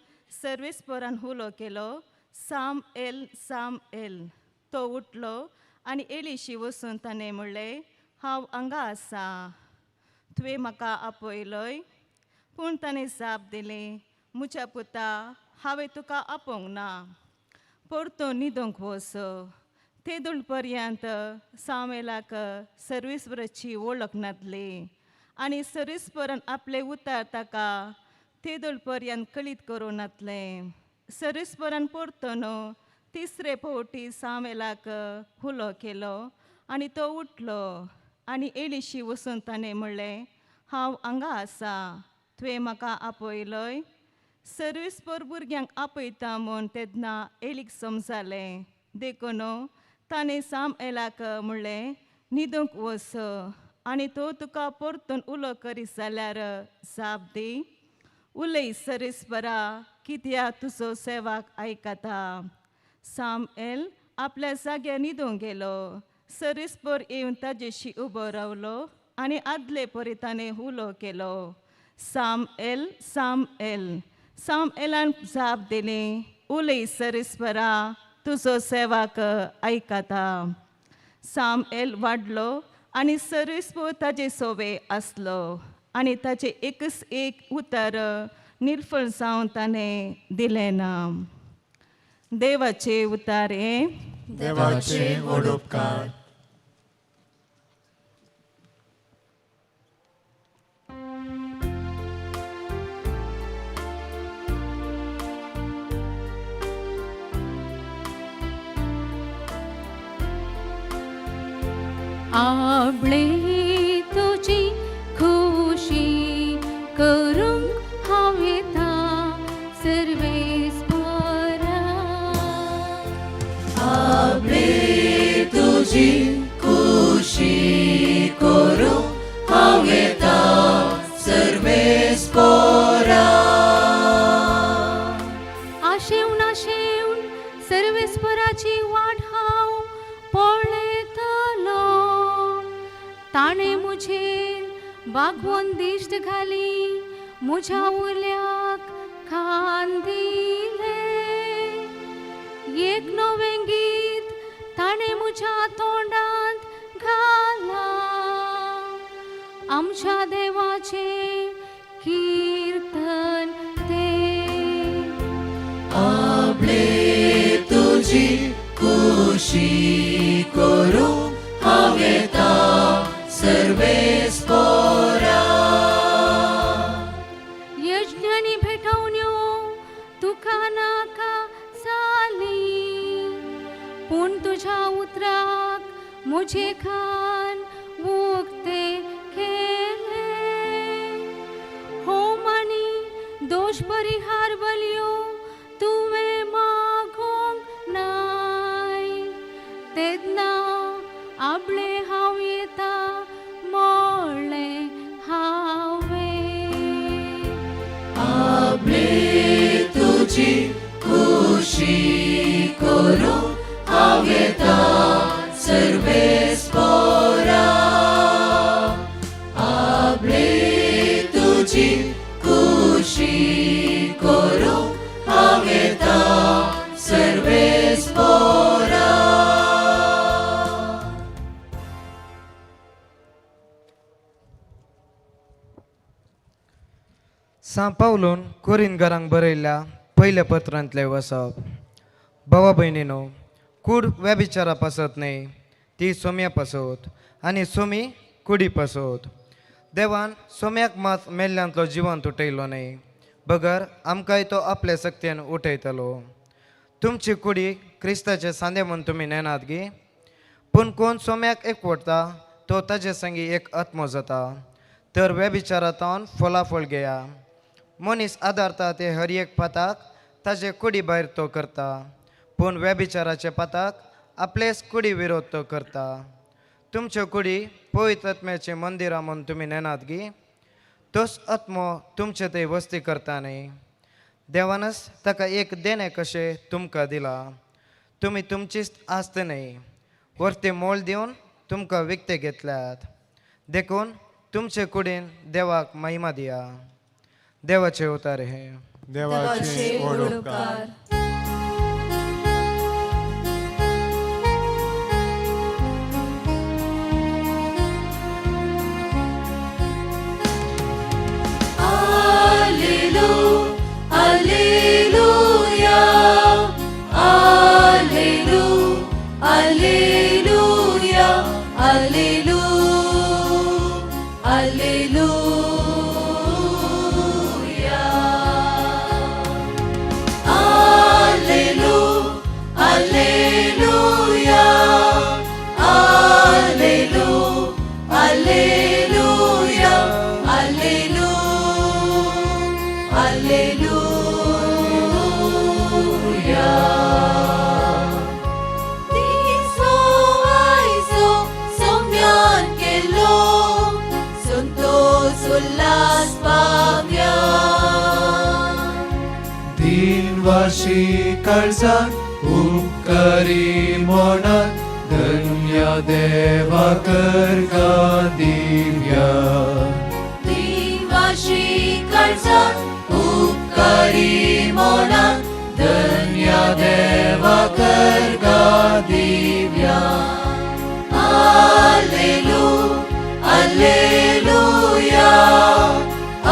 सर्वेस्परान उलो केलो सामएल सामएल तो उठलो आनी एलिशी वचून ताणें म्हणलें हांव हांगा आसा तुवें म्हाका आपयलोय पूण ताणें जाप दिली म्हज्या पुता हांवें तुका आपोवंक ना परतो न्हिदूंक वचो तेदूळ पर्यंत सामेलाक सर्वेस्वराची वळख नासली आनी सर्वेस्वरान आपले उतार ताका तेदूळ पर्यंत कळीत करूं नासलें सर्वेस्वरान परतून तिसरे फावटी सामेलाक उलो केलो आनी तो उठलो आनी एलिशी वचून ताणें म्हणलें हांव हांगा आसा तुवें म्हाका आपयलोय सर्वेस्पर भुरग्यांक आपयता म्हूण तेदना एलीक समजलें देखून ताणें सामएलाक म्हणलें न्हिदूंक वच आनी तो तुका परतून उलो करीत जाल्यार जाप दी उलय सर्वेस्परा कित्याक तुजो सेवाक आयकता सामएल आपल्या जाग्यार न्हिदूंक गेलो सर्वेस्पर येवन ताजेशी उबो रावलो आनी आदले परी ताणें उलो केलो सामएल सामएल सामएलान जाप दिली उलय सर्वेस्परा तुजो सेवाक आयकता सामएल वाडलो आनी सर्वेस्पर ताजे सोवे आसलो आनी ताचे एकच एक उतर निर्फळ जावन ताणें दिलें ना देवाचे उतार हे देवाचे व्हड उपकार आपले तुझी खुशी करूंक हांव येता सर्वेस्परा आपली तुझी खुशी करूंक हांव येता सर्वेस्परा आशेवन आशेवन सर्वेस्पराची वाट हांव पळयतलो ताणे मुझेर वागवून दिश्ट घाली म्हज्या उल्याक खान दिले एक नवें गीत ताणे म्हज्या तोंडांत घाला आमच्या देवाचे कीर्तन ते आपली तुझी खुशी करू हावेता सर्वेस पोरा यज्ञानी भेटवण्यो तुका नाका जाली पूण तुझ्या उतराक मुझे खान उक्ते केले होम आनी दोष परिहार बलियो तुवें मागोंक नाय तेदना आपले हांव येता मोळ्ळे हांवें आपले तुझी खुशी करू हावेता सर्वेस पोरा आपले तुझी खुशी करू हावेता सर्वेस पोरा सा पावलोन कोरिंदकारांक बरयल्ल्या पयल्या पत्रांतले वसप भावा भयणीनो कूड व्यभिचारा पासत न्ही ती सोम्या पासत आनी सोमी कुडी पासत देवान सोम्याक मात मेल्ल्यांतलो जिवंत उठयलो न्ही बगर आमकांय तो आपले सक्तीन उठयतलो तुमची कुडी क्रिस्ताचे सांदे म्हूण तुमी नेनात गी पूण कोण सोम्याक एकवटता तो ताजे संगी एक आत्मो जाता तर व्यभिचारांतल्यान फलाफळ घेया मनीस आदारता ते हर एक पाताक ताजे कुडी भायर तो करता पूण व्यभिचाराचे पाताक आपलेच कुडी विरोध तो करता तुमच्यो कुडी पवित्र आत्म्याचे मंदिरा म्हूण तुमी नेनात गी तोच आत्मो तुमचे थंय वस्ती करता न्ही देवानच ताका एक देणे कशें तुमकां दिला तुमी तुमचीच आस्त न्ही वर्ते मोल दिवन तुमकां विकते घेतल्यात देखून तुमचे कुडीन देवाक महिमा दिया देवाचे उतारे हे देवाचे उपकार Alleluia, Alleluia, Alleluia, Alleluia, Alleluia, Alleluia, Alleluia, Alleluia, Alleluia, Alleluia, Alleluia. Diso aiso somyan kelo sunto sulas pagyan दिनवाशी काळजात उपकारी मोनात धन्य देवा कर गा दिव्या दिवाशी काळजात उपकारी मोनात धन्य देवा कर गा दिव्या Alleluia,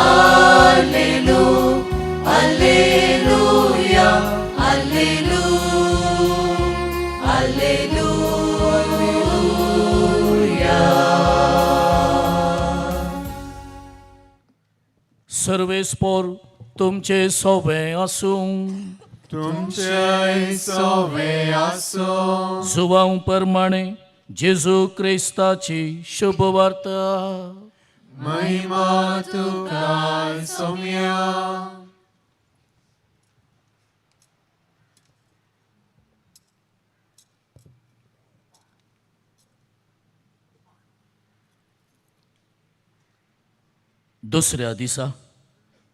Alleluia, Alleluia, Alleluia, Alleluia, सर्वेस्पोर तुमचे सोवे आसूं तुमचे सोवे आसो जुवांव प्रमाणे जेजू क्रिस्ताची शुभ वार्ता महिमा तुका सोम्या दुसऱ्या दिसा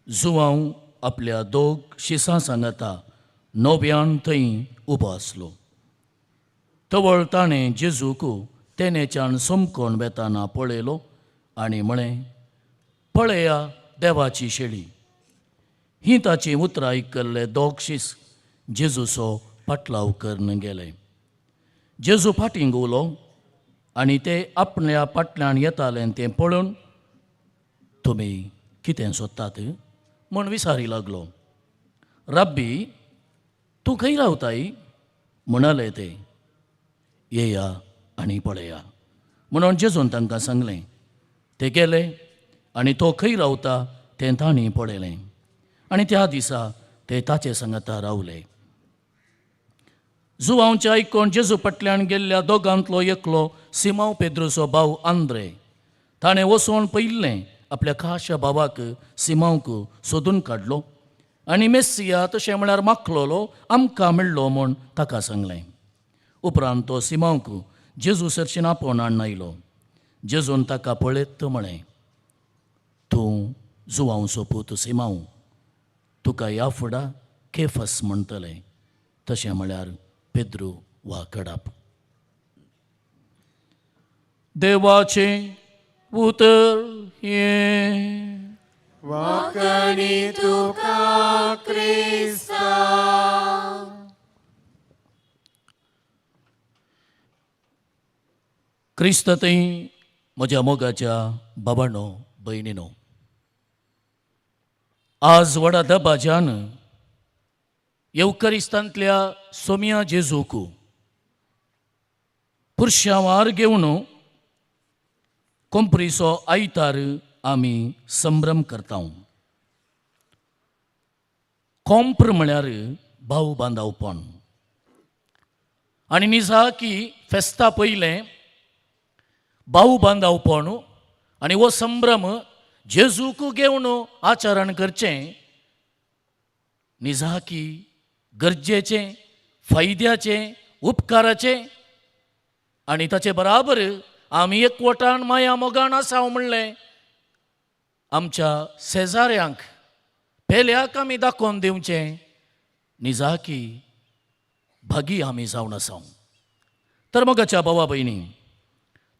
जुवांव आपल्या दोग शिसां सांगता नोव्यान थंय उबो आसलो तवळ ताणें जेजूक तेनेच्यान समकोन बेताना पळयलो आनी म्हळें पळया देवाची शेळी ही ताची उतरां आयकल्ले दोग शीस जेजूचो पाटलाव करून गेले जेजू फाटीं उलो आनी ते आपल्या फाटल्यान येताले तें पळोवन तुमी कितें सोदतात म्हूण विचारी लागलो रब्बी तूं खंय रावताय म्हणाले ते येया आनी पळया म्हणून जेजून तांकां सांगलें. ते गेले आनी तो खंय रावता तें तांणी पळयलें आनी त्या दिसा ते ताचे सांगाता रावले. जुवांवचें आयकून जेजू फाटल्यान गेल्ल्या दोगांतलो एकलो सिमोन पेद्रूचो भाव आंद्रे. ताणें वचून पयल्लें आपल्या खाशा भावाक सिमोनाक सोदून काडलो आनी मेस्सिया तशें म्हळ्यार माखलोलो आमकां मेळ्ळो म्हूण ताका सांगलें. उपरांत तो सिमोनाक जेजू सरशीन आपोवन हाडून आयलो. जेजून ताका पळयत म्हळें, तूं जुवांवचो पूत सिमोन, तुका ह्या फुडां केफस म्हणटलें, तशें म्हळ्यार पेद्रू वा कडाप. देवाचें उतर हें वाकणी तुका क्रिस्ता. क्रिस्ततय म्हज्या मोगाच्या बाबांनो भयणीनो, आज व्हडा दबाज्यान येवकरिस्तांतल्या सोम्या जेजूक पुरश्यावार घेवन कोंपरीचो आयतार आमी संभ्रम करता. कोंप्र म्हळ्यार भाव बांदावपण आनी निजा की फेस्ता पयलें भाव बांदावपण आनी हो संभ्रम जेजूक घेवन आचरण करचें निजा की गरजेचें, फायद्याचें, उपकाराचें आनी ताचे बराबर आमी एकवटान माया मोगान आसाव म्हणलें आमच्या शेजाऱ्यांक पेल्याक आमी दाखोवन दिवचें निजा की भागी आमी जावन आसाव. तर मोगाच्या भावा भयणी,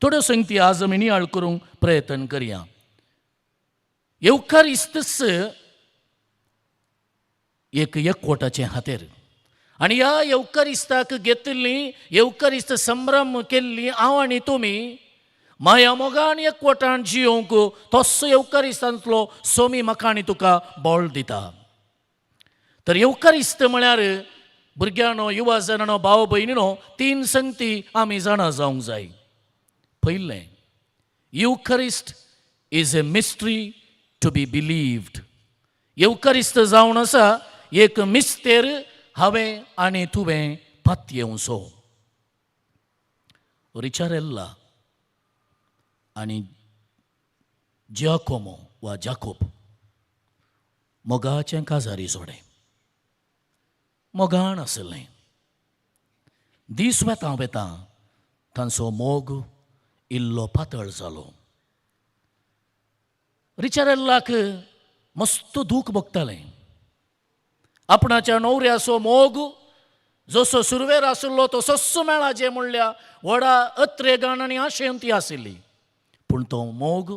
थोड्यो संगती आज आमी नियाळ करूंक प्रयत्न करया. येवकारिस्तस एक एकवटाचें हातेर आनी ह्या येवकारिस्ताक घेतिल्ली येवकारिस्त संभ्रम केल्ली हांव आनी तुमी माया मोगान एकवटान जियोंक तोच येवकारिस्तांतलो सोमी म्हाका आनी तुका बोळ दिता. तर येवकारिस्त म्हळ्यार भुरग्यानो, युवा जनानो, भाव भयणीनो, 3 संगती आमी जाणा जावंक जाय. पयलें, Eucharist is a mystery to be believed. येवकारिस्त जावन आसा एक मिस्तेर हांवें आनी तुवें पातयेवचो. रिचारेल्ला आनी जियाकोमो वा जाकोब मोगाचें काजारी जोडें. मोगान आसलें. दीस वेतां वेतां तांचो मोग इल्लो पातळ जालो. रिचारेल्लाक मस्त दूख भोगतालें. आपणाच्या न्हवऱ्याचो मोग जसो सुरवेर आशिल्लो तसोच मेळाचे म्हणल्या व्हडा अत्रेगान आनी आशेन ती आशिल्ली. पूण तो मोग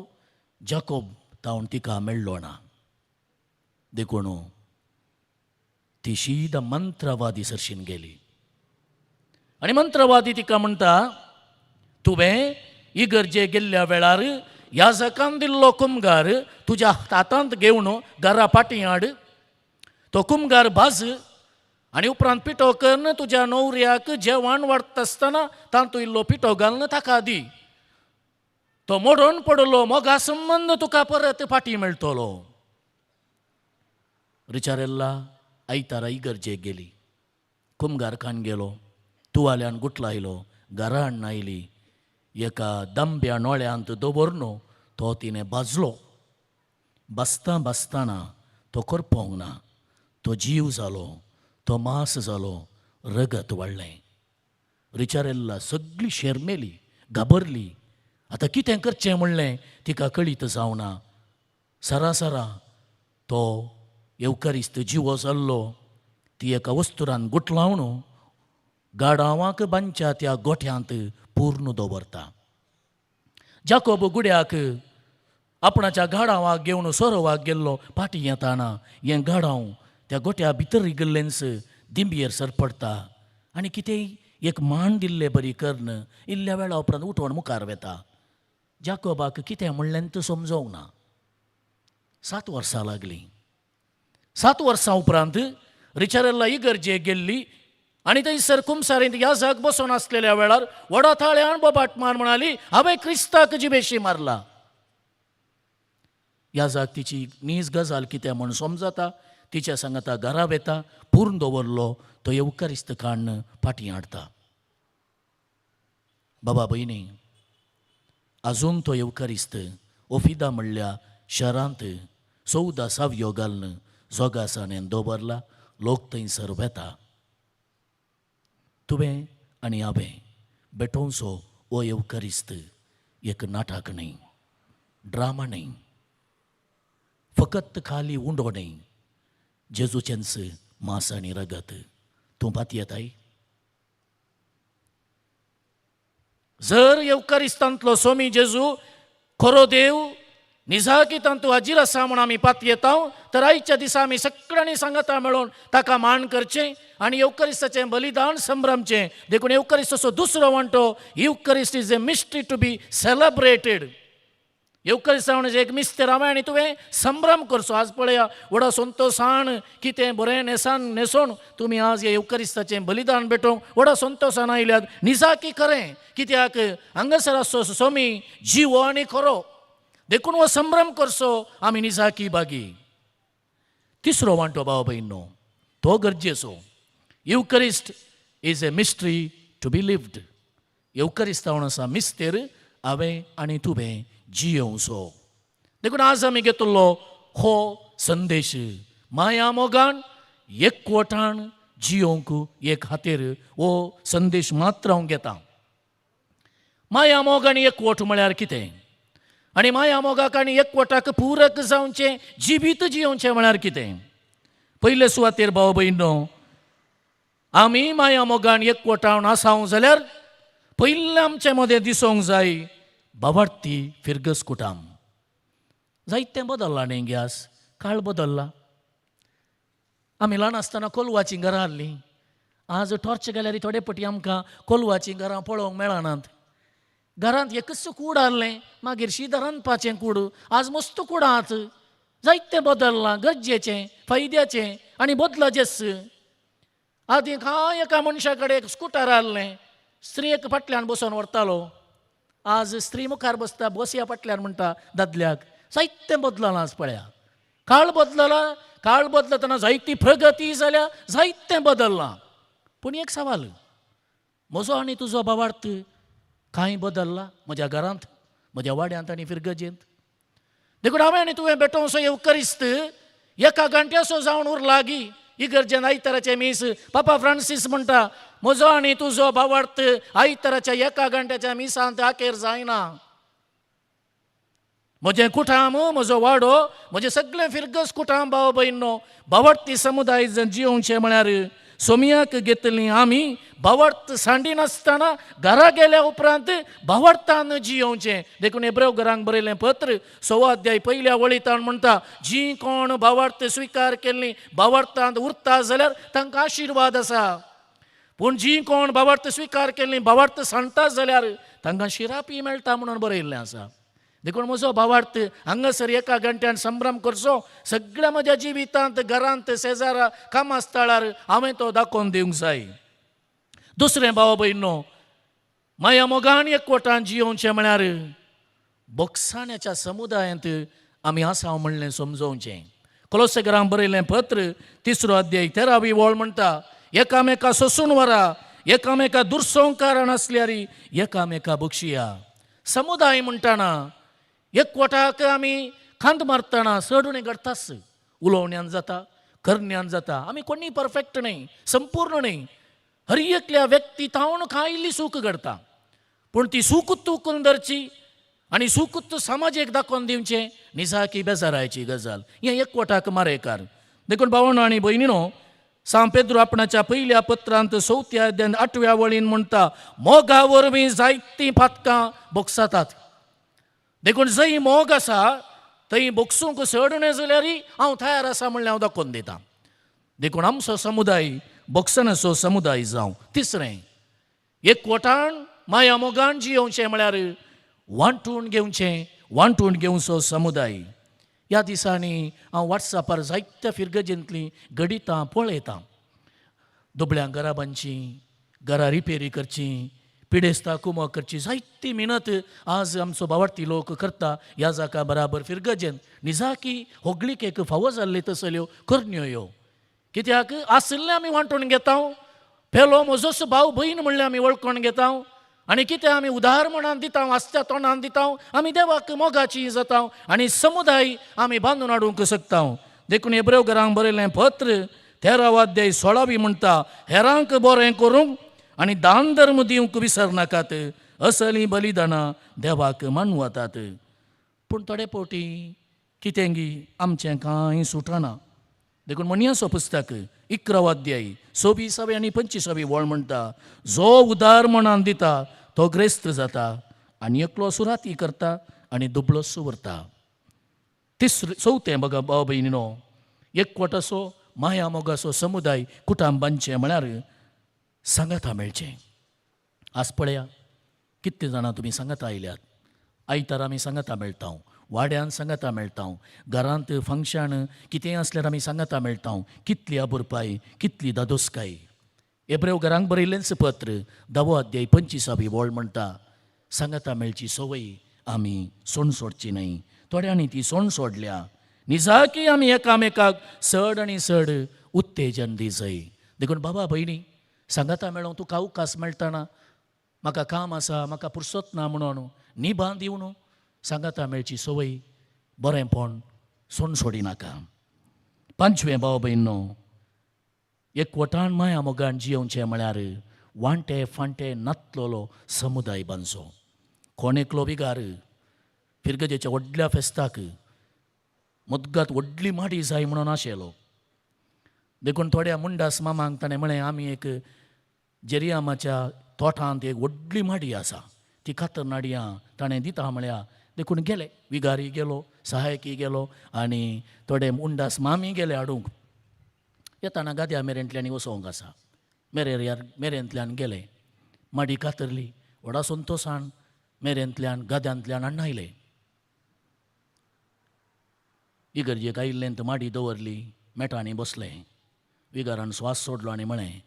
जाकोब तावन तिका मेळ्ळो ना. देखून ती शीद मंत्रवादी सरशीन गेली आनी मंत्रवादी तिका म्हणटा, तुवें इगर्जे गेल्ल्या वेळार याजकान दिल्लो कुमगार तुज्या हातांत घेवन घरा फाटीं हाड. तो कुमगार भाज आनी उपरांत पिठो करून तुज्या न्हवऱ्याक जेवण वाडटा आसतना तातूंत इल्लो पिठो घालून ताका दी. तो मोडून पडलो मोगा संबंद तुका परत फाटीं मेळटलो. रिचारेल्ला आयतारा इगर्जेक गेली. कुमगार खान गेलो, तुवाल्यान गुटलायलो, घरा हाडून आयली. एका दंब्या नोळ्यांत दवरून तो तिणें भाजलो. बसता बसताना तो करपोंक ना. तो जीव जालो, तो मांस जालो, रगत वाडलें. रिचारेल्ला सगळी शेरमेली, घाबरली. आतां कितें करचें म्हणलें तिका कळीत जावना. सरासरा तो येवकारिस्त जिवो जाल्लो ती एका वस्तुरान गुटलावन गाडावांक बांदच्या त्या गोठ्यांत पूर्ण दवरता. जाकोब गुड्याक आपणाच्या गाडावाक घेवन सोरोवाक गेल्लो. फाटीं येताना हें गाडाव त्या गोठ्या भितर गेल्लेंच दिंबयेर सरपडटा आनी कितेंय एक मान दिल्ले बरी कर्ण इल्ल्या वेळा उपरांत उठोवन मुखार वेता. जाकोबाक कितें म्हणलें तें समजोंक ना. 7 वर्सां लागलीं. 7 वर्सां उपरांत रिचारेल्ला इगर्जेक गेल्ली आणि थंयसर कुमसारींत ह्या जाग बसून असलेल्या वेळार व्हडा थाळ्यान बोबाटमान म्हणाली हांवें क्रिस्ताक जिबेशी मारला. ह्या जाग तिची नीज गजाल कितें म्हूण समजता. तिच्या सांगाता घरा येता पूर्ण दवरलो तो येवकारिस्त काडन फाटीं हाडटा. बाबा भयणी, आजून तो येवकारिस्त ओफिदा म्हणल्या शहरांत 14 सावयो घालून जोगासानेन दवरला. लोक थंयसर वेता. तुवें आनी हांवें बेठोवचो हो येवकारिस्त एक नाटक न्ही, ड्रामा न्ही, फकत खाली उंडो न्ही. जेजूचेंच मांस आनी रगत तूं पात येताय. जर येवकारिस्तांतलो स्वामी जेजू खरो देव निजाकी तांतू हाजीर आसा म्हूण आमी पात येता, तर आयच्या दिसा आमी सगळ्यांनी सांगाता मेळून ताका मान करचें आनी येवकारिस्ताचें बलिदान संभ्रमचें. देखून येवकारिस्ताचो दुसरो वांटो, Eucharist is a mystery to be celebrated. येवकारिस्त म्हणजे एक मिस्तेर हांवें आनी तुवें संभ्रम करचो. आज पळया व्हडा संतोशान कितें बरें न्हेसोन तुमी आज हे येवकारिस्ताचें बलिदान भेटोवंक व्हडा संतोशान आयल्यात. निजाकी खरें, कित्याक हांगासर आसचो स्वामी जिवो आनी खरो. देखून हो संभ्रम करचो आमी निजाकी बागी. तिसरो वांटो भाव भयणो, तो गरजेचो. Eucharist is a mystery to be lived. येवकारिस्त जावन आसा मिस्तेर हांवें आनी तुवें जियोवचो. देखून आज आमी घेतलो हो संदेश माया मोगान एकवटान जियोवंक एक खातीर हो संदेश मात्र हांव घेता. माया मोग आनी एकवट म्हळ्यार कितें, आनी माया मोगाक आनी एकवटाक पूरक जावचें जिवीत जियोवचें म्हळ्यार कितें. पयले सुवातेर भाव भयणो, आमी माया मोगान एकवटान आसांव जाल्यार पयलें आमचे मदें दिसोंक जाय भावार्थी फिरगस कुटाम. जायतें बदल्लां न्ही गॅस, काळ बदल्ला. आमी ल्हान आसतना कोलवाचीं घरां आसलीं. आज टॉर्च गेल्यार थोडे पटी आमकां कोलवाचीं घरां पळोवंक मेळनात. घरांत एकच कूड आहलें, मागीर शीत रांदपाचें कूड. आज मस्त कुडांत. जायतें बदल्लां, गरजेचें, फायद्याचें आनी बदलाचेंच. आदीं कांय एका मनशा कडेन एक स्कुटर आहलें, स्त्री एक फाटल्यान बसून व्हरतालो. आज स्त्री मुखार बसता, बस ह्या फाटल्यान म्हणटा दादल्याक. जायतें बदललां आज पळया. काळ बदलला, काळ बदलतना जायती प्रगती जाल्या, जायतें बदल्लां. पूण एक सवाल, म्हजो आनी तुजो भावार्थ कांय बदल्ला म्हज्या घरांत, म्हज्या वाड्यांत आनी फिरगजेंत. देखून हांवें आनी तुवें बेठोवचो येवकारिस्त एका घंट्याचो जावन उरला गी. इगर्जेन आयताराचे मीस पापा फ्रांसीस म्हणटा, म्हजो आनी तुजो भावार्थ आयताराच्या एका घंट्याच्या मिसांत आखेर जायना. म्हजें कुटाम, म्हजो वाडो, म्हजें सगळें फिरगस कुटाम भाव भयणो, भावार्थी समुदाय जर जियोवचें म्हळ्यार सोमयाक घेतलीं आमी भावार्थ सांडी नासतना घरा गेल्या उपरांत भावार्थान जियोवचें. देखून हेब्रेव घरांक बरयलें पत्र 6 अध्याय 1 वळीतान म्हणटा, जी कोण भावार्थ स्विकार केल्लीं भावार्थांत उरता जाल्यार तांकां आशिर्वाद आसा. पूण जी कोण भावार्थ स्विकार केल्लीं भावार्थ सांडटा जाल्यार तांकां शिरापी मेळटा म्हणून बरयल्लें आसा. देखून म्हजो भावार्थ हांगासर एका घंट्यान संभ्रम करचो. सगळ्या म्हज्या जिवितांत, घरांत, शेजारा, कामा स्थळार हांवें तो दाखोवन दिवंक जाय. दुसरें भाव भयणो, माया मोगान एकवटान जियोवचें म्हळ्यार बोक्साण्याच्या समुदायांत आमी आसांव म्हणलें समजोवचें. कोलोसेकरांक बरयलें पत्र 3 अध्याय 13 वळ म्हणटा, एकामेका सोसून व्हरा, एकामेका दुर्संकारान आसल्यार एकामेका बक्षिया. समुदाय म्हणटाना एकवटाक आमी खांद मारतना चडून घडताच. उलोवण्यान जाता, करण्यान जाता. आमी कोणी परफेक्ट न्ही, संपूर्ण न्ही. हर एकल्या व्यक्तितावन खायली सूख घडता. पूण ती सूख तुकून धरची आनी सूख समाजीक दाखोवन दिवचें निजाकी बेजारायची गजाल. हें एकवटाक मारेकार. देखून भावनो आनी भयणीनो, सांत पेद्रू आपणाच्या पयल्या पत्रांत 4 अध्याय 8 वळीन म्हणटा, मोगा वरवीं जायतीं पातकां बोगसातात. देखून जंय मोग आसा थंय बोगसूंक चड न्हय जाल्यार हांव तयार आसा म्हणलें हांव दाखोवन दितां. देखून आमचो समुदाय बोगसनाचो समुदाय जावं. तिसरें, एकवटान माया मोगान जियोवचें म्हळ्यार वांटून घेवचो समुदाय. ह्या दिसांनी हांव वॉट्सॅपार जायत्या फिरगजेंतलीं घडितां पळयतां. दुबळ्या गराबांची घरा रिपेरी करची पिडेस्ता कुमो करची जायती मेहनत आज आमचो बावार्थी लोक करता ह्या जाका बराबर फिरगजेन निजाकी होगलीक एक फावो जाल्ले तसल्यो करण्यो ह्यो कित्याक आसले आमी वांटून घेता पेलो म्हजोच भाव भयण म्हणले आमी वळखून घेता आनी कितें आमी उदार म्हणून दिता आस्त्या तोंडान दिता आमी देवाक मोगाची जाता आनी समुदाय आमी बांदून हाडूंक शकता देखून हेब्रेव घरांक बरयलें पत्र 13 अध्याय 16 म्हणटा हेरांक बरें करूंक आनी दान धर्म दिवंक विसर नाकात असली बलिदानां देवाक मानवतात पूण थोडे फावटी कितेंगी आमचें कांय सुटना देखून म्हणयाचो पुस्तक 11 अध्याय 26 आनी 25 वळ म्हणटा जो उदार मनान दिता तो ग्रेस्त जाता आनी एकलो सुराती करता आनी दुबळो सुवरता चवथें बघा भाव भयणीनो एकवटाचो माया मोगाचो समुदाय कुटुंबांचें म्हळ्यार सांगाता मेळचें आज पळया कितले जाणां तुमी सांगाता आयल्यात आयतार आमी सांगाता मेळटा वाड्यान सांगाता मेळटा घरांत फंक्शन कितेंय आसल्यार आमी सांगाता मेळटा कितली आबुरपाय कितली दादोसकाय हेब्रेव घरांक बरयलेंच पत्र 10 अध्याय 25 वळ म्हणटा सांगाता मेळची सवय आमी सोड सोडची न्हय थोड्यांनी ती सोड सोडल्या निजाकी आमी एकामेकाक चड आनी चड उत्तेजन दी जाय देखून बाबा भयणी सांगाता मेळों तुका अवकाश मेळटना म्हाका काम आसा म्हाका पुरसत ना म्हणून निभान दिवन सांगाता मेळची सवय बरेंपण सोड सोडिनाका 5वें भाव भयणो एकवटान माया मोगान जियोवचें म्हळ्यार वांटे फांटे नातलोलो समुदाय बांदचो कोण एकलो विगार फिरगजेच्या व्हडल्या फेस्ताक मुद्गात व्हडली माडी जाय म्हणून आशेलो देखून थोड्या मुंडास मामांक ताणें म्हळें आमी एक जेरियामाच्या तोठांत एक व्हडली माडी आसा ती खातर नाडयां ताणें दिता म्हळ्या देखून गेले विगारी गेलो सहायकी गेलो आनी थोडे मुंडास मामी गेले हाडूंक येताना गाद्या मेरेंतल्यान वसोंक आसा मेरेंतल्यान गेले माडी कातरली व्हडा संतोशान मेरेंतल्यान गाद्यांतल्यान हाडून आयले इगर्जेक आयिल्लें तर माडी दवरली मेटांनी बसले विगारान स्वास सोडलो आनी म्हळें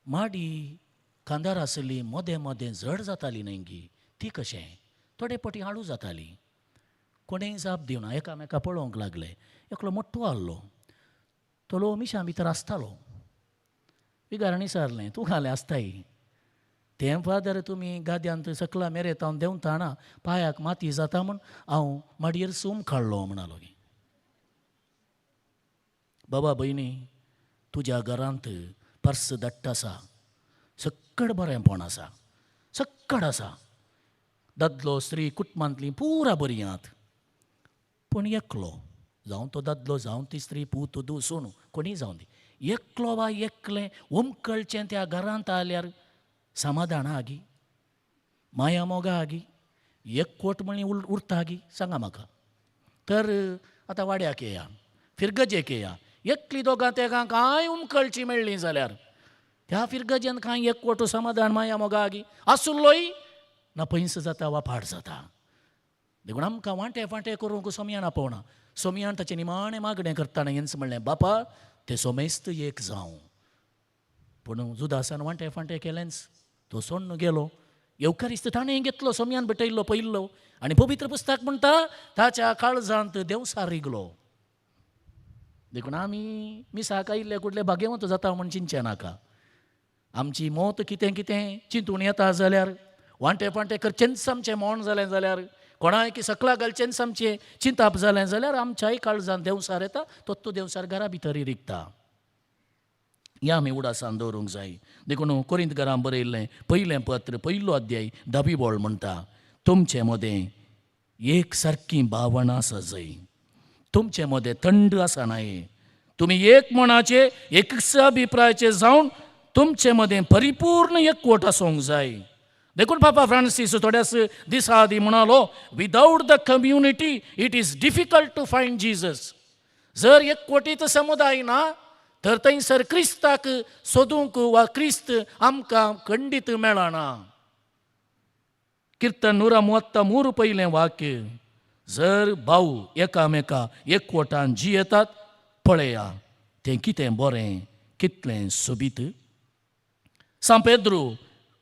माडी कांदार आसली मोदें मोदें जड जाताली न्हय गी ती कशें थोडे पटी हाडू जाताली कोणेंय जाप दिवना एकामेका पळोवंक लागले एकलो मोठो आहलो तो लो मिशां भितर आसतालो विगारान विचारलें तूं घालें आसताय तें फादर तुमी गाद्यांत सकला मेरेता देंवताना पांयाक माती जाता म्हूण हांव माडयेर सूम काडलो म्हणालो गे बाबा भयणी तुज्या घरांत पर्स दट्ट आसा सक्कड बरेंपण आसा सक्कड आसा दादलो स्त्री कुटुंबांतलीं पुरा बरीं आहात पूण एकलो जावं तो दादलो जावं ती स्त्री पूत दू सोनू कोणीय जावं दी एकलो वा एकलें उमकळचें त्या घरांत आल्यार समाधान आगी माया मोगा आगी एकवट म्हणी उरता आगी सांगा म्हाका तर आतां वाड्याक येया फिरगजेक येया एकली दोगां तेगां कांय उमकळची मेळ्ळी जाल्यार त्या फिरगजेन कांय एकवट समाधान माया मोगा आगी आसुल्लोय ना पयस जाता वा फाट जाता देखून आमकां वांटे फांटे करूंक सोमयान आपोवना सोमयान ताचें निमाणें मागणें करताना हेंच म्हणलें बापा ते सोमेस्त एक जावं पूण जुदासान वांटे फांटे केलेंच तो सोडून गेलो येवकारिस्त ताणें घेतलो सोमयान भेटयल्लो पयल्लो आनी पवित्र पुस्तक म्हणटा ताच्या काळजांत देवसार रिगलो देखून आमी मिसाक आयिल्ले कुठले भाग्यवंत जाता म्हूण चिंतचें नाका आमची मौत कितें कितें चिंतून येता जाल्यार वांटे फांटे करचेंच आमचें मौन जालें जाल्यार कोणाय की सकला घालचेंच आमचें चिंताप जालें जाल्यार आमच्याय काळजांत देवसार येता तो देवसार घरा भितरय रिगता हें आमी उडासान दवरूंक जाय देखून कोरिंत घरांत बरयल्लें पयलें पत्र 1 अध्याय 10 वळ म्हणटा तुमचे मदें एक सारकी भावना आसा जाय तुमचे मदें थंड आसा न्हय तुमी एक मनाचे एकच अभिप्रायाचे जावन तुमचे मदें परिपूर्ण एकवट आसूंक जाय देखून पापा फ्रांसीस थोड्याच दिसा आदी म्हणालो without the community it is difficult to find Jesus जर एकवटीत समुदाय ना तर थंयसर क्रिस्ताक सोदूंक वा क्रिस्त आमकां खंडीत मेळना कीर्तन 133 पयलें वाक्य जर भाऊ एकामेका एकवटान जियेतात पळया तें कितें बरें कितलें सोबीत. सान पेद्रू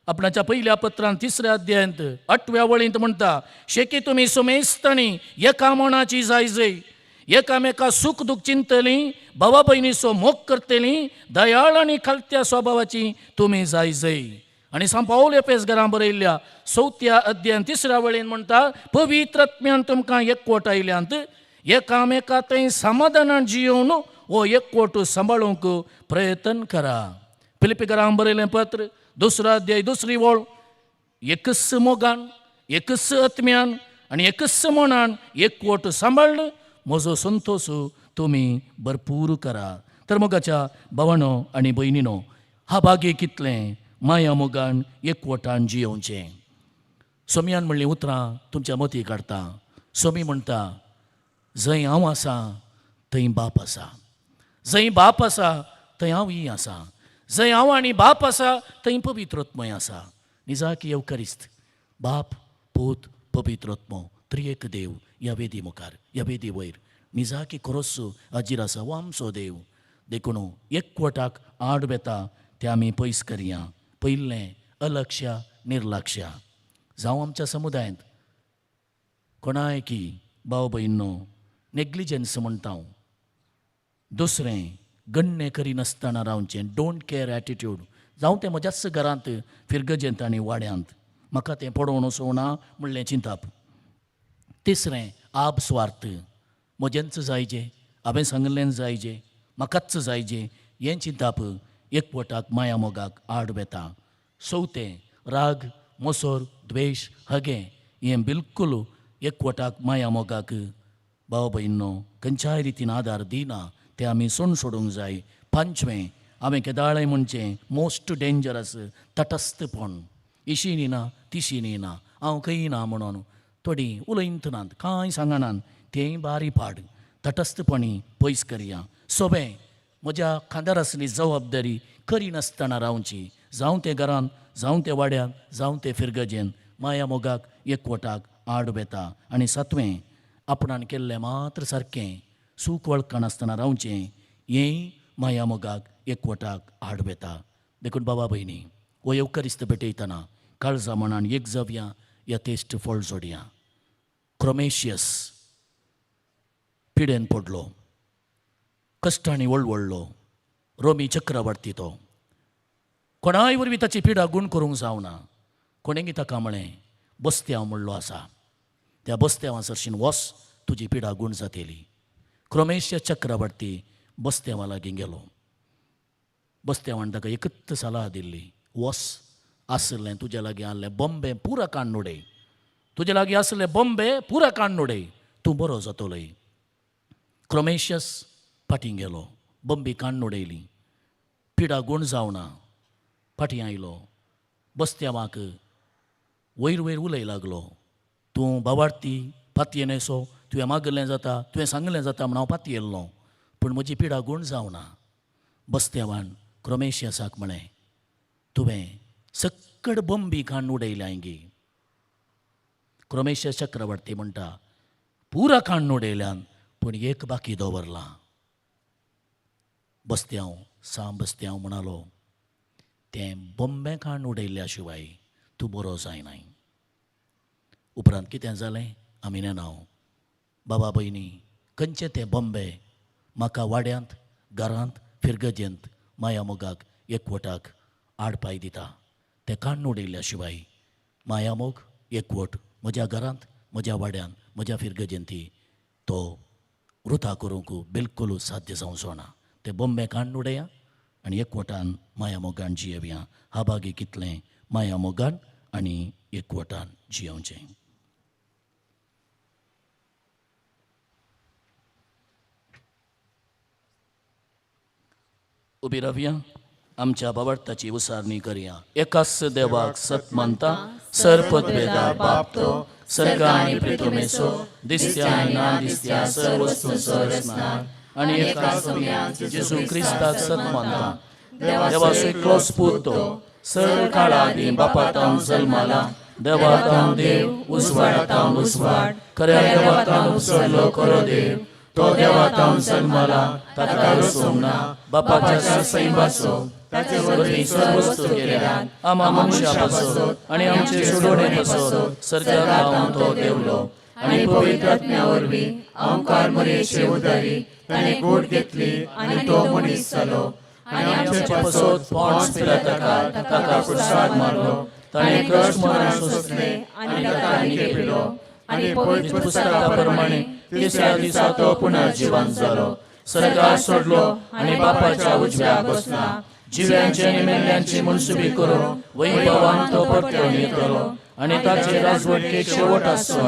आपणाच्या पहिल्या पत्रांत 3ऱ्या अध्यायांत 8व्या वळींत म्हणटा, शेकी तुमी सुमेस्तणी एका मनाची जायजय, एकामेका सुख दुःख चिंतली, भावा भयणीचो मोग करतली, दयाळ आनी खालत्या स्वभावाची तुमी जायजय. आनी सान पावल एफेसकारांक बरयल्ल्या 4थ्या अध्यायान 3ऱ्या वळीन म्हणटा, पवित्र आत्म्यान तुमकां एकवट आयल्यांत एकामेका थंय समाधानान जियोवन हो एकवट सांबाळूंक प्रयत्न करा. फिलिपिकारांक बरयलें पत्र 2रा अध्याय 2री वळ, एकच मोगान एकच आत्म्यान आनी एकच मनान एकवट सांबाळन म्हजो संतोष तुमी भरपूर करा. तर मोगाच्या भावांनो आनी भयणीनो, हा भागे कितलें माया मोगान एकवटान जियोवचें. सोमयान म्हणलीं उतरां तुमच्या मती काडटा. सोमी म्हणटा, जंय हांव आसा थंय बाप आसा, जंय बाप आसा थंय हांवूय आसा, जंय हांव आनी बाप आसा थंय पवित्रत्मय आसा. निजाकी येवकारिस्त बाप पूत पवित्रत्म त्रिएक देव ह्या वेदी मुखार ह्या वेदी वयर निजाकी खरोच हाजीर आसा हो आमचो देव. देखून एकवटाक आड बेता ते आमी पयस करया. पयलें अलक्ष्या निर्लक्ष्या जावं आमच्या समुदायांत कोणाय की भाव भयणो नेग्लिजन्स म्हणटा हांव. दुसरें गण्य करिनासतना रावचें, डोंट केअर एटिट्यूड जावं तें म्हज्याच घरांत फिरगजेंत आनी वाड्यांत म्हाका तें पडोवन वचोना म्हणलें चिंताप. तिसरें आप स्वार्थ, म्हजेंच जायजें, हांवें सांगलें जायजें, म्हाकाच जायजें हें चिंताप एकवटाक माया मोगाक आड बेता. चवथें राग मोसोर द्वेश हगे हें बिलकुल एकवटाक माया मोगाक भाव भयणो खंयच्याय रितीन आदार दिना, तें आमी सोडूंक जाय. 5वें हांवें केदाळे म्हणचें मोस्ट डेंजरस तटस्थपण. इशी ना तिशी ना, हांव खंय ना म्हणून थोडीं उलयत नात, कांय सांगनात, तेंय बारी पाड. तटस्थपणी पयस करया. 6वें म्हज्या खांदार आसली जबाबदारी करिनासतना रावची, जावं ते घरांत जावं ते वाड्यात जावं ते फिरगजेंत माया मोगाक एकवटाक आड बेता. आनी 7वें आपणान केल्लें मात्र सारकें सूख वळखनासतना रावचें हेंय माया मोगाक एकवटाक आड बेता. देखून बाबा भयणी हो येवकारिस्त पेटयतना काळजा मनान एक जावया, यथेश्ट फळ जोडया. क्रोमेशियस पिडेन पडलो, कश्टांनी वळवळलो, रोमी चक्रवर्ती तो. कोणाय वरवीं ताची पिडा गूण करूंक जावना. कोणेंय ताका म्हळें बस्त्याव म्हणलो आसा, त्या बस्त्यावा सरशीन वस तुजी पिडा गूण जातली. क्रोमेशियस चक्रवर्ती बस्त्यावा लागीं गेलो. बस्त्यावान ताका एकच सलाह दिल्ली, वस आसलें तुजे लागीं आहलें बॉम्बे पुरा काडून उडय, तुजे लागीं आसलें बॉम्बे पुरा काडून उडय, तूं बरो जातलोय. क्रोमेशियस फाटीं गेलो, बॉम्बे काडून उडयली, पिडा गूण जावना. फाटीं आयलो, बस्त्यावाक वयर वयर उलय लागलो, तूं बावार्थी फातयेन येसो, तुवें मागलें जाता, तुवें सांगलें जाता म्हूण हांव फाती येयल्लो, पूण म्हजी पिडा गूण जावना. बस्त्यावान क्रोमेशियसाक म्हळें, तुवें सक्कड बॉम्बी काडून उडयल्या गे. क्रोमेशियस चक्रवर्ती म्हणटा, पुरा काडून उडयल्यान पूण एक बाकी दवरलां. बस्त्याव म्हणालो, तें बॉम्बे काडून उडयल्ल्या शिवाय तूं बरो जायनाय. उपरांत कितें जालें आमी नेनाव. बाबा भयणी खंयचे ते बॉम्बे म्हाका वाड्यांत घरांत फिरगजेंत माया मोगाक एकवटाक आडपाय दिता. तें काडून उडयल्ल्या शिवाय माया मोग एकवट म्हज्या घरांत म्हज्या वाड्यांत म्हज्या फिरगजेंती तो वृथा करूंक बिलकुल साध्य जावचो ना. ते बॉम्बे काडून उडया आनी एकवटान माया मोगान जियेवया. हा भागी कितलें माया मोगान आनी एकवटान जियोवचें. उबी रावया, आमच्या बाबार्थाची उसारणी करया. एकाच देवाक सत मानता, सर्पत वेदा बापतो, सर्ग आनी पृथ्वीचो, दिसत्या आनी ना दिसत्या सर्व वस्तू सरसनार, आनी एका सोम्याक जेजू क्रिस्ताक सत मानता. देवाचो एकलो स्पूत तो, सर्व काळादी बापातान जल्माला, देवातान देव, उजवाडातान उजवाड, खऱ्या देवातान उसळलो खरो देव, तो देवातावन जल्माला ताका सोमना बापाच्या सैमासो ताचे वरवीं सर्व वस्तू केल्यात आमा मनशा पासत आनी आमचे सोडोणे पासत सर्जाक हांव तो देवलो आनी पवित्र आत्म्या वरवीं आमकां मरेचे उदारी ताणें गोड घेतली आनी तो मनीस जालो आनी आमचे पासत पोंच पिलाताका ताका कुसाद मारलो ताणें कश्ट मरण सोंसले आनी ताका निकेपिलो आनी पवित्र पुस्तका प्रमाणे तिसऱ्या दिसा तो पुनर्जीवन जालो सर्गार सोडलो आनी बापाच्या उजव्याक बसला जिव्यांचे आनी मेल्ल्यांची मनसुबी करून वैभवान तो परतून येतलो आनी ताचे राजवटीक शेवट आसचो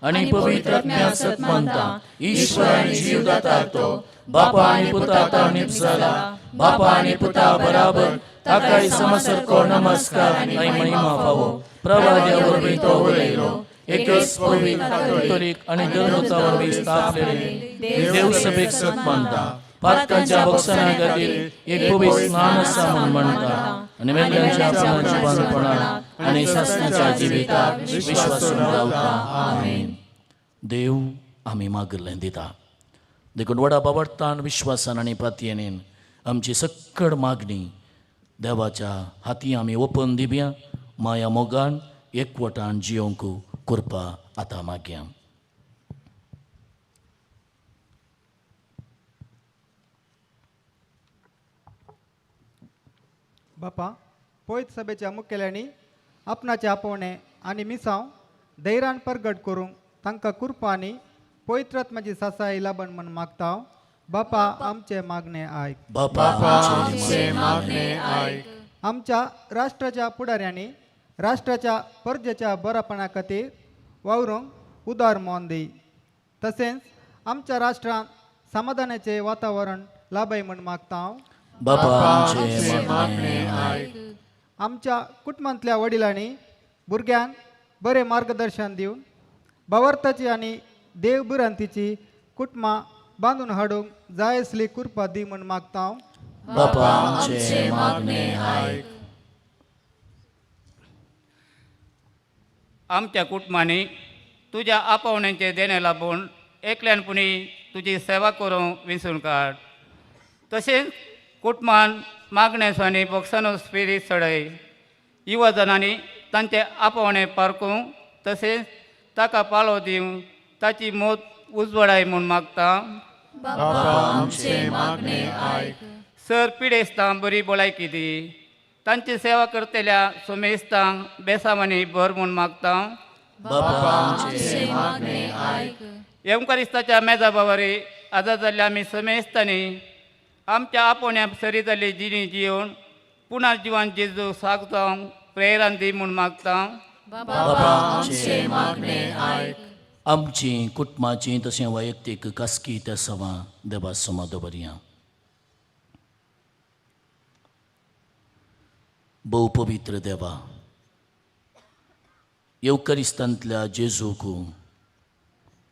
आनी पवित्र आत्म्या सत मानता ईश्वर आनी जीव दाता तो बापा आनी पुता ताणीप जाला बापा आनी पुता बराबर ताकाय समसरको नमस्कार आनी महिमा फावो प्रवाद्या वरवीं तो उलयलो एकच पवित्र कातोलीक आनी धर्मता वरवीं स्थापलेली देव सभेक सत मानता पातकांच्या भक्षणा खातीर एक पवित्र स्नान आसा म्हूण म्हणटा आनी मेल्ल्यांच्या जीवनपणाक आनी सासणाच्या जिविताक विश्वासून रावता आमेन. देव आमी मागल्लें दिता देखून व्हडा बाबडतान विश्वासान आनी पातयेन आमची सक्कड मागणी देवाच्या हाती आमी ओपन दिवया माया मोगान एकवटान जियोंक कृपा आतां मागया. बापा पयत सभेच्या मुखेल्यांनी आपणाचे आपोवणे आनी मिसांव धैर्यान परगट करूंक तांकां कृपा आनी पवित्र आत्म्याची सासाय लाबन म्हण मागता हांव. बापा आमचे मागणे आयक. बापा आमचे मागणे आयक. आमच्या राष्ट्राच्या पुढाऱ्यांनी राष्ट्राच्या परजेच्या बरापणा खातीर वावरूंक उदार मोन दी. तशेंच आमच्या राष्ट्रांत समाधानाचे वातावरण लाभय म्हण मागता हांव. बापा आमचे मागणे आयक. आमच्या कुटुंबांतल्या वडिलांनी भुरग्यांक बरें मार्गदर्शन दिवन भावार्थाची आनी देवबुरांतीची कुटुंबां बांदून हाडूंक जाय असली कृपा दी म्हण मागता हांव. बापा आमचे मागणे आयक. आमच्या कुटुंबांनी तुज्या आपावण्यांचे देणे लाभून एकल्यानपणी तुजी सेवा करूंक विंचून काड. तशेंच कुटुंबान मागण्यासांनी बक्षानो स्पिरीत चडय युवजनांनी तांचे आपावणे पारकूंक तशेंच ताका पाळो दिवंक ताची मोत उजवडाय म्हूण मागता. बापा आमचे मागणे आयक. सर पिडेस्तां बरी भलायकी दी. तांची सेवा करतल्या सोमेस्तांक बेसामानी भर म्हूण मागता. बापा आमचे मागणे आयक. एमकारिस्ताच्या मेजा बावारी आजार जाल्ल्या आमी सोमेस्तांनी आमच्या आपोवण्या सरी जाल्ली जिणी जियोवन पुनर्जीवन जेजू साग जावंक प्रेरण दी म्हूण मागता. बापा आमचे मागणे आयक. आमची कुटुंबाची तशें वैयक्तीक खासगी त्या सवा देवा समोर दवरया. भोव पवित्र देवा येवकारिस्तांतल्या जेजूक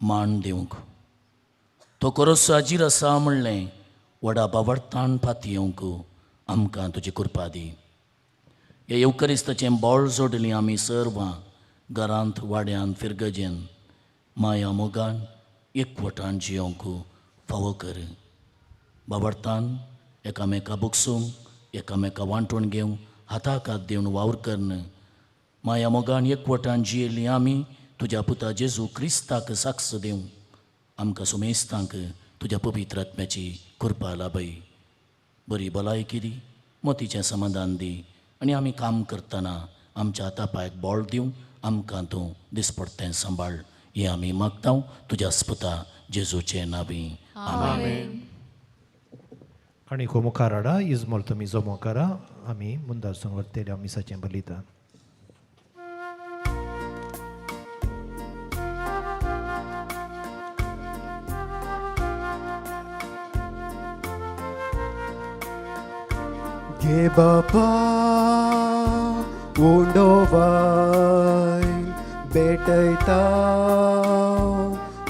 मान दिवंक तो खरोच हाजीर आसा म्हणलें व्हडा बाबडतान पातयेवंक आमकां तुजी कृपा दी. ह्या येवकारिस्ताचें बोळ जोडलीं आमी सर्वां घरांत वाड्यांत फिरगजेन माया मोगान एकवटान जियोंक फावो कर. बाबडतान एकामेका बुकसूंक एकामेका वांटून घेवंक हाताक हात दिवन वावर करन माया मोगान एकवटान जियेलीं आमी तुज्या पुता जेजू क्रिस्ताक साक्ष दिवंक आमकां सुमेस्तांक तुज्या पवित्र आत्म्याची कृपा लाभय. बरी भलायकी दी मोतीचें समाधान दी आनी आमी काम करतना आमच्या हातापांयाक बोळ दिवंक आमकां तूं दिसपडतें सांबाळ हें आमी मागता तुज्या पुता जेजूचे नांवी आमेन. आनी खो मुखार हाडा इजमोल तुमी जमो करा आमी मुंदासून वर्तेल्या मिसाचें बलिदान. घे बापा उंडोवाय बेटयता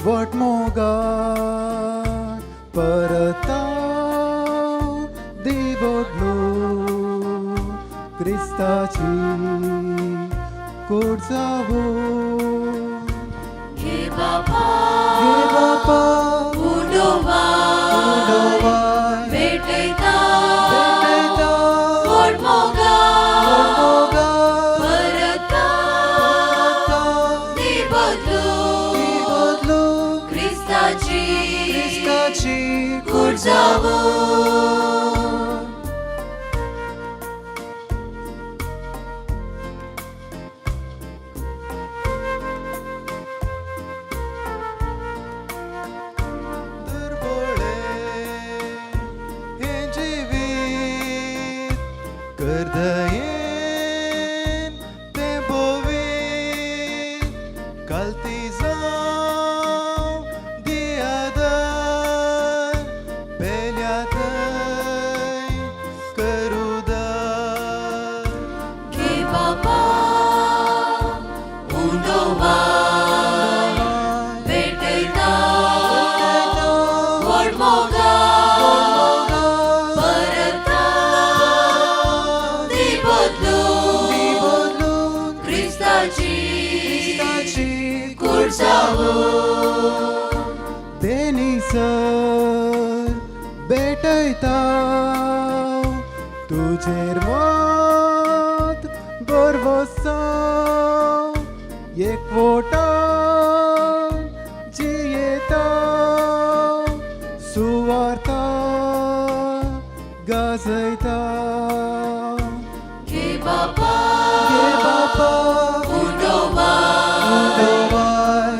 वट मोगान परता दिवडलो क्रिस्ताची कोड जावो. घे बापा घे बापा उंडो उंडोवाय भेटयता व्हड मोगान परता ती बदलू क्रिस्ताची कूड जावो करदयेन ते बोवीन कल्ती जावं दियादार पेल्यातय करुदार घे बाबा उंडोवाय भेटयता व्हड मोगान परता ती बदलून क्रिस्ताची कूड जावो देनिसर भेटयता तुजेर मत बरवसा एकवटान जियेता सुवार्ता गाजयता घे बाबा उंडोवाय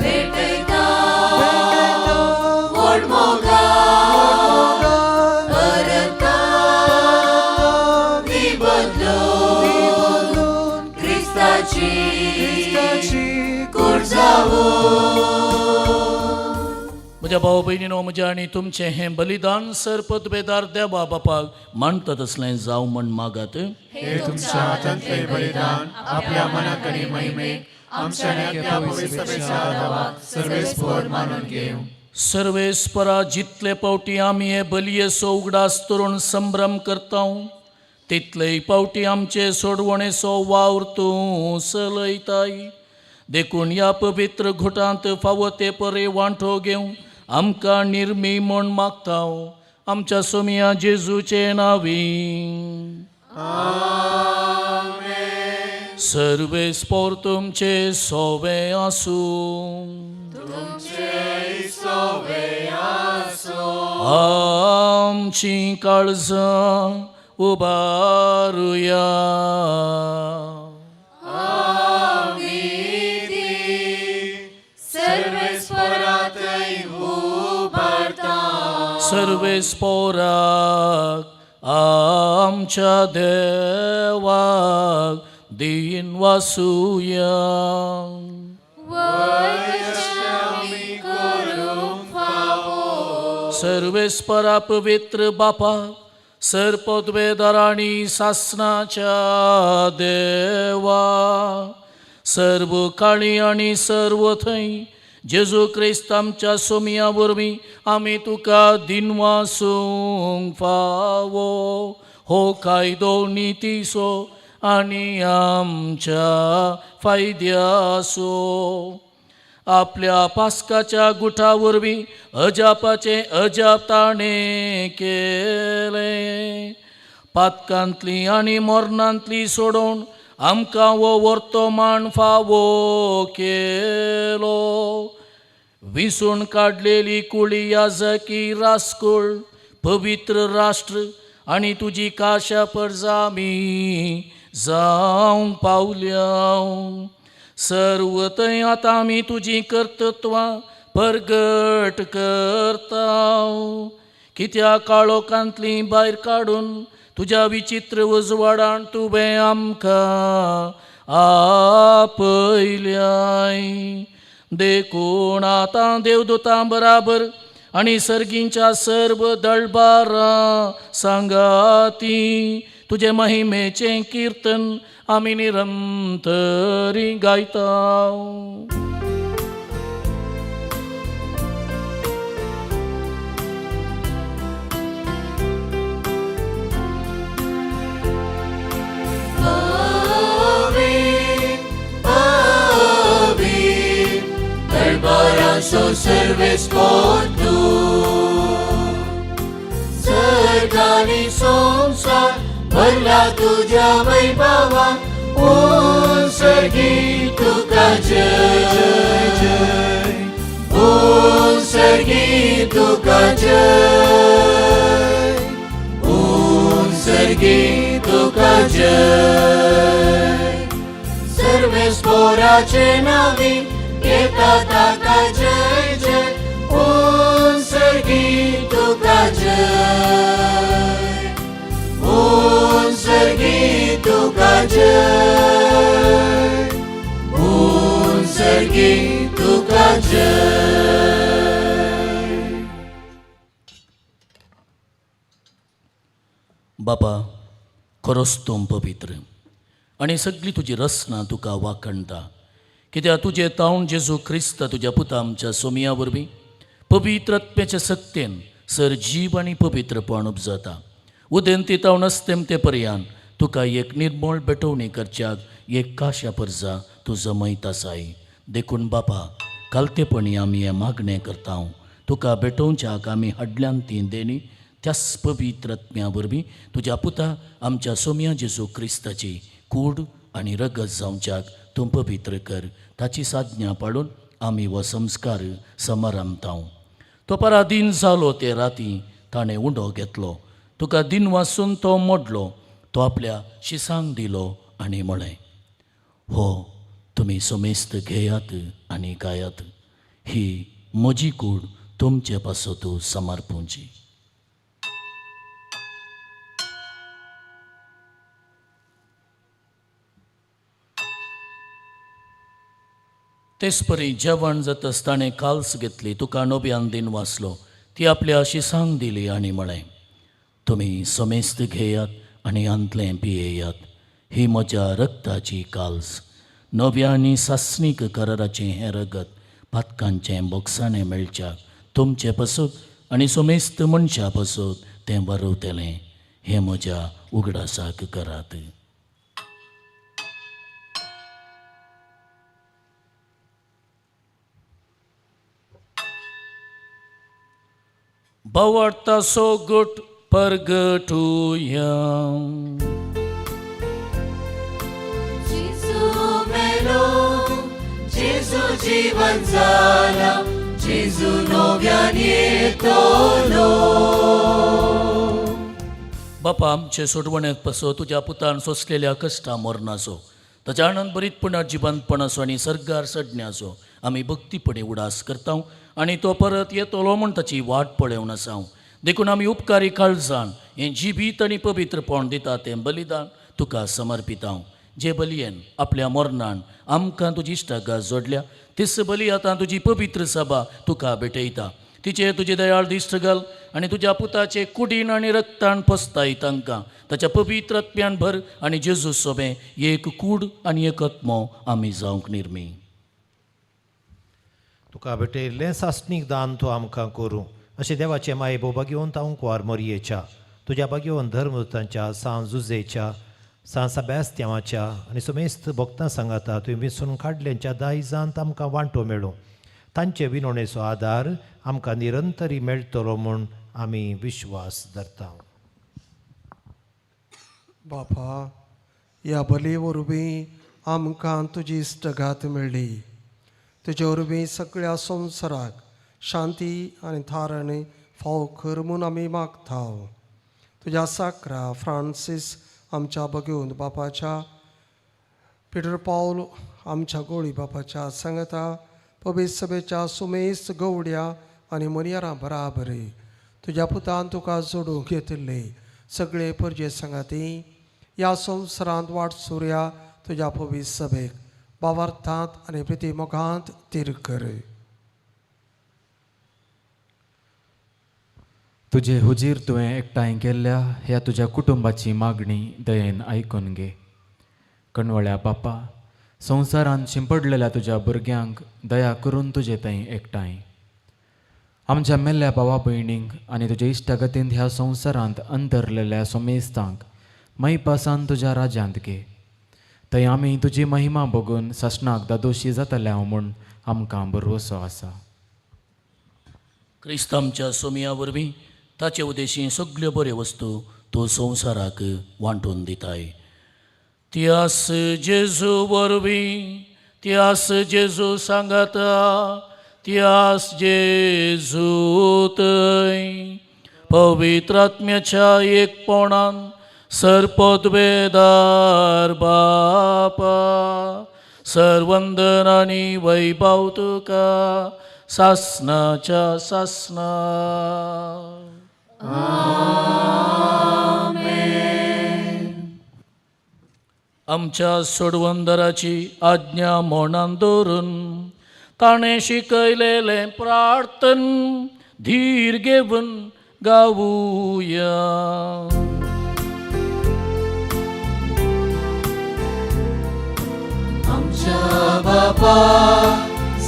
भेटयता व्हड मोगान परता ती बदलून क्रिस्ताची कूड जावो म्हज्या भाव भयणीनो म्हज्या आनी तुमचें हें बलिदान सरपदवेदार देवा बापाक मानता तसलें जावं म्हण मागात हे तुमच्या हातांतले बलिदान आपल्या मनाक आनी महिमेक आमच्या आनी आपल्या पवित्र सभेच्या आदाराक सर्वेस्पर मानून घेवं सर्वेस्परा जितले पावटी आमी हे बलयेचो उगडास करून संभ्रम करता तितलेय पावटी आमचे सोडवणेचो वावर तूं चलयताय देखून ह्या पवित्र घुटांत फावो ते परे वांटो घेवं आमकां निर्मी म्हूण मागता आमच्या सोमिया जेजूचे नांवी सर्वेस्पर तुमचे सोवे आसूं आमची काळजां उबारुया सर्वेस्पराक आमच्या देवाक दिन वासुया सर्वेस्परा पवित्र बापा सरपदवेदाराणी सासनाच्या देवा सर्व काळी आणि सर्व थंय जेजू क्रिस्त आमच्या सोमिया वरवीं आमी तुका दिनवासूंक फावो हो कायदो नितीसो आनी आमच्या फायद्यासो आपल्या पास्काच्या गुठा वरवीं अजापाचे अजाप ताणें केले पातकांतली आनी मरणांतली सोडून आमकां वो वर्तमान फावो केलो विसून काडलेली कुळी याजकी रासकुळ पवित्र राष्ट्र आनी तुजी काशा परजा आमी जावंक पावल्या सर्व थंय आतां आमी तुजीं कर्तृत्वां परगट करता कित्या काळोखांतली भायर काडून तुज्या विचित्र उजवाडान तुवें आमकां आपयल्याय देखून आतां देवदूतां बराबर आनी सर्गींच्या सर्व दळबारां सांगाती तुजे महिमेचें कीर्तन आमी निरंतरी गायता Darbaraso serves por tu स्वर्गानी संसार भरला तुझ्या वैभवान सर्गी तुका जय जय सर्गी तुका जय सर्गी तुका जय सर्वे स्पोराचे नावी येता ताका जय जय सर्गी तुका जय सर्गी तुका जय सर्गी तुका जय बापा खरोच तूं पवित्र आनी सगळी तुजी रचना तुका वाखणटा कित्याक तुजें तावण जेजू क्रिस्त तुज्या पुता आमच्या सोमिया वरवीं पवित्रत्म्याच्या सक्तेन सर जीव आनी पवित्रपण उपजता उदेंती तावण असतेम ते पर्यान तुका एक निर्मळ बेटवणी करच्याक एक काश्या परजा तूं जमयता साई देखून बापा कालतेपणी आमी हें मागणें करता तुका बेटोवच्याक आमी हाडल्यान ती देणी त्याच पवित्रत्म्या वरवीं तुज्या पुता आमच्या सोमिया जेजू क्रिस्ताची कूड आनी रगत जावच्याक तूं पवित्र कर ताची साज्ञा पाळून आमी हो संस्कार समारंभताव तो पराधीन जालो ते राती ताणें उंडो घेतलो तुका दिन वाचून तो मोडलो तो आपल्या शिसांक दिलो आनी म्हळें हो तुमी सोमेस्त घेयात आनी गायात ही म्हजी कूड तुमचे पासत समर्पूंची तेच परी जेवण जातच ताणें काल्स घेतली तुका नोब्यान दिन वाचलो ती आपल्या शिसांक दिली आनी म्हळें तुमी समेस्त घेयात आनी अंतलें पियेयात ही म्हज्या रक्ताची काल्स नव्या आनी सासणीक कराराचें हें रगत पातकांचें बोक्साणें मेळच्याक तुमचे पासत आनी समेस्त मनशा पासत तें बरवतलें हें म्हज्या उगडासाक करात Bawarta so good परगटूया जेजू मेलो जेजू जीवन जाला जेजू नव्यान येतलो बापा आमचे सोडवण्यात पासो तुज्या पुतान सोंसलेल्या कश्टा मरणाचो ताच्या आनंद बरीतपणा जिवंतपणाचो आनी सर्गार सडण्याचो आमी भक्तीपणे उडास करता आनी तो परत येतलो म्हण ताची वाट पळोवन आसा देखून आमी उपकारी काळजान हें जिवीत आनी पवित्रपण दिता तें बलिदान तुका समर्पिता जे बलयेन आपल्या मरणान आमकां तुजी इश्टागात जोडल्या तीच बली आतां तुजी पवित्र सभा तुका भेटयता तिचे तुजे दयाळ दिश्ट घाल आनी तुज्या पुताचे कुडीन आनी रक्तान पसताय तांकां ताच्या पवित्र आत्म्यान भर आनी जेजू सोबे एक कूड आनी एक आत्मो आमी जावंक निर्मी तुका भेटयल्लें सासणीक दान तूं आमकां करूं अशें देवाचे माये बोबा घेवन तांव कुवार मोरयेच्या तुज्या बागेवन धर्मदूतांच्या सांज जुजेच्या सांज सब्यास्त्यांवाच्या आनी समेस्त भक्तां सांगाता तुवें विसरून काडल्यांच्या दायजांत आमकां वांटो मेळूं तांचे विनवणेचो आदार आमकां निरंतरी मेळटलो म्हूण आमी विश्वास धरता बापा ह्या बली वरवीं आमकां तुजी इश्टगात मेळ्ळी तुजे वरवीं सगळ्या संवसाराक शांती आनी थारण फाव कर म्हूण आमी मागता तुज्या साकरा फ्रांसीस आमच्या बगेवन बापाच्या पिटर पावल आमच्या गोळी बापाच्या सांगता पवित्र सभेच्या सुमेस्त गवड्या आनी मनियारां बराबरी तुज्या पुतान तुका जोडूंक घेतिल्ले सगळे परजे सांगाती ह्या संवसारांत वाट सुर्या तुज्या पवित्र सभेक भावार्थांत आनी प्रिती मोगांत तीर कर तुजे हुजीर तुवें एकठांय केल्ल्या ह्या तुज्या कुटुंबाची मागणी दयेन आयकून घे कणवळ्या बापा संवसारांत शिंपडलेल्या तुज्या भुरग्यांक दया करून तुजे थंय एकठांय आमच्या मेल्ल्या भावा भयणींक आनी तुज्या इश्टागतींत ह्या संवसारांत अंतरलेल्या सोमेस्तांक मैपासान तुज्या राज्यांत घे थंय आमी तुजी महिमा बघून सशनाक दादोशी जातल्या म्हूण आमकां भरवसो आसा क्रिस्त आमच्या सोमिया वरवीं ताचे उद्देशी सगल्यो बऱ्यो वस्तू तूं संवसाराक वांटून दिताय. त्यास जेजू वरवीं त्यास जेजू सांगाता त्यास जेजू थंय पवित्र आत्म्याच्या एकपणान सर्पोद्वेदार बापा सर्वंदन आनी वैभव तुका सासनाच्या सासना. आमच्या सोडवंदराची आज्ञा मोनान दवरून ताणें शिकयलेलें प्रार्थन धीर घेवन गावुया. आमच्या बापा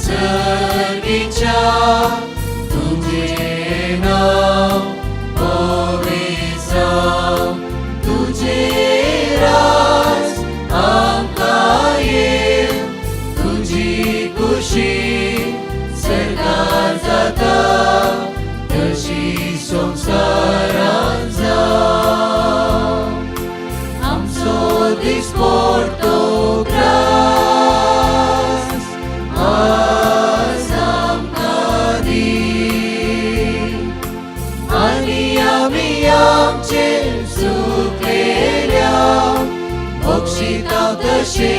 सर्गीच्या तुझे नाव पवित्र जावं, तुझे राज आमकां येव, तुझी खुशी सरकार जाता तशी संवसारांत जावं. आमचो दिसपडटो ग्रास आज आमकां दी, आनी आमी आमचेर चुकलेल्या बक्षितांव तशे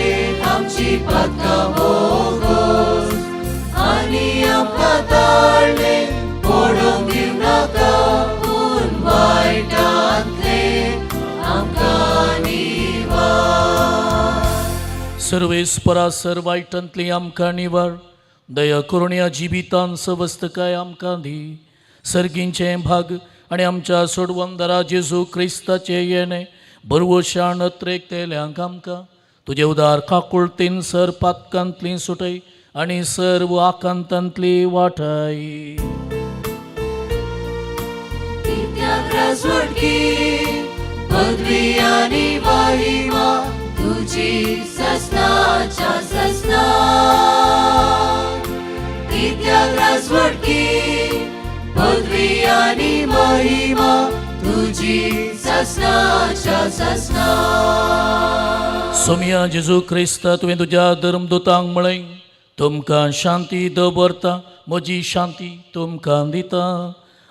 आमची पातकां मोगोस, आनी आमकां ताळणे पडोवंक दिवं नाका, पूण वायटांतले आमकां निवार. सर्वेस्परासर वायटांतली आमकां निवार, दया करून ह्या जिवितान सवस्तकाय आमकां दी. सर्गींचे भाग आनी आमच्या सोडवंदरा जेजू क्रिस्ताचे येणे बरवशान नत्रेकतेल्यांक आमकां तुजे उदार काकुळतीन सर पातकांतली सुटय आनी सर्व आकांतांतली वाटाय. त्याग राजवटकी पदवी आनी महिमा तुझी ससनाच्या ससना. त्याग राजवटकी पदवी आनी महिमा तुझी ससनाच्या ससना. सोम्या जेजू क्रिस्ता तुवें तुज्या धर्मदूतांक म्हळें तुमकां शांती दवरता, म्हजी शांती तुमकां दिता.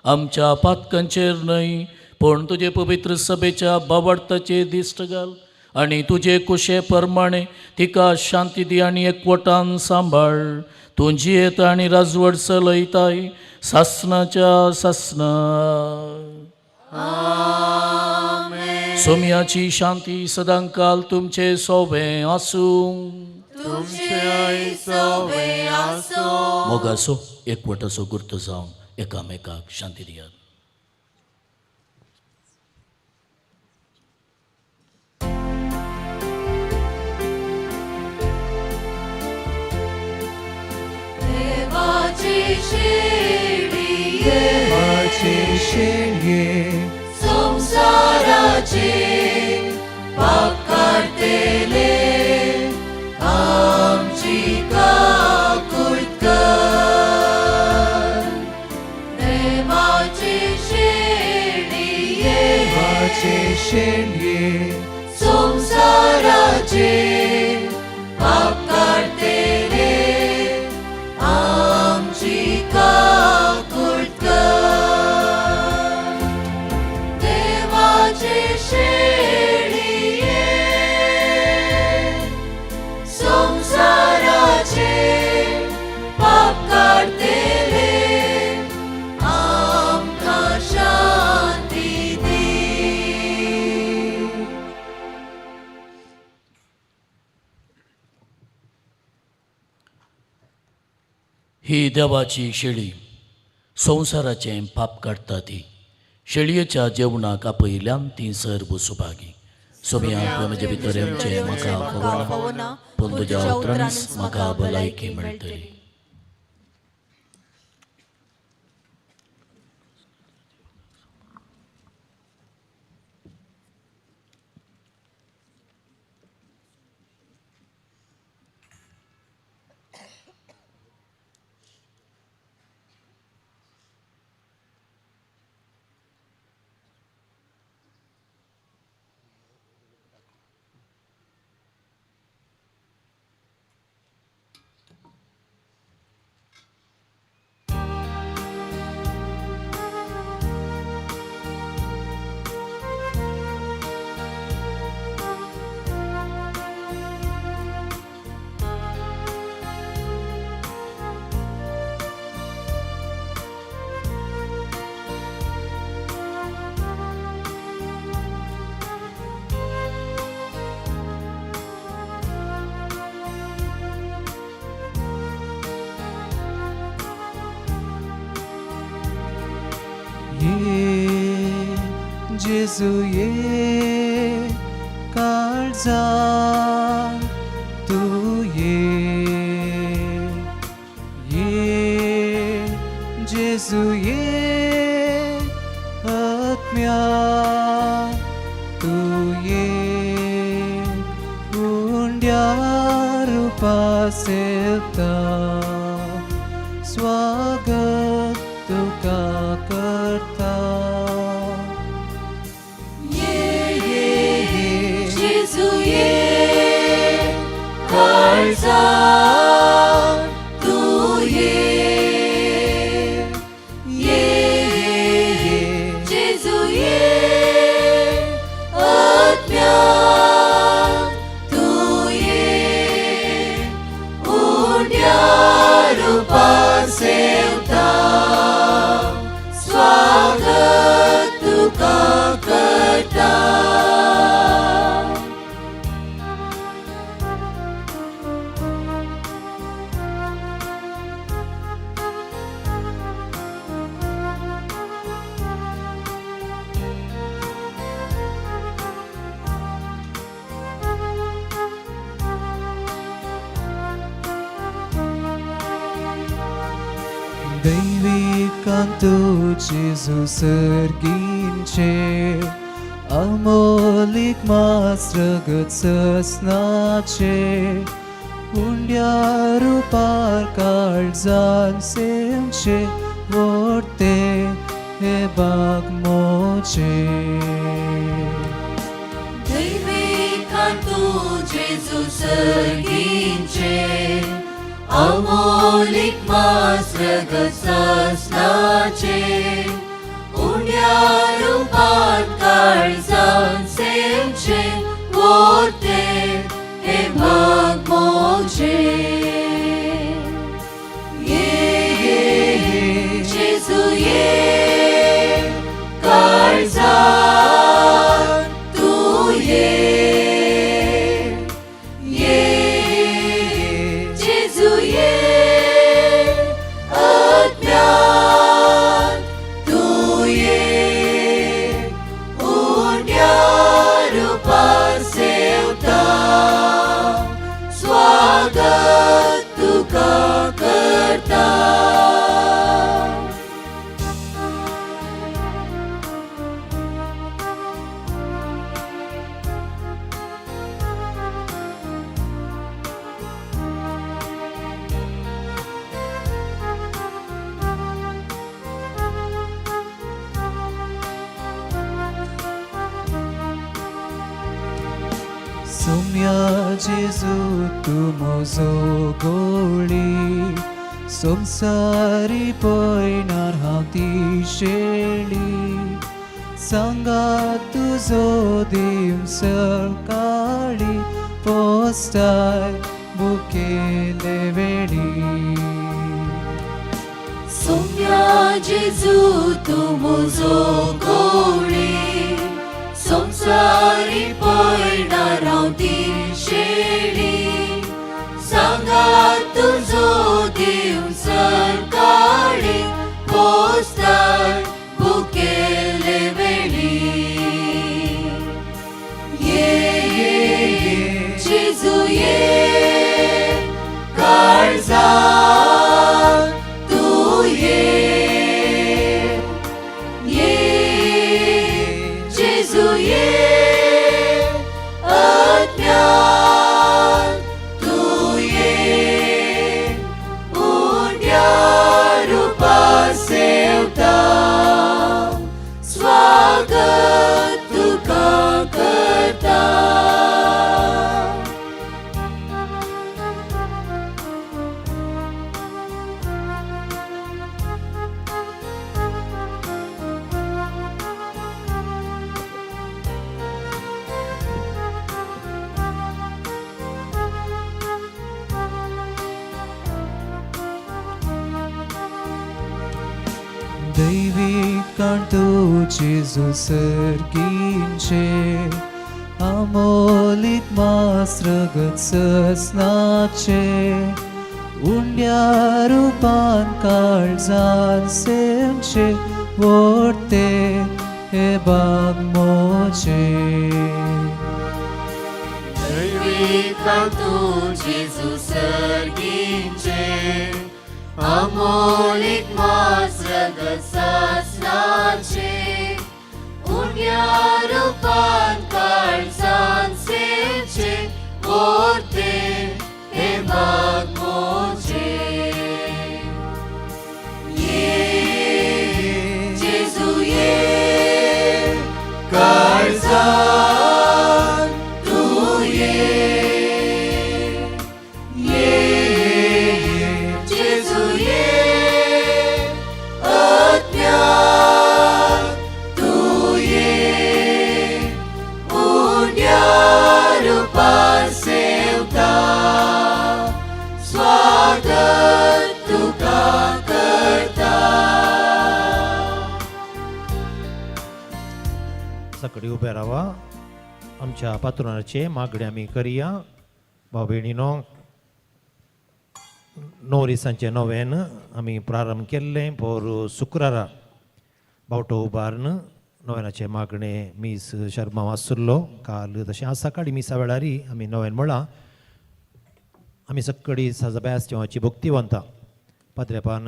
आमच्या पातकांचेर न्हय पूण तुजे पवित्र सभेच्या बावडताचेर दिश्ट घाल आनी तुजे कुशे प्रमाणे तिका शांती दी आनी एकवटान सांबाळ. तूं जियेता आनी राजवट चलयताय सासनाच्या सासना. सोम्याची शांती सदांकाल तुमचे सोबे आसूं. मोगासो एकवटाचो गुर्त जावन एकामेकाक शांती दियात. देवाची शेडये संसाराचे पाप काढतेले आमची काकुळट कर. देवाची शेडये संसाराचे पाप काढतेले आमची काकुळट कर. देवाचे शेडये संसाराचे पाप काढतेले आमकां शांती दी. ही देवाची शेळी संवसाराचें पाप काडटा ती. शेळयेच्या जेवणाक आपयल्यान ती सर्व सुभागी. सोम्या म्हजे भितर आमचें म्हाका खबरना, पूण तुज्या उतरांनीच म्हाका भलायकी मेळटली. जेजुये काळजान तू ये जेजुये आत्म्या तू ये उंड्या रूपा सेवता स्वागत तुका करता Jesu ye karzan tu ye Jesu ye atmya tu ye undya rupa sevta स्वागत तुका करता दैविकांतो जेजू सर्गींचे अमोलिक मास्रगत ससनाचे उंड्या रूपार काळजान सेमचे वर्ते हे बाग मोचे दैविकांतो जेजू सर्गींचे अमोलिक मास्रगत ससनाचे उंड्या रूपात काळजान सेमचे वर्ते हे भाग मोचे जेजू ये काळजान तू ये जेजू ये आत्म्यान तू ये उंड्या रूपार सेवता स्वागत तुका करता सोम्या जेजू तू मोजो गोळी संसारी पयणार हांव ती शेळी सांगा तुजो देव सकाळी पोस्ताय बुकेले वेळी सोम्या जेजू तू म्हजो गोवळी संसारी पळणार हांव ती शेळी सांगात तुजो देव सकाळी पोस्तार बुकेले वेळी जेजू ये काळजान तू ये जेजू ये आत्म्यान तू ये उंड्या रूपा सेवता स्वागत तुका करता दैविकांतो जेजू सर्गींचे अमोलिक मास्रगत ससनाचे उंड्या रूपान काळजान सेमचे वर्ते हे बाग मोचे दैविका तू जेजू सर्गींचे अमोलिक मास रगत सासनाचे उन्या रूपान काळजान सेवचे ओरते हे बाग मोचे ये जेजू ये काळजान तू ये जेजू ये आत्म्यान तू ये उन्या रूपान सेवता स्वागत तुका करता. सकाळी उभे राहा. आमच्या पात्रोनाचे मागणे आम्ही करूया. भाऊ भयणीनो, 9 दिसांचे नोवेन आम्ही प्रारंभ केल्ले पोर शुक्रारा बावटो उबारन नोवेनाचे मागणे मीस शर्मा वाचुल्लो काल तशें आज सकाळी मिसा वेळारी आमी नोवेन म्हणला. आमी सकाळी सबास्टिवांची भक्तिवंतां पाद्रेपान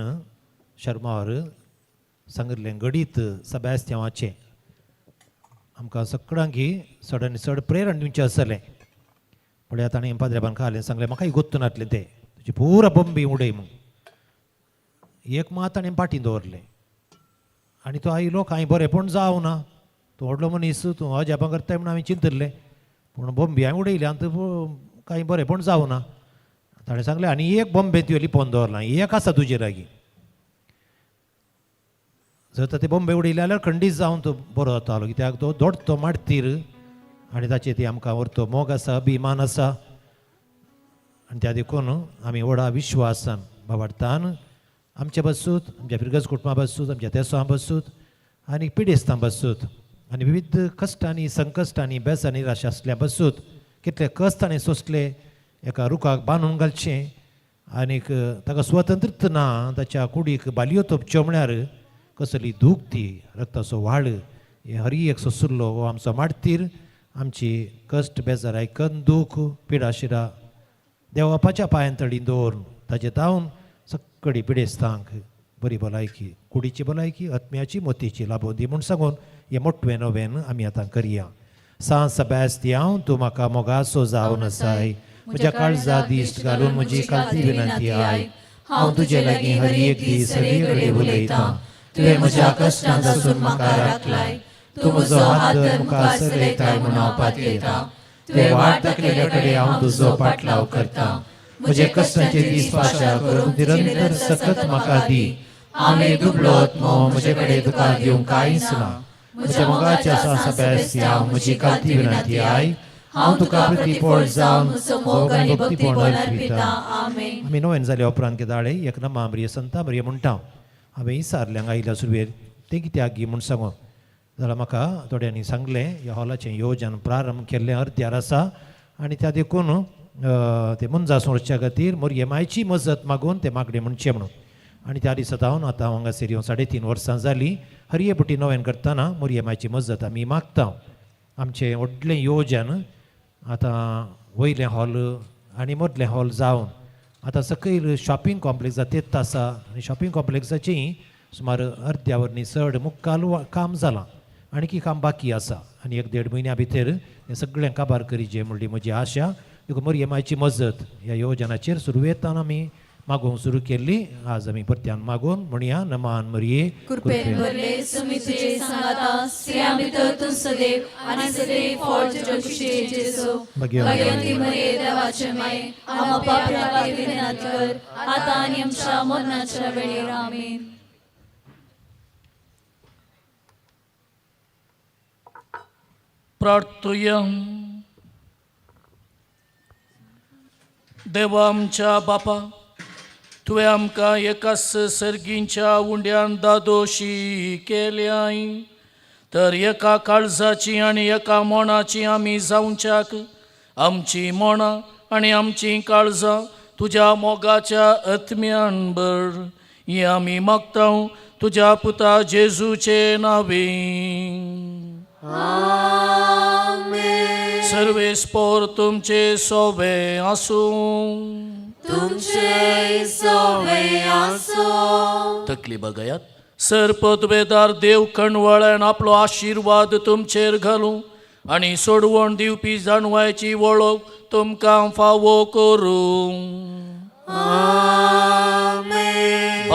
शर्मावर सांगिल्लें गडीत सबास्टिवांचें आमकां सगळ्यांक चड चड प्रेरण दिवचें आसलें. म्हळ्यार ताणें पाद्रेपान खालें सांगलें म्हाकाय गोत्तू नासलें तें तुजी पुरा बंबी उडय म्हूण. एक मात ताणें फाटीं दवरलें आनी तो आयलो कांय बरेंपण जावं ना. तूं व्हडलो मनीस तूं अजापां करताय म्हूण हांवें चिंतल्लें पूण बंबी हांवें उडयली आनी कांय बरेंपण जावं ना. ताणें सांगलें आनी एक बंबे तुवें लिपोवन दवरला एक आसा तुजे लागीं. जर ते बंबे उडयले जाल्यार खंडीत जावन तो बरो जातालो कित्याक तो दोडतो माडतीर आनी ताचेर ती आमकां व्हरतो मोग आसा अभिमान आसा. आनी त्या देखून आमी व्हडा विश्वासान भावार्थान आमचे बसूत आमच्या फिरगज कुटुंबा बसूत आमच्या तेसां बसूत आनी पिडेस्तां बसूत आनी विविध कश्टांनी संकश्टांनी बेजांनी राशी आसल्या बसूत कितले कश्ट ताणें सोंसले एका रुखाक बांदून घालचें आनीक ताका स्वतंत्रता ना ताच्या कुडीक बालयो तोपच्यो म्हळ्यार कसली दूख ती रक्ताचो व्हाळ हे हरी एक सोंसुल्लो हो आमचो माडतीर आमची कश्ट बेजार आयकन दूख पिडा शिरा देवापाच्या पांयां तडीन दवरून ताचे तावन सगळी पिडेस्तांक बरी भलायकी कुडीची भलायकी आत्म्याची मोतीची लाबोवन दी म्हूण सांगून हे मोठवें नवें आमी आतां करया. सांत सेबास्टियान तूं म्हाका मोगाचो जावन आसाय म्हज्या काळजा दिश्ट घालून म्हजी कालती विनंती आय. हांव तुजे लागीं हर एक दीस सगळे कडेन उलयतां. तुवें म्हज्या कश्टांत आसून म्हाका राखलाय. तूं म्हजो हात धर मुखार चलयताय म्हूण हांव पातयेतां. तुवें वाट दाखयले कडेन हांव तुजो पाटलाव करतां. म्हजे कश्टांचे दीस पाशा करून निरंतर सकत म्हाका दी. हांवें दुबळो आत्मो म्हजे कडेन तुका दिवंक कांयच ना. म्हज्या मोगाच्या सेबास्टियान म्हजी कालती विनंती आय. हांव तुका प्रतिफळ जावन मोग आनी भक्तीपण अर्पितां. आमी नोवेन जाल्या उपरांत केदाळे एक नमा मरिय संता मरिय म्हणटा. हांवें इसारल्यांक आयल्या सुरवेर तें कित्याक गी म्हूण सांगून जाल्यार म्हाका थोड्यांनी सांगलें ह्या हॉलाचें येवजन प्रारंभ केल्लें अर्द्यार आसा आनी त्या देखून ते मुंजा सोडच्या खातीर मोरयेमायची मजत मागून ते मागणे म्हणचे म्हणून. आनी त्या दिसा जावन आतां हांगासर येवन 3.5 वर्सां जालीं हरयेपटी नोवेन करतना मोरयेमायची मजत आमी मागता. आमचें व्हडलें येवजन आतां वयलें हॉल आनी मदलें हॉल जावन आतां सकयल शॉपिंग कॉम्प्लेक्स तेत आसा आनी शॉपिंग कॉम्प्लेक्साचें सुमार अर्द्यावरनी चड मुक्काल काम जालां आनीक काम बाकी आसा आनी 1-1.5 म्हयन्या भितर हें सगळें काबार करीचें म्हणली म्हजी आशा. देखून मोरयेमायची मजत ह्या येवजनाचेर सुरवेतान आमी मागोवंक सुरू केल्ली. आज आमी परत्यान मागोवन म्हणया नमान मरिये कृपेन भरले सुमितेचे सांगाता स्त्रियां भितर तूं सदैव आनी सदैव फळ तुज्या कुशीचे जेसो भगवंती मरिये देवाचे माये आमकां पापी खातीर विनंती कर आतां आनी आमच्या मरणाच्या वेळेर आमीन. प्रार्थुया. देवा आमच्या बापा तुवें आमकां एकाच सर्गींच्या उंड्यान दादोशी केल्याय तर एका काळजाची आनी एका मोणाची आमी जावच्याक आमची मोणां आनी आमची काळजां तुज्या मोगाच्या आत्म्यान भर. हें आमी मागता तुझ्या पुता जेजूचे नावे सर्वेस्पोर तुमचे सोबे आसूं तुमचे सोबे आसूं तकली बगयात सरपदवेदार देव कणवळ्यान आपलो आशिर्वाद तुमचेर घालूं आनी सोडवण दिवपी जाणवायची वळख तुमकां फावो करूं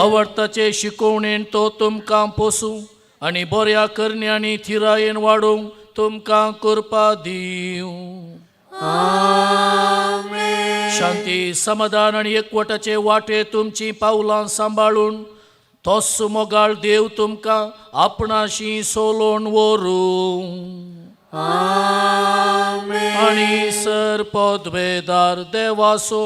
आवडताचे शिकोवणेन तो तुमकां पोसूं आनी बऱ्या करण्यांनी थिरायेन वाडोवंक तुमकां करपा दिवं शांती समाधान आनी एकवटाचे वाटे तुमची पावलां सांबाळून तोच मोगाळ देव तुमकां आपणाशी सोलोवन व्हरूं आनी सरपदवेदार देवासो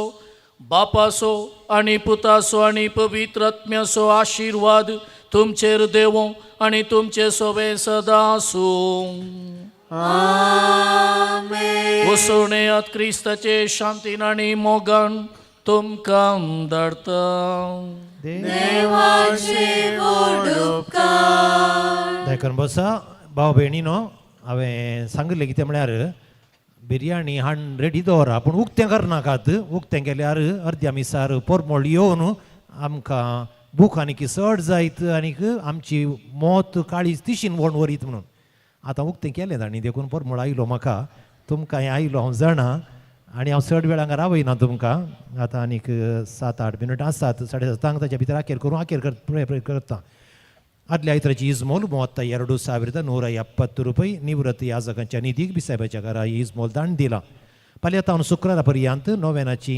बापासो आनी पुतासो आनी पवित्र आत्म्याचो आशिर्वाद तुमचेर देवो आनी तुमचे सोबे सदां आसूं वसोणेयांत क्रिस्ताचे शांतीन आनी मोगान तुमकां धाडटा देखून बसा भाव भयणीनो हांवें सांगलें कितें म्हळ्यार बिरयाणी हाडून रेडी दवरा पूण उक्तें करनाकात उक्तें केल्यार अर्द्या मिसार परमळ येवन आमकां भूक आनीक चड जायत आनीक आमची मोत काळीज तिशीन वोण वरीत म्हणून आतां उक्तें केलें तांणी देखून परमळ आयलो म्हाका तुमकां हें आयलो हांव जाणा आनी हांव चड वेळ हांगा रावयना तुमकां आतां आनीक 7-8 मिनट आसात 7:30 ताच्या भितर आखेर करूं आखेर करता आदल्या आयताराची इजमोल 32,170 रुपये निवृत्त याजकांच्या निधीक बिसायबाच्या घरा ही इजमोल दान दिला फाल्यां तावन शुक्रारा पर्यंत नोवेनाची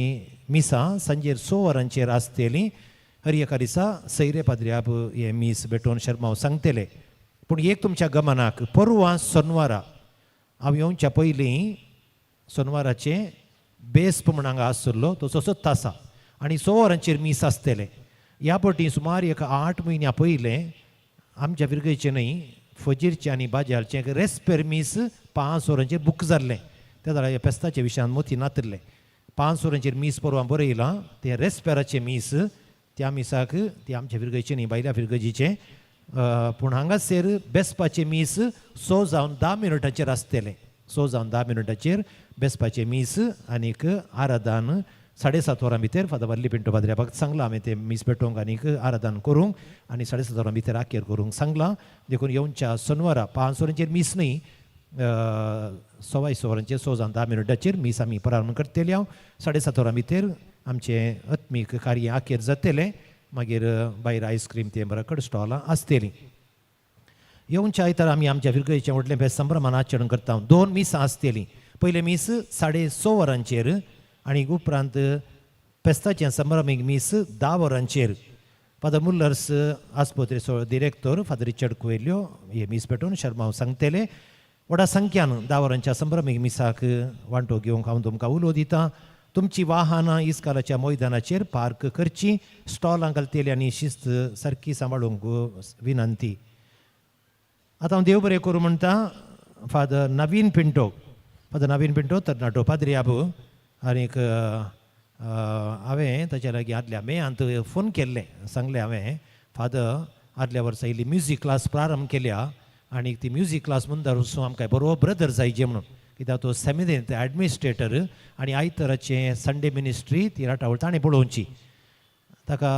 मिसां सांजेर 6 वरांचेर आसतलीं हर दिसा सैरे पाद्र्याब हे मीस भेटोवन शर्मा सांगतले पूण एक तुमच्या गमनाक परवां सोनवारा हांव येवच्या पयलीं सोनवाराचे बेस्प म्हण हांगा आसतलो तो 6 आसा आनी 6 वरांचेर मीस आसतले ह्या फावटी सुमार 8 म्हयन्यां पयलें आमच्या फिरगेचे न्हय फजीरचे आनी बाजारचे रेस्पेर मीस 5 वरांचेर बूक जाल्लें त्या जाल्यार पेस्ताच्या विशयान मोती नातरले 5 वरांचेर मीस परवां बरयलां ते रेस्पेराचे मीस त्या मिसाक ते आमच्या फिरगेचे न्ही बायल्या फिरगजीचे पूण हांगासर बेस्पाचे मीस 6 जावन 10 मिनटाचेर आसतले 6 जावन 10 मिनटाचेर बेस्पाचे मीस आनीक आराधन 7:30 वरां भितर फादर वल्ली पिंटो पाद्र्याबाक सांगलां हांवें ते मीस पेटोवंक आनीक आराधन करूंक आनी 7:30 वरां भितर आखेर करूंक सांगलां देखून येवच्या सोनवारा 5 वरांचेर मीस न्ही 6 वरांचेर 6 जावन 10 मिनटाचेर मीस आमी प्रारंभ करतले हांव 7:30 वरां भितर आमचें आत्मीक कार्य आखेर जातलें मागीर भायर आयस्क्रीम ते बराकड स्टॉलां आसतलीं येवच्या आयतार आमी आमच्या फिरगेचें व्हडलें बेस्ट संभ्रमान आचरण करता 2 मिसां आसतलीं पयलें मीस 6:30 वरांचेर आनी उपरांत पेस्ताचें संभ्रमीक मीस 10 वरांचेर फादर मुल्लर्स आस्पत्रेचो डिरेक्टर फादर रिचर्ड कुवेल्यो हे मीस पेटोवन शर्मा सांगतले व्हडा संख्यान 10 वरांच्या संभ्रमीक मिसाक वांटो घेवंक हांव तुमकां उलो दितां तुमची वाहनां इस्कालाच्या मैदानाचेर पार्क करची स्टॉलां घालतली आनी शिस्त सारकी सांबाळूंक विनंती आतां हांव देव बरें करूं म्हणटा फादर नवीन पिंटो तरणाटो पाद्र्याब आनीक हांवें ताच्या लागीं आदल्या मेयांत फोन केल्लें सांगलें हांवें फादर आदल्या वर्सा इल्ली म्युजीक क्लास प्रारंभ केल्या आनी ती म्युजीक क्लास मुंदार वचूं आमकां बरो ब्रदर जायचे म्हणून कित्याक तो सेमिनेंत एडमिनिस्ट्रेटर आनी आयताराचें संडे मिनिस्ट्री ती राटावळ ताणें पळोवची ताका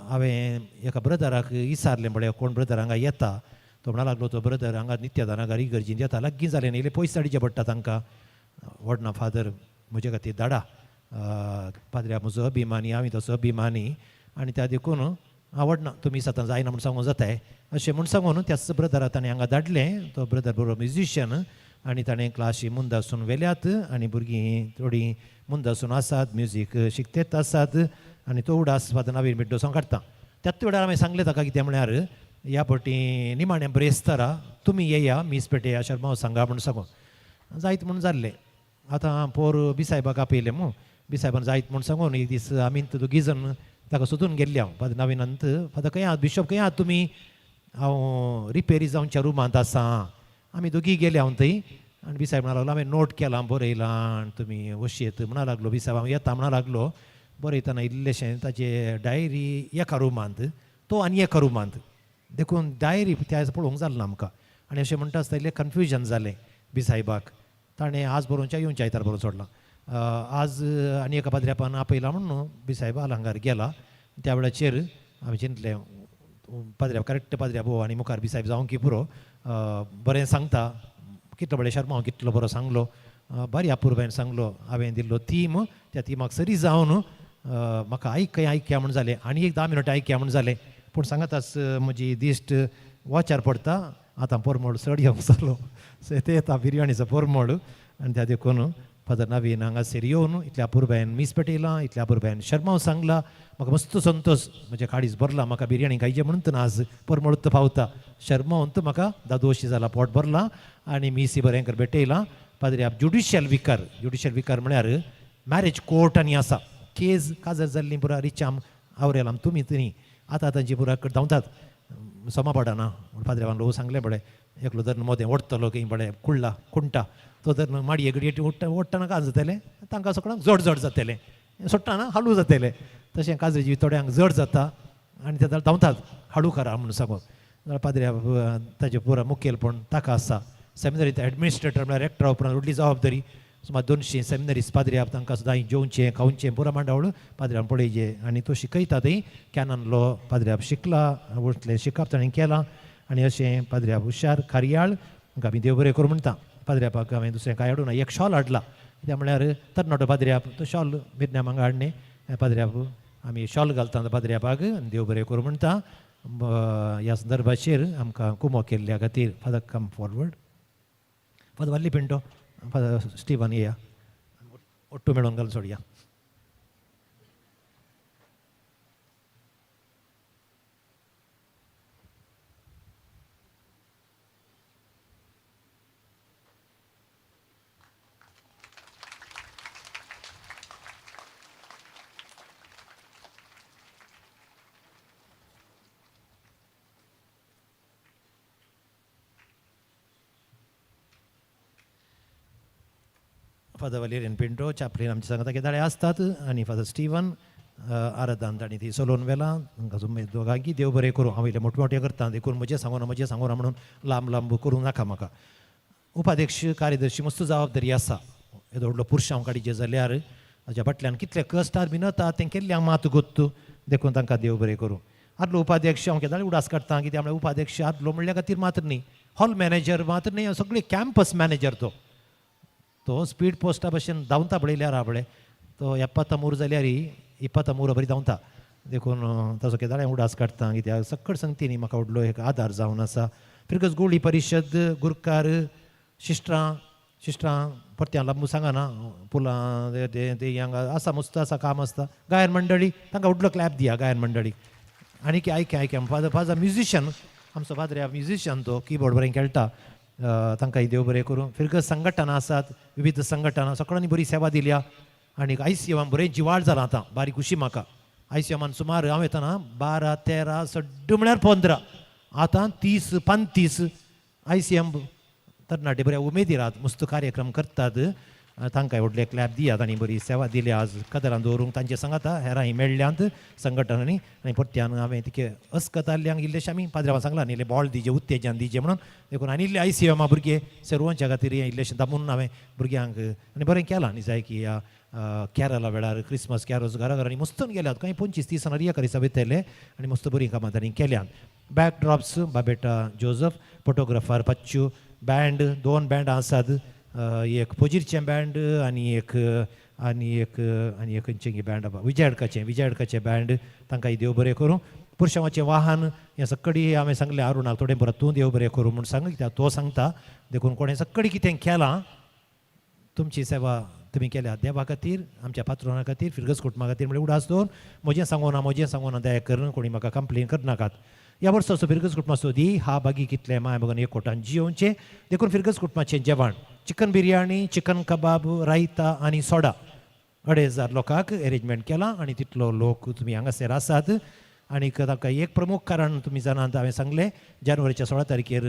हांवें एका ब्रदराक विचारलें म्हळ्यार कोण ब्रदर हांगा येता तो म्हणा लागलो तो ब्रदर हांगा नित्यदानागार इगर्जीन येता लागीं जालें न्ही इल्ले पयस धाडचे पडटा तांकां व्हडना फादर म्हजे खातीर धाडा पाद्र्या म्हजो अभिमानी हांवें तसो अभिमानी आनी त्या देखून आवडना तुमी आतां जायना म्हूण सांगूं जाताय अशें म्हूण सांगून त्याच ब्रदराक ताणें हांगा धाडलें तो ब्रदर बरो म्युजिशियन आनी ताणें क्लासी मुंदासून वेल्यात आनी भुरगीं थोडीं मुंदासून आसात म्युजीक शिकतेत आसात आनी तो उडास फादर नवीन पिंटो सांग काडटा त्याच वेळार हांवें सांगलें ताका कितें म्हळ्यार ह्या फावटी निमाणें ब्रेस्तारा तुमी येया मीस पेटे ह्या शर्मा सांगा म्हूण सांगून जायत म्हूण जाल्लें आतां पोर बिसायबाक आपयलें मू बिसायबान जायत म्हूण सांगून एक दीस आमी दोगी जण ताका सोदून गेल्ले हांव फादर नवीनंत फादर खंय आहात बिशप खंय आहात तुमी हांव रिपेरी जावच्या रुमांत आसा आमी दोगी गेले हांव थंय आनी बिसायब म्हणा लागलो हांवें नोट केलां बरयलां आनी तुमी वशेत म्हणा लागलो बिसायब हांव येता म्हणा लागलो बरयतना इल्लेशें ताचे डायरी एका रुमांत तो आनी एका रुमांत देखून डायरी त्या पळोवंक जालें ना आमकां आनी अशें म्हणटा आसता इल्लें कन्फ्युजन जालें बी साहेबाक ताणें आज बरोवनच्या येवनच्या आयतार बरोवन सोडलां आज आनी एका पाद्र्यापान आपयला म्हणून बी साहेब हांगार गेला त्या वेळाचेर आमी चिंतलें पाद्र्या करेक्ट पाद्र्या भोव आनी मुखार बी साहेब जावं की पुरो बरें सांगता कितलो बरें शर्मा हांव कितलो बरो सांगलो बरी अपुरबायन सांगलो हांवें दिल्लो थीम त्या थिमाक सरी जावन म्हाका आयकया म्हूण जालें आनी एक 10 मिनटां आयकया म्हूण जालें पूण सांगाताच म्हजी दिश्ट वॉचार पडटा आतां पोरमोड चड येवंक जालो सो ते येता बिरयाणीचो पोरमोड आनी त्या देखून फादर नवीन हांगासर येवन इतल्या अपुरबायन मीस पेटयलां इतल्या अपुरबायन शर्मा सांगला म्हाका मस्त संतोश म्हजें काळीज भरला म्हाका बिरयाणी खायचें म्हणून आज परमळूत पावता शर्मावंत म्हाका दादोशी जाला पोट भरला आनी मीसी बरें कर भेटयलां पाद्र्या ज्युडिशियल विकार म्हळ्यार मॅरेज कोर्ट आनी आसा केस काजर जाल्ली पुरा रिचाम आवरेलां तुमी न्ही आतां तांची पुरा धांवतात सोमा पडना पाद्र्यावान लोक सांगलें बडें एकलो धरून मोदें ओडटलो की बडें कुळ्ळा कुंटा तो धरून माडये घडये ओडटना काज जातलें तांकां सगळ्यांक जड जातलें सोडटाना हालू जातलें तशें काजरी थोड्यांक जड जाता आनी ते धांवतात हाडू करा म्हणून सांगून जाल्यार पाद्र्या ताजें पुरा मुखेलपण ताका आसा सेमिनरींत एडमिनिस्ट्रेटर म्हळ्यार रेक्टरा उपरांत व्हडली जबाबदारी सुमार 200 सेमिनरीज पाद्र्या तांकां सुद्दां जेवचें खावचें पुरा मांडावळ पाद्र्यान पळयचें आनी तो शिकयता थंय कॅनन लॉ पाद्र्या शिकला उठलें शिकप ताणें केलां आनी अशें पाद्र्या हुशार कार्याळ आमी देव बरें करूं म्हणटा पाद्र्यापाक हांवें दुसरें कांय हाडूं ना एक शॉल हाडला कित्याक म्हळ्यार तरणाटो पाद्र्याप तो शॉल बिरण्या मांगा हाडणें पाद्र्याप आमी शॉल घालता पाद्र्यापाक आनी देव बरें करूं म्हणटा ह्या संदर्भाचेर आमकां कुमो केल्ल्या खातीर father come forward father Wally Pinto father Stephen येया ओट्टू मेळोवन घालून सोडया फादर वलेरियन पिंटो चापलीन आमचे सांगता की दाळे आसतात आनी फादर स्टिवन आराधान तांणी ती चलोवन व्हेलां तांकां दोगांकी देव बरें करूं हांव इल्लें मोठें करता देखून म्हजें सांगोना म्हणून लांब करूं नाका म्हाका उपाध्यक्ष कार्यदर्शी मस्त जबाबदारी आसा येदो व्हडलो पुरुश हांव काडीचे जाल्यार हाज्या फाटल्यान कितले कश्टार बीन येता तें केल्लें मात गोत्तू देखून तांकां देव बरें करूं आदलो उपाध्यक्ष हांव केदाळे उडास काडटा कित्याक म्हळ्यार उपाध्यक्ष आदलो म्हणल्या खातीर मात्र न्ही हॉल मॅनेजर मात्र न्ही सगळे कॅम्पस मॅनेजर तो स्पीड पोस्टा भशेन धांवता पळयल्यार आपणे तो 73 जाल्यार 23 बरी धांवता देखून ताचो केदाळे उडास काडटा कित्याक सकट संगतीनी म्हाका व्हडलो एक आदार जावन आसा फिरगस गोळी परिशद गुरकार शिश्त्रां परत्यां लांबू सांगाना पुलां ते हांगा आसा मस्त आसा काम आसता गायन मंडळी तांकां व्हडलो क्लॅप दिया गायन मंडळीक आनी आयक्या फादर म्युजिशियन आमचो फादर म्युजिशियन तो कीबोर्ड बरें खेळटा तांकांय देव बरें करूं फिरगस संघटना आसात विविध संघटना सगळ्यांनी बरी सेवा दिल्या आनी ICM बरें जिवाळ जालां आतां बारीक खुशी म्हाका ICM सुमार हांव येताना 12, 13 सड्ड म्हळ्यार 15 आतां 30-35 ICM तरणाटे बऱ्या उमेदीर आहात मस्त कार्यक्रम करतात तांकांय व्हडले क्लॅप दियात आनी बरी सेवा दिल्या आज कदरान दवरूंक तांचे सांगाता हेरांय मेळ्ळ्यांत संघटनांनी आनी परत्यान हांवें तिके अस्कताल्ल्यांक इल्लेशें आमी पाद्र्यावान सांगलां न्ही इल्लें बॉल दिजे उत्तेजन दिजे म्हणून देखून आनी इल्ले ICM भुरगे सर्वांच्या खातीर इल्लेशें दामून हांवें भुरग्यांक आनी बरें केलां न्ही जाय की कॅरला वेळार क्रिसमस कॅरोल्स घराघरांनी मस्तून गेल्यात खंय 25-30 रियकारी सभेत येले आनी मस्त बरीं कामां तांणी केल्यात बॅकड्रॉप्स बाबेटा जोझफ फोटोग्राफर पच्चू बँड 2 बँड आसात एक पोजीरचें बँड आनी एक खंयचें बँड विजयाडकाचें बँड तांकांय देव बरें करूं पुरुषांवाचें वाहन हें सक्कडी हांवें सांगलें अरुणाक थोडें बरें तूं देव बरें करूं म्हूण सांग कित्याक तो सांगता देखून कोणें सक्कडी कितें केलां तुमची सेवा तुमी केल्या देवा खातीर आमच्या पात्रोना खातीर फिरगस कुटुंबा खातीर म्हणजे उडास दवर म्हजें सांगोना दया कर कोणी म्हाका कंप्लेन करनाकात ह्या वर्साचो फिरगस कुटुंबाचो दी हा बागी कितले माय भगवान एक कोटान जियोवचें देखून फिरगस कुटुंबाचें जेवण चिकन बिरयाणी चिकन कबाब रायता आनी सोडा 2,500 लोकांक अरेंजमेंट केलां आनी तितलो लोक तुमी हांगासर आसात आनीक ताका एक प्रमुख कारण तुमी जाणात हांवें सांगलें जानेवारीच्या 16 तारखेर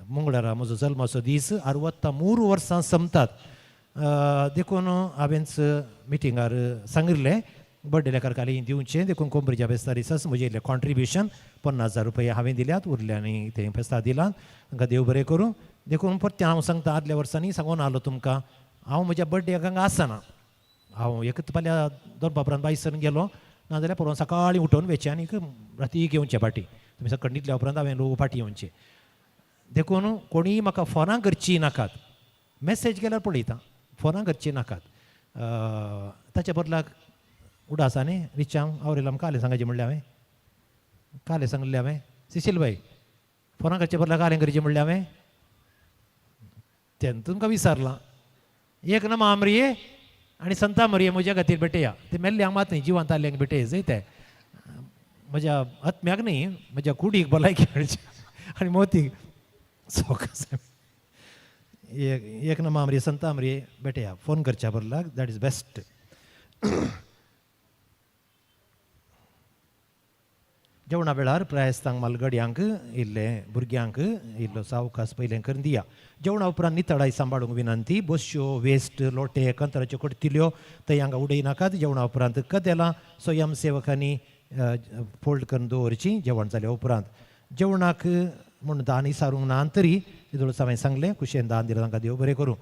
मंगळारा म्हजो जल्माचो दीस 63 वर्सां संपतात देखून हांवेंच मिटिंगार सांगिल्लें बर्थडे लेकर काली दिवचे देखून कोंबरीच्या फेस्ता दिसास म्हजे कॉन्ट्रिब्युशन 50,000 रुपया हांवें दिल्यात उरल्यांनी ते फेस्ता दिलात तांकां देव बरें करूं देखून परते हांव सांगता आदल्या वर्सांनी सांगून आलो तुमकां हांव म्हज्या बर्थडेक हांगा आसना हांव एकच फाल्यां दनपा उपरांत बायसन गेलो नाजाल्यार परवा सकाळीं उठोवन वेचे आनी रातीक येवचे फाटी तुमी सकट न्हिदल्या उपरांत हांवें लोक फाटी येवचे देखून कोणीय म्हाका फोनां करची नाकात मॅसेज केल्यार पळयता फोनां करची नाकात ताच्या बदलाक उडासांनी रिचांग आवरेलाम काले सांगायचे म्हणलें हांवें काले सांगलें हांवें सिशील बाई फोनां करचे बदला कालें करचें म्हणलें हांवें तेन्ना तुमकां विचारलां एक न मामरिये आनी संता मरिये म्हज्या खातीर भेटया ते मेल्ल्यांक मात न्ही जिवांत आल्ल्यांक भेटय जैते म्हज्या आत्म्याक न्ही म्हज्या कुडीक भलायकी हाडची आनी मोतीक सोकास एक न मामरिये संता मरिये भेटया फोन करच्या बदलाक दॅट इज बेस्ट जेवणा वेळार प्रायस्तांक मालगड्यांक इल्ले भुरग्यांक इल्लो सावकास पयलें करून दिया जेवणा उपरांत नितळाय सांबाळूंक विनंती बश्यो वेस्ट लोटे कंतराच्यो कडतिल्यो थंय हांगा उडयनाकात जेवणा उपरांत कदेलां स्वयंसेवकांनी फोल्ड करून दवरचीं जेवण जाल्या उपरांत जेवणाक म्हूण दान इसारूंक ना तरी इदोळस हांवें सांगलें कुशेन दान दिलां तांकां देव बरें करूं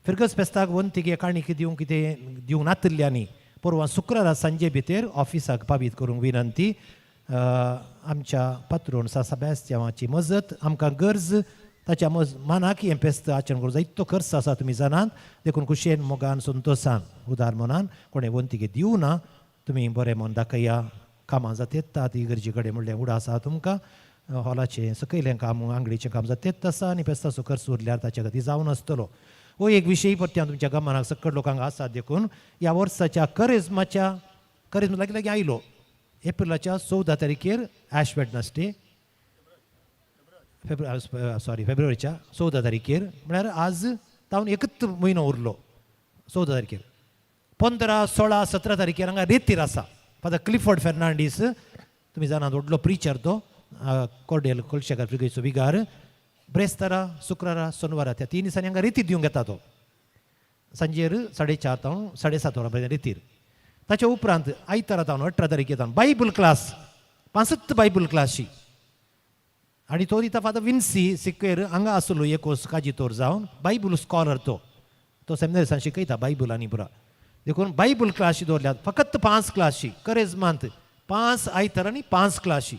फिरगस फेस्ताक वंतिगे काणीक दिवंक कितें दिवंक नातिल्ल्यांनी परवां शुक्रारा सांजे भितर ऑफिसाक पाबीत करूंक विनंती आमच्या पात्रोन सेबास्त्यावाची मजत आमकां गरज ताच्या मानाक हें फेस्त आचरण करूं जाय इतलो खर्च आसा तुमी जाणात देखून कुशेन मोगान संतोशान उदार मनान कोणें वंतिगे दिवं ना तुमी बरें मन दाखया कामां जातात इगर्जे कडेन म्हणलें उडास आसा तुमकां हॉलाचें सकयलें काम आंगडीचें काम जाता आसा आनी फेस्ताचो खर्च उरल्यार ताच्या खातीर जावन आसतलो हो एक विशय परत्यान तुमच्या गमनाक सकट लोकांक आसा देखून ह्या वर्साच्या करिज्मा लागीं लागीं आयलो एप्रिलाच्या 14 तारखेर ॲश वेडनसडे फेब्रुवारीच्या 14 तारखेर म्हळ्यार आज तावन एकच म्हयनो उरलो 14 तारखेर 15, 16, 17 तारखेर हांगा रेतीर आसा फादर क्लिफोर्ड फेर्नांडीस तुमी जाणात व्हडलो प्रिचर तो कोर्डेल कोलशेकार फ्रिगेचो विगार ब्रेस्तारा शुक्रारा सोनवारा त्या 3 दिसांनी हांगा रेतीर दिवंक येता तो सांजेर 4:30 तावन 7:30 वरां पर्यंत रेतीर ताच्या उपरांत आयतारा तावन 18 तारखेर बायबल क्लास 5 बायबल क्लासी आनी तो दिता फादर विन्सी सिक्वेर हांगा आसलो एकोस काजीतोर जावन बायबल स्कॉलर तो सेमिनारिसान शिकयता बायबल आनी पुरा देखून बायबल क्लासी दवरल्यात फकत 5 क्लासी करेजमांत 5 आयतार आनी 5 क्लासी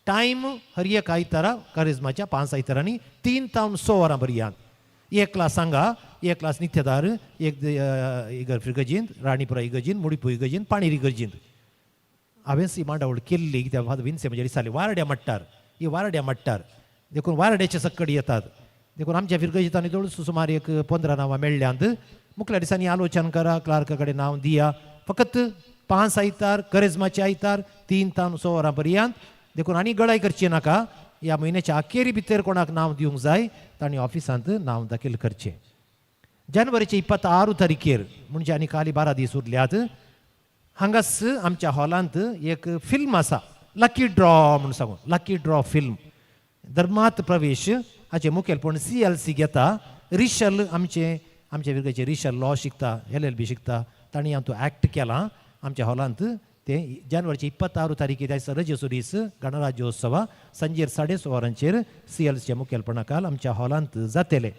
टायम हर एक आयतारा करेजमाच्या 5 आयतारांनी 3 तावन 6 वरां पर्यंत एक क्लास हांगा एक क्लास नित्यदार एक इगर इगर्जींत राणीपुरा इगर्जींत मुडीपू इगर्जींत पाणीर इगर्जींत हांवें सी मांडावळ केल्ली कित्याक फादर विन्से म्हणजे दिसाली वारड्या मट्टार ही वारड्या मट्टार देखून वारड्याचे सक्कड येतात देखून आमच्या फिरगजीतांनी दळूस सुमार एक 15 नांवां मेळ्ळ्यांत मुखल्या दिसांनी आलोचन करा क्लार्का कडेन नांव दिया फकत 5 आयतार करेजमाचे आयतार 3 तावन 6 वरां पर्यंत देखून आनी गळाय करची नाका ह्या म्हयन्याच्या अखेरी भितर कोणाक नांव दिवंक जाय तांणी ऑफिसांत नांव दाखल करचें जानेवारीचे 26 तारखेर म्हणजे आनी खाली 12 दीस उरल्यात हांगास आमच्या हॉलांत एक फिल्म आसा लकी ड्रॉ म्हणून सांगून लकी ड्रॉ फिल्म धर्मांत प्रवेश हाचे मुखेलपण CLC घेता रिशल आमचे विरगेचे रिशल लॉ शिकता LLB शिकता तांणी हातूंत ॲक्ट केलां आमच्या हॉलांत ते जानेवारीचे 26 तारखेर दिसा रजेचो दीस गणराज्योत्सवा सांजेर 6:30 वरांचेर CLCच्या मुखेलपणाखाल आमच्या हॉलांत जातले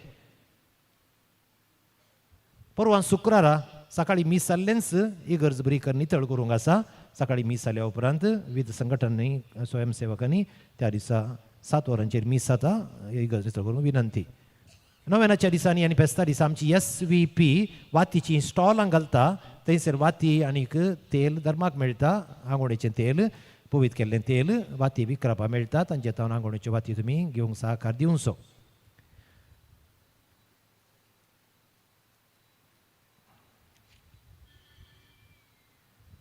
परवां शुक्रारा सकाळी मीस जाल्लेंच इगर्ज बरी कर नितळ करूंक आसा सकाळी मीस जाल्या उपरांत विविध संघटनांनी स्वयंसेवकांनी त्या दिसा 7 वरांचेर मीस जाता इगर्ज नितळ करूंक विनंती नोवेनाच्या दिसांनी आनी फेस्ता दिसा आमची SVP वातीची स्टॉलां घालता थंयसर वाती आनीक तेल धर्माक मेळटा आंगोणेचें तेल पवीत केल्लें तेल वाती विकरपा मेळटा तांचे तावन आंगोणेच्यो वाती तुमी घेवंक सहकार दिवचो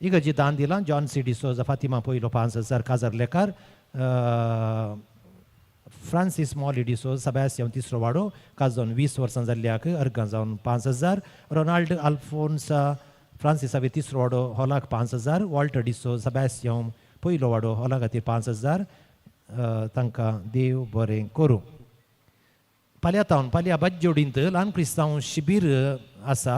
इगर्जी दान दिलां जॉन C. डिसोजा फातिमा पयलो 5,000 काजार लेकार फ्रांसीस मॉली डिसोज सेबास्त्यान 3रो वाडो काजोन 20 वर्सां जाल्ल्याक अर्गां जावन 5,000 रोनाल्ड आल्फोन्सा फ्रांसीस हांवें 3रो वाडो हॉलाक 5,000 वॉल्टर डिसोज सेबास्त्यान पयलो वाडो हॉला खातीर 5,000 तांकां देव बरें करूं फाल्यां बाज्जोडींत ल्हान क्रिस्तांव शिबीर आसा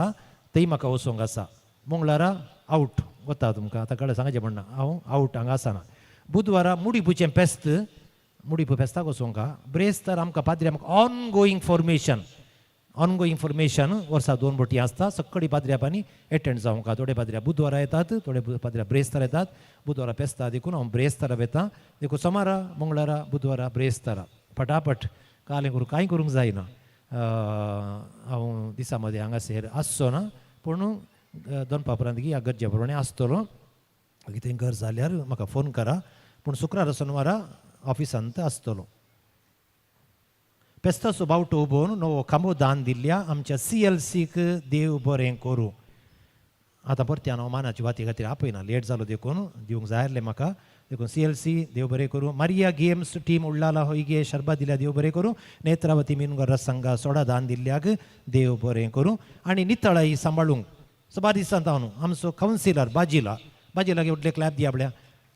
थंय म्हाका वचोंक आसा मंगळारा आवट ಗೊತ್ತಾ तुमकां आतां कळ्ळें सांगाचें म्हणना हांव आवट हांगा आसना बुधवारा मुडिपूचें फेस्त मुडिपू फेस्ताक वचूंक ब्रेस्तार आमकां पाद्री आमकां ऑनगोईंग फॉर्मेशन वर्सा 2 बोटी आसता सकाळी पाद्र्यापांनी एटेंड जावंक थोडे पाद्र्या बुधवारा येतात थोडे पाद्र्या ब्रेस्तार येतात बुधवारा फेस्ता देखून हांव ब्रेस्तारा वेता देखून सोमारा मंगळारा बुधवारा ब्रेस्तारा फटाफट कालें करूं कांय करूंक जायना हांव दिसा मदें हांगासर आसचो ना पूण दनपा उपरांत ह्या गरजे प्रमाणे आसतलो कितें घर जाल्यार म्हाका फोन करा पूण शुक्रारा शेनवारा ऑफिसांत आसतलो पेस्ताचो बावटो उबोवन नवो खांबो दान दिल्ल्या आमच्या CLCक देव बरें करूं आतां परत्यान हांव मानाची वाती खातीर आपयना लेट जालो देखून दिवंक जाय आसलें म्हाका देखून CLC देव बरें करूं मारिया गेम्स टीम उडलाला होईगे शर्बा दिल्या देव बरें करूं नेत्रावती मिनगर रसंगा सोडा दान दिल्ल्याक देव बरें करूं आनी नितळाई सांबाळूंक सबार दिसांत हांव न्हू आमचो कावन्सिलर बाजीलाक उठले क्लॅप दिया आपल्या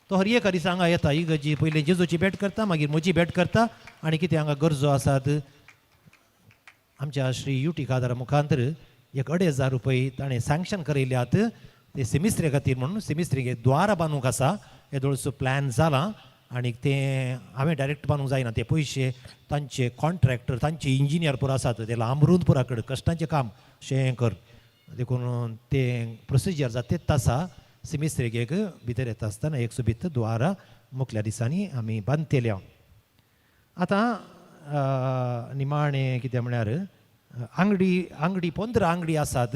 तो हर एक दिसा हांगा येता इगर्जी पयलीं जेजूची भेट करता मागीर म्हजी भेट करता आनी कितें हांगा गरजो आसात आमच्या श्री युटी खादारा मुखांतर 1,500 रुपये ताणें सँक्शन करिल्ल्यात ते सेमिस्त्रे खातीर म्हणून सेमिस्त्रेक द्वार बांदूंक आसा येदोळसो प्लॅन जाला आनी तें हांवें डायरेक्ट बांदूंक जायना ते पयशे तांचे कॉन्ट्रॅक्टर तांचे इंजिनियर पुरो आसात ते अमरूदपुरा कडेन कश्टांचें काम शेंकर देखून तें प्रोसिजर जाता तेच आसा सेमिस्त्रेक भितर येता आसतना 100 भितर द्वारा मुखल्या दिसांनी आमी बांदतेल्या आतां निमाणें कितें म्हळ्यार अंगडी 15 अंगडी आसात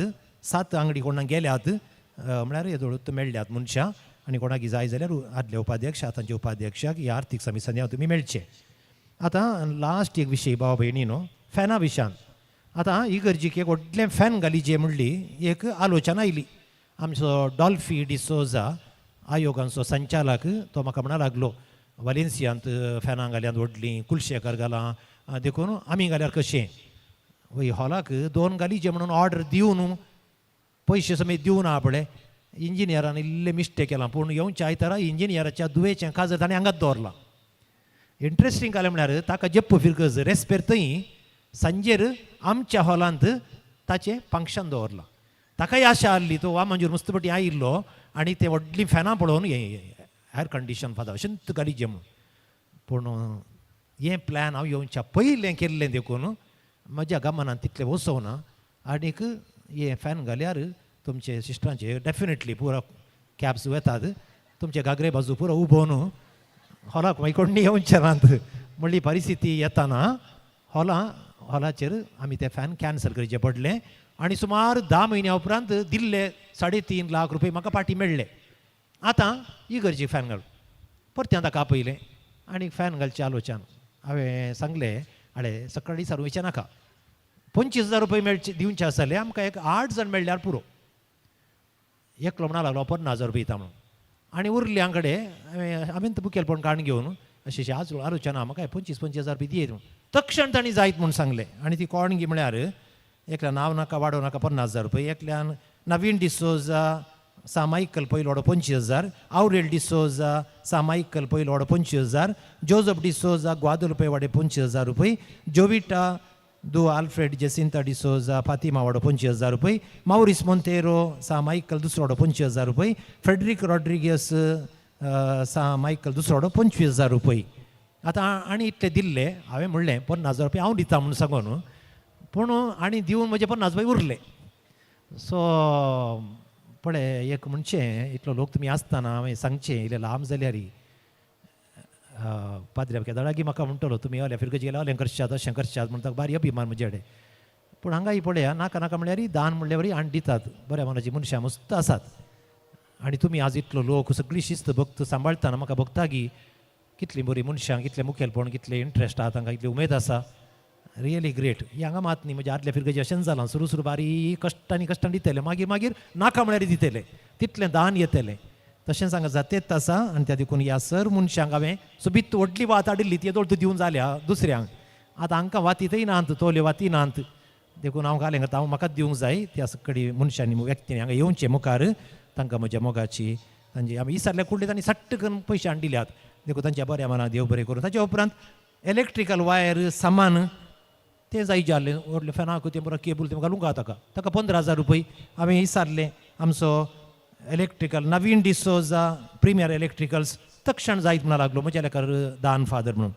7 अंगडी कोणाक गेल्यात म्हळ्यार येदोळूत मेळ्ळ्यात मनशां आनी कोणाक जाय जाल्यार आदले उपाध्यक्ष आतांच्या उपाध्यक्षाक ह्या आर्थीक समितींनी तुमी मेळचे आतां लास्ट एक विशय भाव भयणीनो फॅना विशयान आतां इगर्जीक एक व्हडलें फॅन घालीचें म्हणली एक आलोचना आयली आमचो डॉल्फी डिसोजा आयोगांचो संचालक तो म्हाका म्हणा लागलो वालेन्सियांत फॅनां घाल्यांत व्हडलीं कुलशेकर घालां देखून आमी घाल्यार कशें वय हॉलाक 2 घालीचें म्हणून ऑर्डर दिवन पयशे समेत दिवन आहा पळय इंजिनियरान इल्लें मिस्टेक केलां पूण येवच्या आयतारा इंजिनियराच्या दुवेचें काजत ताणें हांगाच दवरलां इंट्रस्टींग जालें म्हळ्यार ताका जप्प फिरकज रेस्पेर थंय सांजेर आमच्या हॉलांत ताचें फंक्शन दवरलां ताकाय आशा आसली तो वा मंजूर मुस्तपटी आयिल्लो आनी ते व्हडलीं फॅनां पळोवन एअर कंडिशन फादा अशेंत घालीचें म्हणून पूण हें प्लॅन हांव येवच्या पयलें केल्लें देखून म्हज्या गमनांत तितलें वचोना आनीक हें फॅन घाल्यार तुमचे सिस्टरांचे डेफिनेटली पुरो कॅब्स वेतात तुमचे गागरे बाजू पुरो उबोवन हॉलाक मागीर कोणी येवचे नात म्हणली परिस्थिती येताना हॉलाचेर आमी तें फॅन कॅन्सल करचें पडलें आनी सुमार 10 म्हयन्या उपरांत दिल्ले 3.5 लाख रुपये म्हाका पाटी मेळ्ळे आतां इगर्जी फॅन घाल परतें ताका आपयलें आनी फॅन घालचें आलोचन हांवें सांगलें आडे सकाळी सर्वेचें नाका 25,000 रुपये मेळचे दिवचे आसले आमकां एक 8 जाण मेळ्ळ्यार पुरो एकलो म्हणा लागलो 50,000 रुपये दिता म्हणून आनी उरल्या कडेन हांवें मुखेलपण काण घेवन अशें आज आलोचना म्हाका 25,000 रुपये दिये तक्षण तांणी जायत म्हणून सांगलें आनी ती कोणगी म्हळ्यार एकल्या नांव नाका वाडो नाका 50,000 रुपये एकल्यान नवीन डिसोजा सामायिकल पयलो वाडो 25,000 आवरेल डिसोजा सामायिकल पयलो वाडो 25,000 जोझफ डिसोजा ग्वादलुपे वाडे 25,000 रुपये जोविटा दो आल्फ्रेड जेसिंता डिसोजा फातिमा वाडो 25,000 रुपये माउरिस मोंतेरो सामायिकल दुसरो वाडो 25,000 रुपये फ्रेडरिक रॉड्रिगस सामायिकल दुसरो वाडो 25,000 रुपये आतां आनी इतले दिल्ले हांवें म्हणलें 50,000 रुपये हांव दिता म्हणून सांगून पूण आनी दिवन म्हजे 50,000 रुपये उरले सो पळय एक म्हणचें इतलो लोक तुमी आसतना हांवें सांगचें इल्लें लांब जाल्यार पाद्र्या केदारागी म्हाका म्हणटलो तुमी अल्या फिरगेजी गेल्या अलें करशात अशें करशात म्हणटा बारी अभिमान म्हजे कडेन पूण हांगा ही पळया नाका नाका म्हळ्यार दान म्हणल्या वरी आनी दितात बऱ्या मनाची मनशां मस्त आसात आनी तुमी आज इतलो लोक सगळी शिस्त भक्त सांबाळतना म्हाका भक्तागी कितली बरी मनशां कितलें मुखेलपण कितलें इंट्रस्ट आहा तांकां कितली उमेद आसा रियली ग्रेट ही हांगा मात न्ही म्हणजे आदल्या फिरगेजी अशेंच जालां सुरू बारीक कश्टांनी दितले मागीर नाका म्हळ्यार दितले तितलें दान येतलें तशेंच हांगा जातेच आसा आनी त्या देखून ह्या सर मनशांक हांवें सोबीत व्हडली वात हाडिल्ली ती येदोळ दिवन जाल्या दुसऱ्यांक आतां हांकां वातीतय नात तोले वाती नात देखून हांव घालें करता हांव म्हाकाच दिवंक जाय त्या सकडी मनशांनी व्यक्तींनी हांगा येवचें मुखार तांकां म्हज्या मोगाची तांची आमी विसरल्या कुडले तांणी सट्ट करून पयशे हाडून दिल्यात देखून तांच्या बऱ्या मना देव बरें करून ताच्या उपरांत इलेक्ट्रिकल वायर सामान तें जाय जाल्लें व्हडलें फॅनाक तें बरो केबल तें घालूंक ताका 15,000 रुपये हांवें विचारलें आमचो इलेक्ट्रिकल नवीन डिसोजा प्रीमियर इलेक्ट्रिकल्स तक्षण जायत म्हणा लागलो म्हज्या लेकार दान फादर म्हणून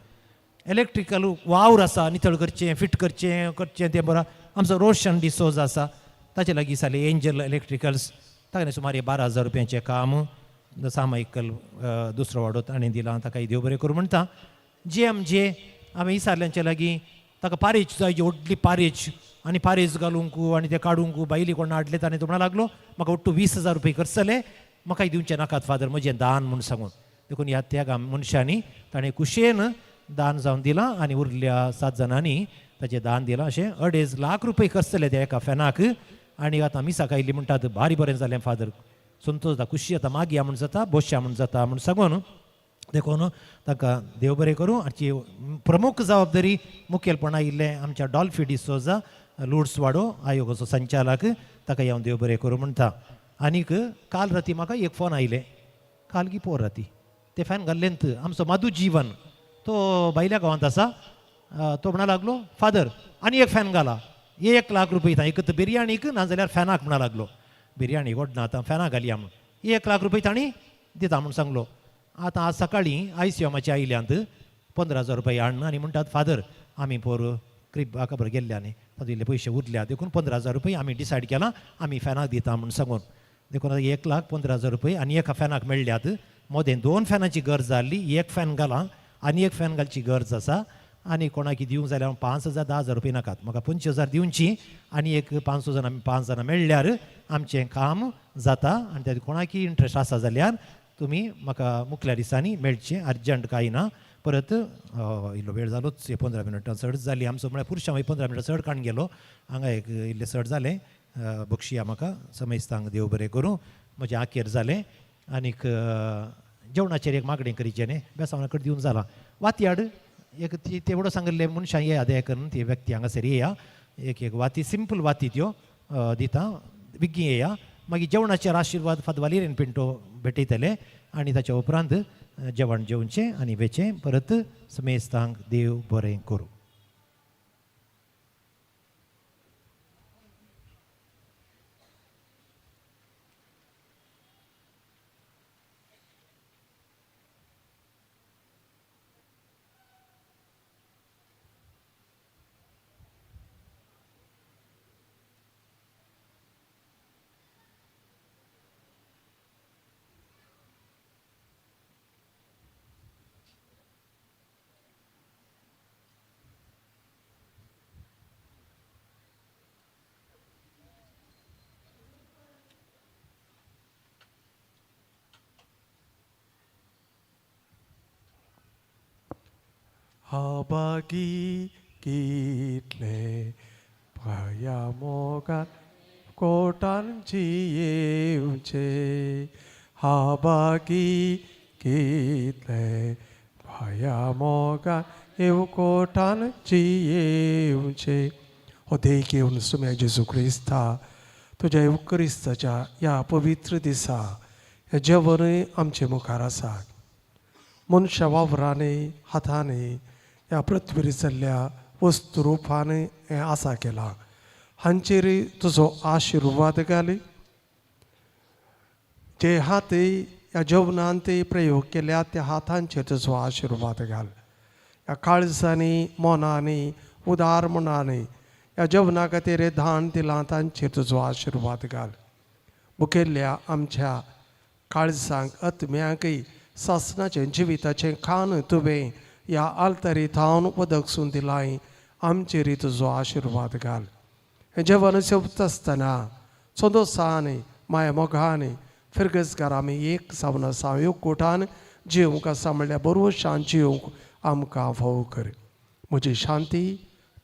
इलेक्ट्रिकल वावर आसा नितळ करचें फिट करचें तें बरो आमचो रोशन डिसोजा आसा ताचे लागीं जालें एंजल इलेक्ट्रिकल्स ताणें सुमार 12,000 रुपयांचें काम सामायिकल दुसरो वाडो ताणें दिलां ताका देव बरें करूं म्हणटा जे हांवें विचारल्यांचे लागीं ताका पारेज जाय व्हडली पारेज आनी पारेज घालूंक आनी ते काडूंक बायली कोण हाडले ताणें तो म्हणूं लागलो म्हाका ಒಟ್ಟು 20,000 रुपये खर्चले म्हाका दिवचे नाकात फादर म्हजें दान म्हूण सांगून देखून ह्या त्या मनशांनी ताणें कुशेन दान जावन दिलां आनी उरल्या 7 जाणांनी ताचें दान दिलां अशें 2.5 लाख रुपये खर्चले त्या एका फॅनाक आनी आतां मिसाक आयिल्ली म्हणटात भारी बरें जालें फादर संतोश जाता खुशी जाता मागया म्हूण जाता बोश्या म्हूण जाता म्हूण सांगून देखून ताका देव बरें करूं हाची प्रमुख जबाबदारी मुखेलपण आयिल्लें आमच्या डॉल्फी डिसोजा लुड्स वाडो आयोगाचो संचालक ताका हांव देव बरें करूं म्हणटा आनीक काल राती म्हाका एक फोन आयले काल की पोर राती ते फॅन घाल्लेंत आमचो माधू जीवन तो भायल्या गांवांत आसा तो म्हणा लागलो फादर आनी एक फॅन घाला 1 लाख रुपये दिता एक बिरयाणीक नाजाल्यार फॅनाक म्हणा लागलो बिरयाणी व्हडना आतां फॅनाक घालया म्हूण 1 लाख रुपये ताणी दिता म्हूण सांगलो आतां आज सकाळीं आयसीएमाचे आयल्यांत 15,000 रुपये हाडून आनी म्हणटात फादर आमी पोर क्रिबा खबर गेल्ल्यानी तातूंतले पयशे उरल्या देखून 15,000 रुपये आमी डिसायड केलां आमी फॅनाक दिता म्हूण सांगून देखून 1,15,000 रुपये आनी एका फॅनाक मेळ्ळ्यात मोदें 2 फॅनाची गरज जाल्ली 1 फॅन घालां आनी 1 फॅन घालची गरज आसा आनी कोणाक दिवंक जाल्यार 5,000 10,000 रुपये नाकात म्हाका 25,000 दिवची आनी एक 500 आमी 5 जाणां मेळ्ळ्यार आमचें काम जाता आनी त्या कोणाकी इंट्रस्ट आसा जाल्यार तुमी म्हाका मुखल्या दिसांनी मेळचें अर्जंट कांय ना परत इल्लो वेळ जालोच 15 मिनटां चड जाली आमचो म्हळ्यार पुरुशां 15 मिनटां चड काण गेलो हांगा एक इल्लें चड जालें बक्षिया म्हाका समेस्तांक देव बरें करूं म्हजें आखेर जालें आनीक जेवणाचेर एक मागणें करीचें न्ही बेसावणा कडेन दिवन जालां वाती हाड एक तेवढो सांगले मनशां येया दया करून ती व्यक्ती हांगासर येया एक वाती सिंपल वाती त्यो दिता विग्गी येया मागीर जेवणाचेर आशिर्वाद फाद वालिरेन पिंटो भेटयतले आनी ताच्या उपरांत जेवण जेवचें आनी वेचें परत समेस्तांक देव बरें करूं 하박이 기tle 바야모가 고단지에 운체 하박이 기tle 바야모가 eu 고단지에 운체 होते उनसुम्या जेजू क्रिस्ता तुझ्या युक्रिस्ताच्या या पवित्र दिसा हे जेवण आमचे मुखार आसा मनशा वावरांनी हातांनी ह्या पृथ्वीर जाल्ल्या वस्तू रुपान हें आसा केलां हांचेर तुजो आशिर्वाद घाल जे हात ह्या जेवणांत प्रयोग केल्या त्या हातांचेर तुजो आशिर्वाद घाल ह्या काळजांनी मोनांनी उदार मनांनी ह्या जेवणा खातीर दान दिलां तांचेर तुजो आशिर्वाद घाल मुखेल्ल्या आमच्या काळजांक आत्म्यांकय सासणाचें जिविताचें खाण तुवें ह्या आल्तारी थावन उदकसून दिलां आमचेर तुजो आशिर्वाद घाल हें जेवण सेवता आसतना संतोशान माया मोगान फिरगसगार आमी एक जावन आसा एकवटान जिवंक आसा म्हणल्यार बरोशान जिवंक आमकां फोव कर म्हजी शांती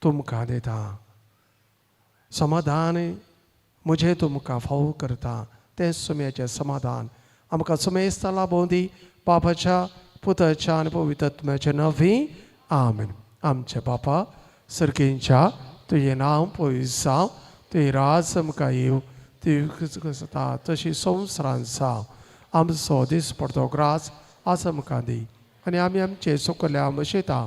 तुमकां दिता समाधान म्हजें तुमकां फोव करता तें सुम्याचें समाधान आमकां सुमेस्ता लाभोवन दी बापाच्या पुताच्या आनी पवित्रात्म्याच्या नवी आमेन आमचे बापा सर्गेंच्या तुजें नांव पयस जावं तुवें राज आमकां येवं तुवें जाता तशी संवसारांत जावं आमचो दीस पडतो ग्रास आज आमकां दी आनी आमी आमचे सुकल्या मशेता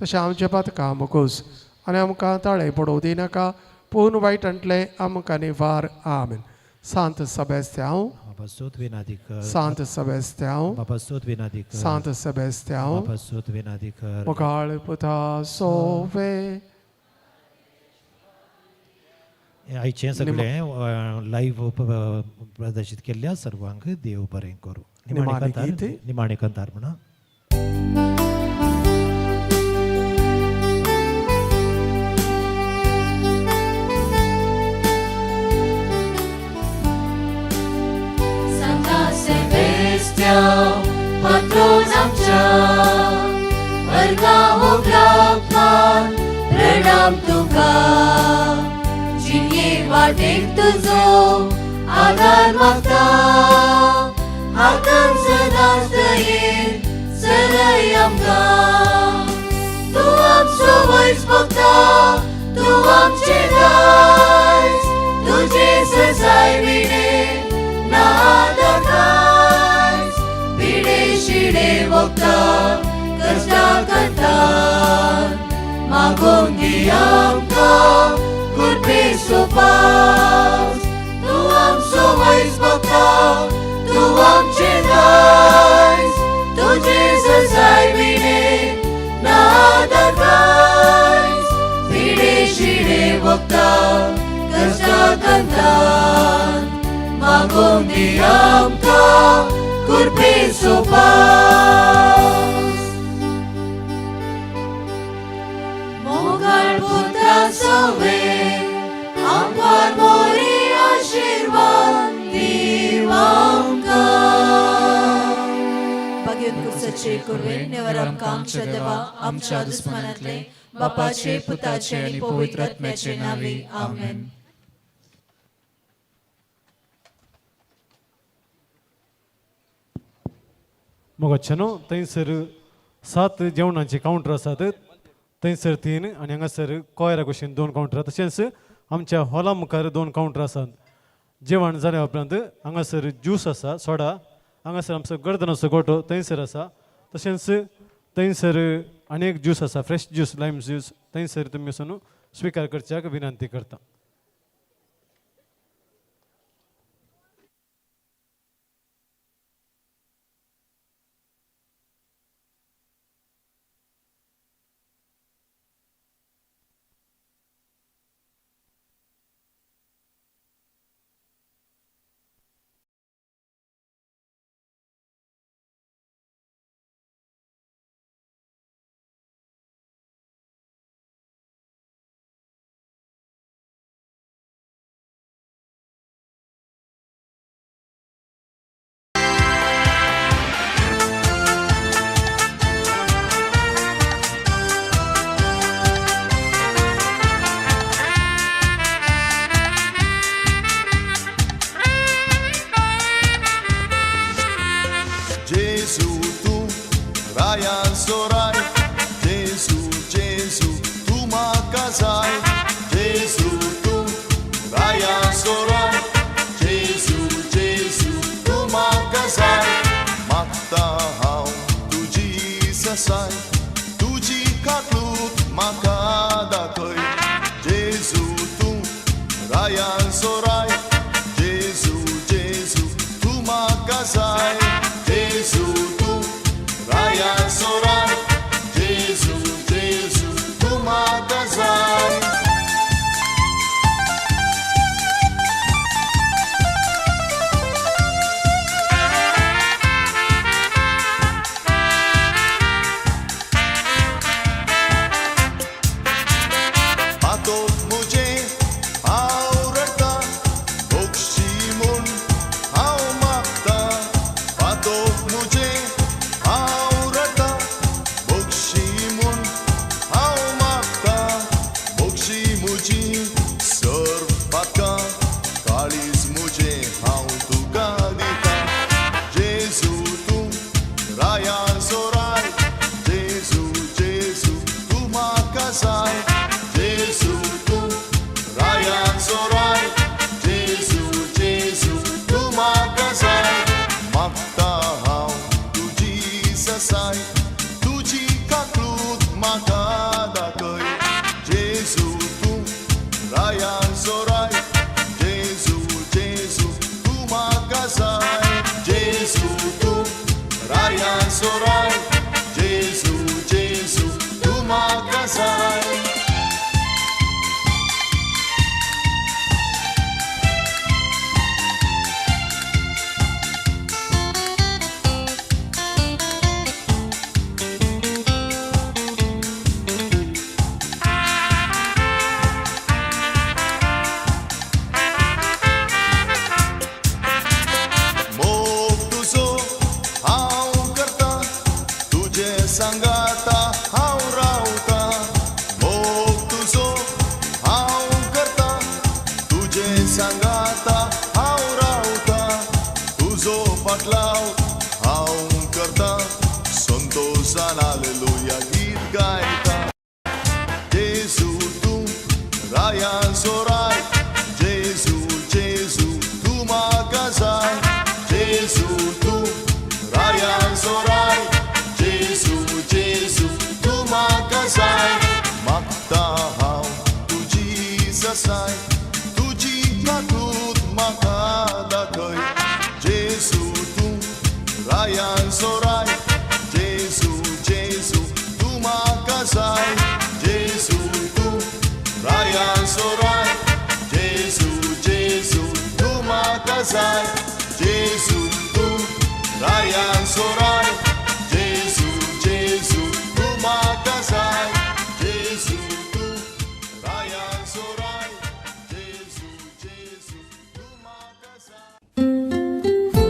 तशें आमचे पातकां मुगोस आनी आमकां ताळे पडोवं दिनाका पूण वायटांतले आमकां निवार आमेन सांत सभेस्त्या हांव Papasut vinadică. Santo Sebastião, Papasut vinadică. Santo Sebastião, Papasut vinadică. o care putea solve. आयचे सगळे लाईव्ह प्रदर्शित केल्ल्या सर्वांक देव बरें करूं. निमाणे कंतार म्हणा. Santa Sebastião, patron आमच्या, वर्गा हो ब्राह्मण, प्रणाम तुका. जिये वाटेक तुझो आधार मागता, हाकम सदांच दयेन चलय आमकां. तूं आमचो वैस भोगता, तूं आमचे दायज, तुजे सजाय विणे ना दाखयज. पिडे शिडे भोगता कश्टा कंठान, मागोन दी आमकां कुर्बे सोपास. तूं आमचो वैस भोगता, तूं आमचे दायज, तुजे सजाय विणे ना दाखयज. पिडे शिडे भोगता कश्टा कंठान, मागोन दी आमकां कुर्बे सोपास. मोगाळ पुत्राचो वेळ आमकां मोरी आशिर्वाद दीव आमकां. भगवंत कुसाचे कुर्बे नेवर आमकां आमच्या देवा, आमच्या दुस्मनांतले बापाचे पुताचे आनी पवित्र आत्म्याचे नावे. आमेन. मग अच्छानो थंयसर 7 जेवणाचे कावंटर आसात. थंयसर 3 आनी हांगासर कोयरा कुशीन 2 कावंटर. तशेंच आमच्या हॉला मुखार 2 कावंटर आसात. जेवण जाल्या उपरांत हांगासर ज्यूस आसा, सोडा. हांगासर आमचो गर्दनाचो गोठो थंयसर आसा. तशेंच थंयसर आनी एक ज्यूस आसा, फ्रेश ज्यूस, लायम ज्यूस. थंयसर तुमी वचून स्विकार करच्याक विनंती करता. Ryan Sorai, Jesu, Jesu, tu म्हाका जाय. Jesu, tu Ryan Sorai, Jesu, Jesu, tu म्हाका जाय. मागता हांव तुजी ससाय, तुजी काकलूत म्हाका दाखय. Jesu, tu Ryan Sorai, Jesu, Jesu, tu म्हाका जाय. Jesu, tu Ryan Sorai, Jesu, Jesu, tu म्हाका जाय. हातोक मुजे हांव रडटा, सोराय जेजू जेजू तूं म्हाका जाय मोग तुजो हांव करता तुजे सांगाता हांव रावता मोग तुजो हांव करता तुजे सांगाता हांव रावता तुजो फाटलाव हांव करता संतोशान हालेलुया गीत गायता जेजू तूं रायान सोराय जेजू जेजू तूं म्हाका जाय जेजू तूं रायान सोराय जेजू जेजू तूं म्हाका जाय मागता हांव तुजी ससाय तुजी तातूंत म्हाका दाखय जेजू तूं रायान सोराय जेजू जेजू तूं म्हाका जाय जेजू तूं रायान सोराय जेजू जेजू तूं म्हाका जाय जेजू तूं रायान सोराय जेजू जेजू तूं म्हाका जाय जेजू तूं रायान सोराय जेजू जेजू तूं म्हाका जाय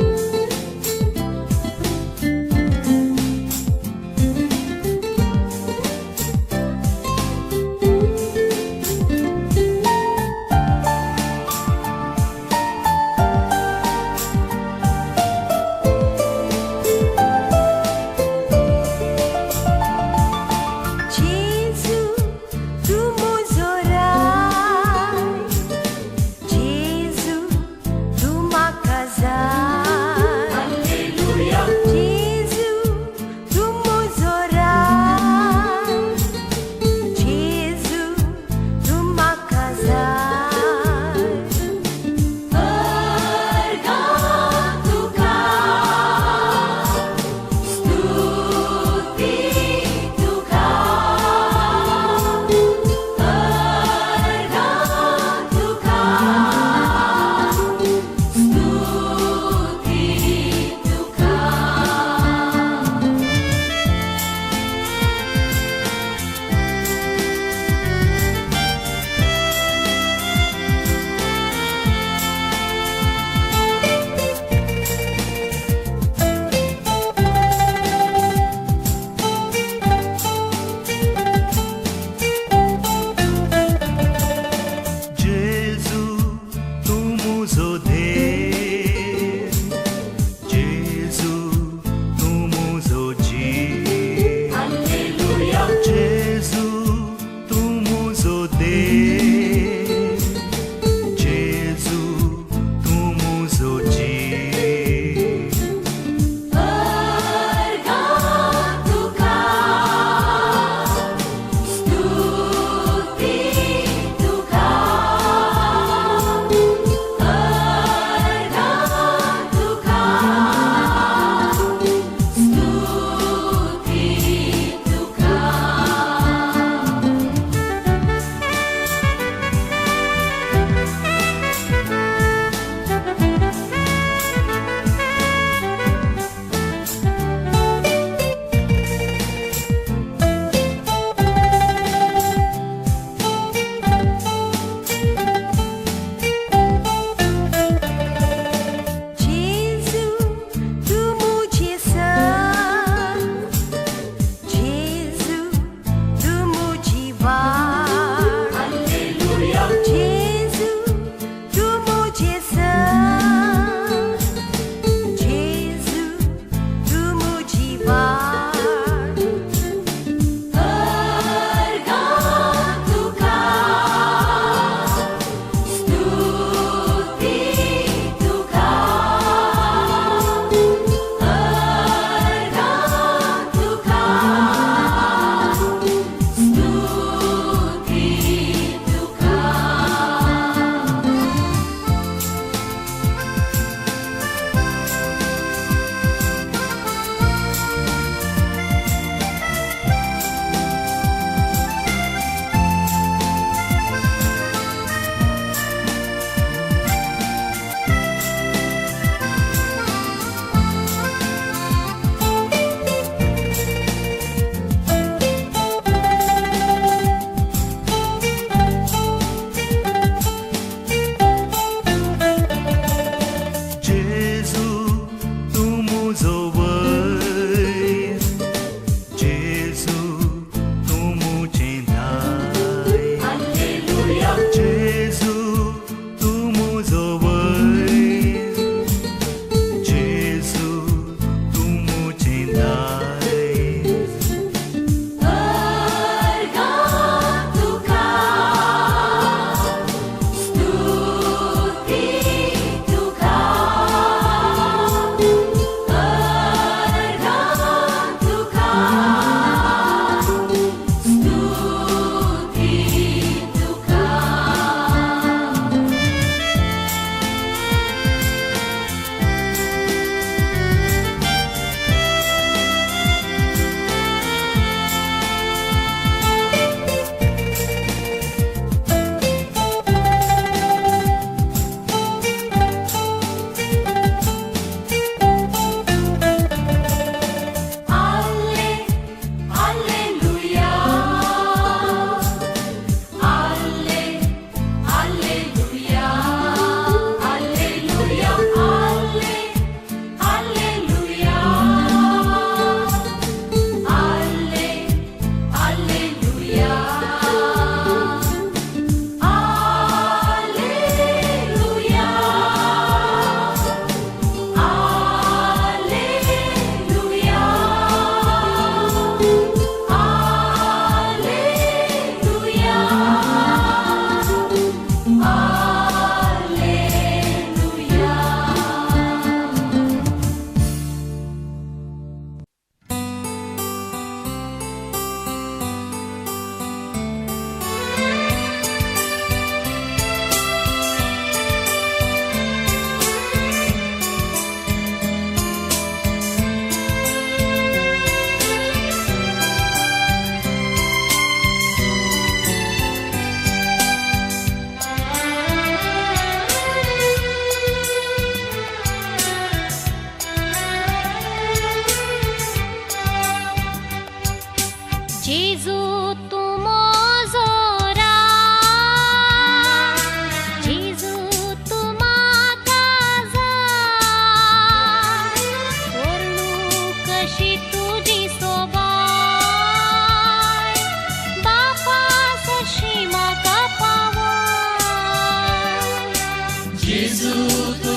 Jesu tu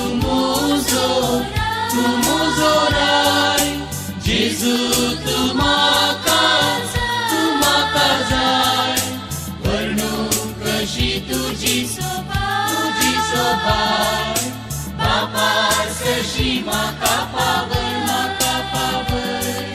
muzorai, Jesu tu makar जाय, वर्णून कशी तुझी सोबाय, बापार कशी म्हाका पावय, म्हाका पावय.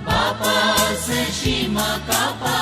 Bapak sesi maka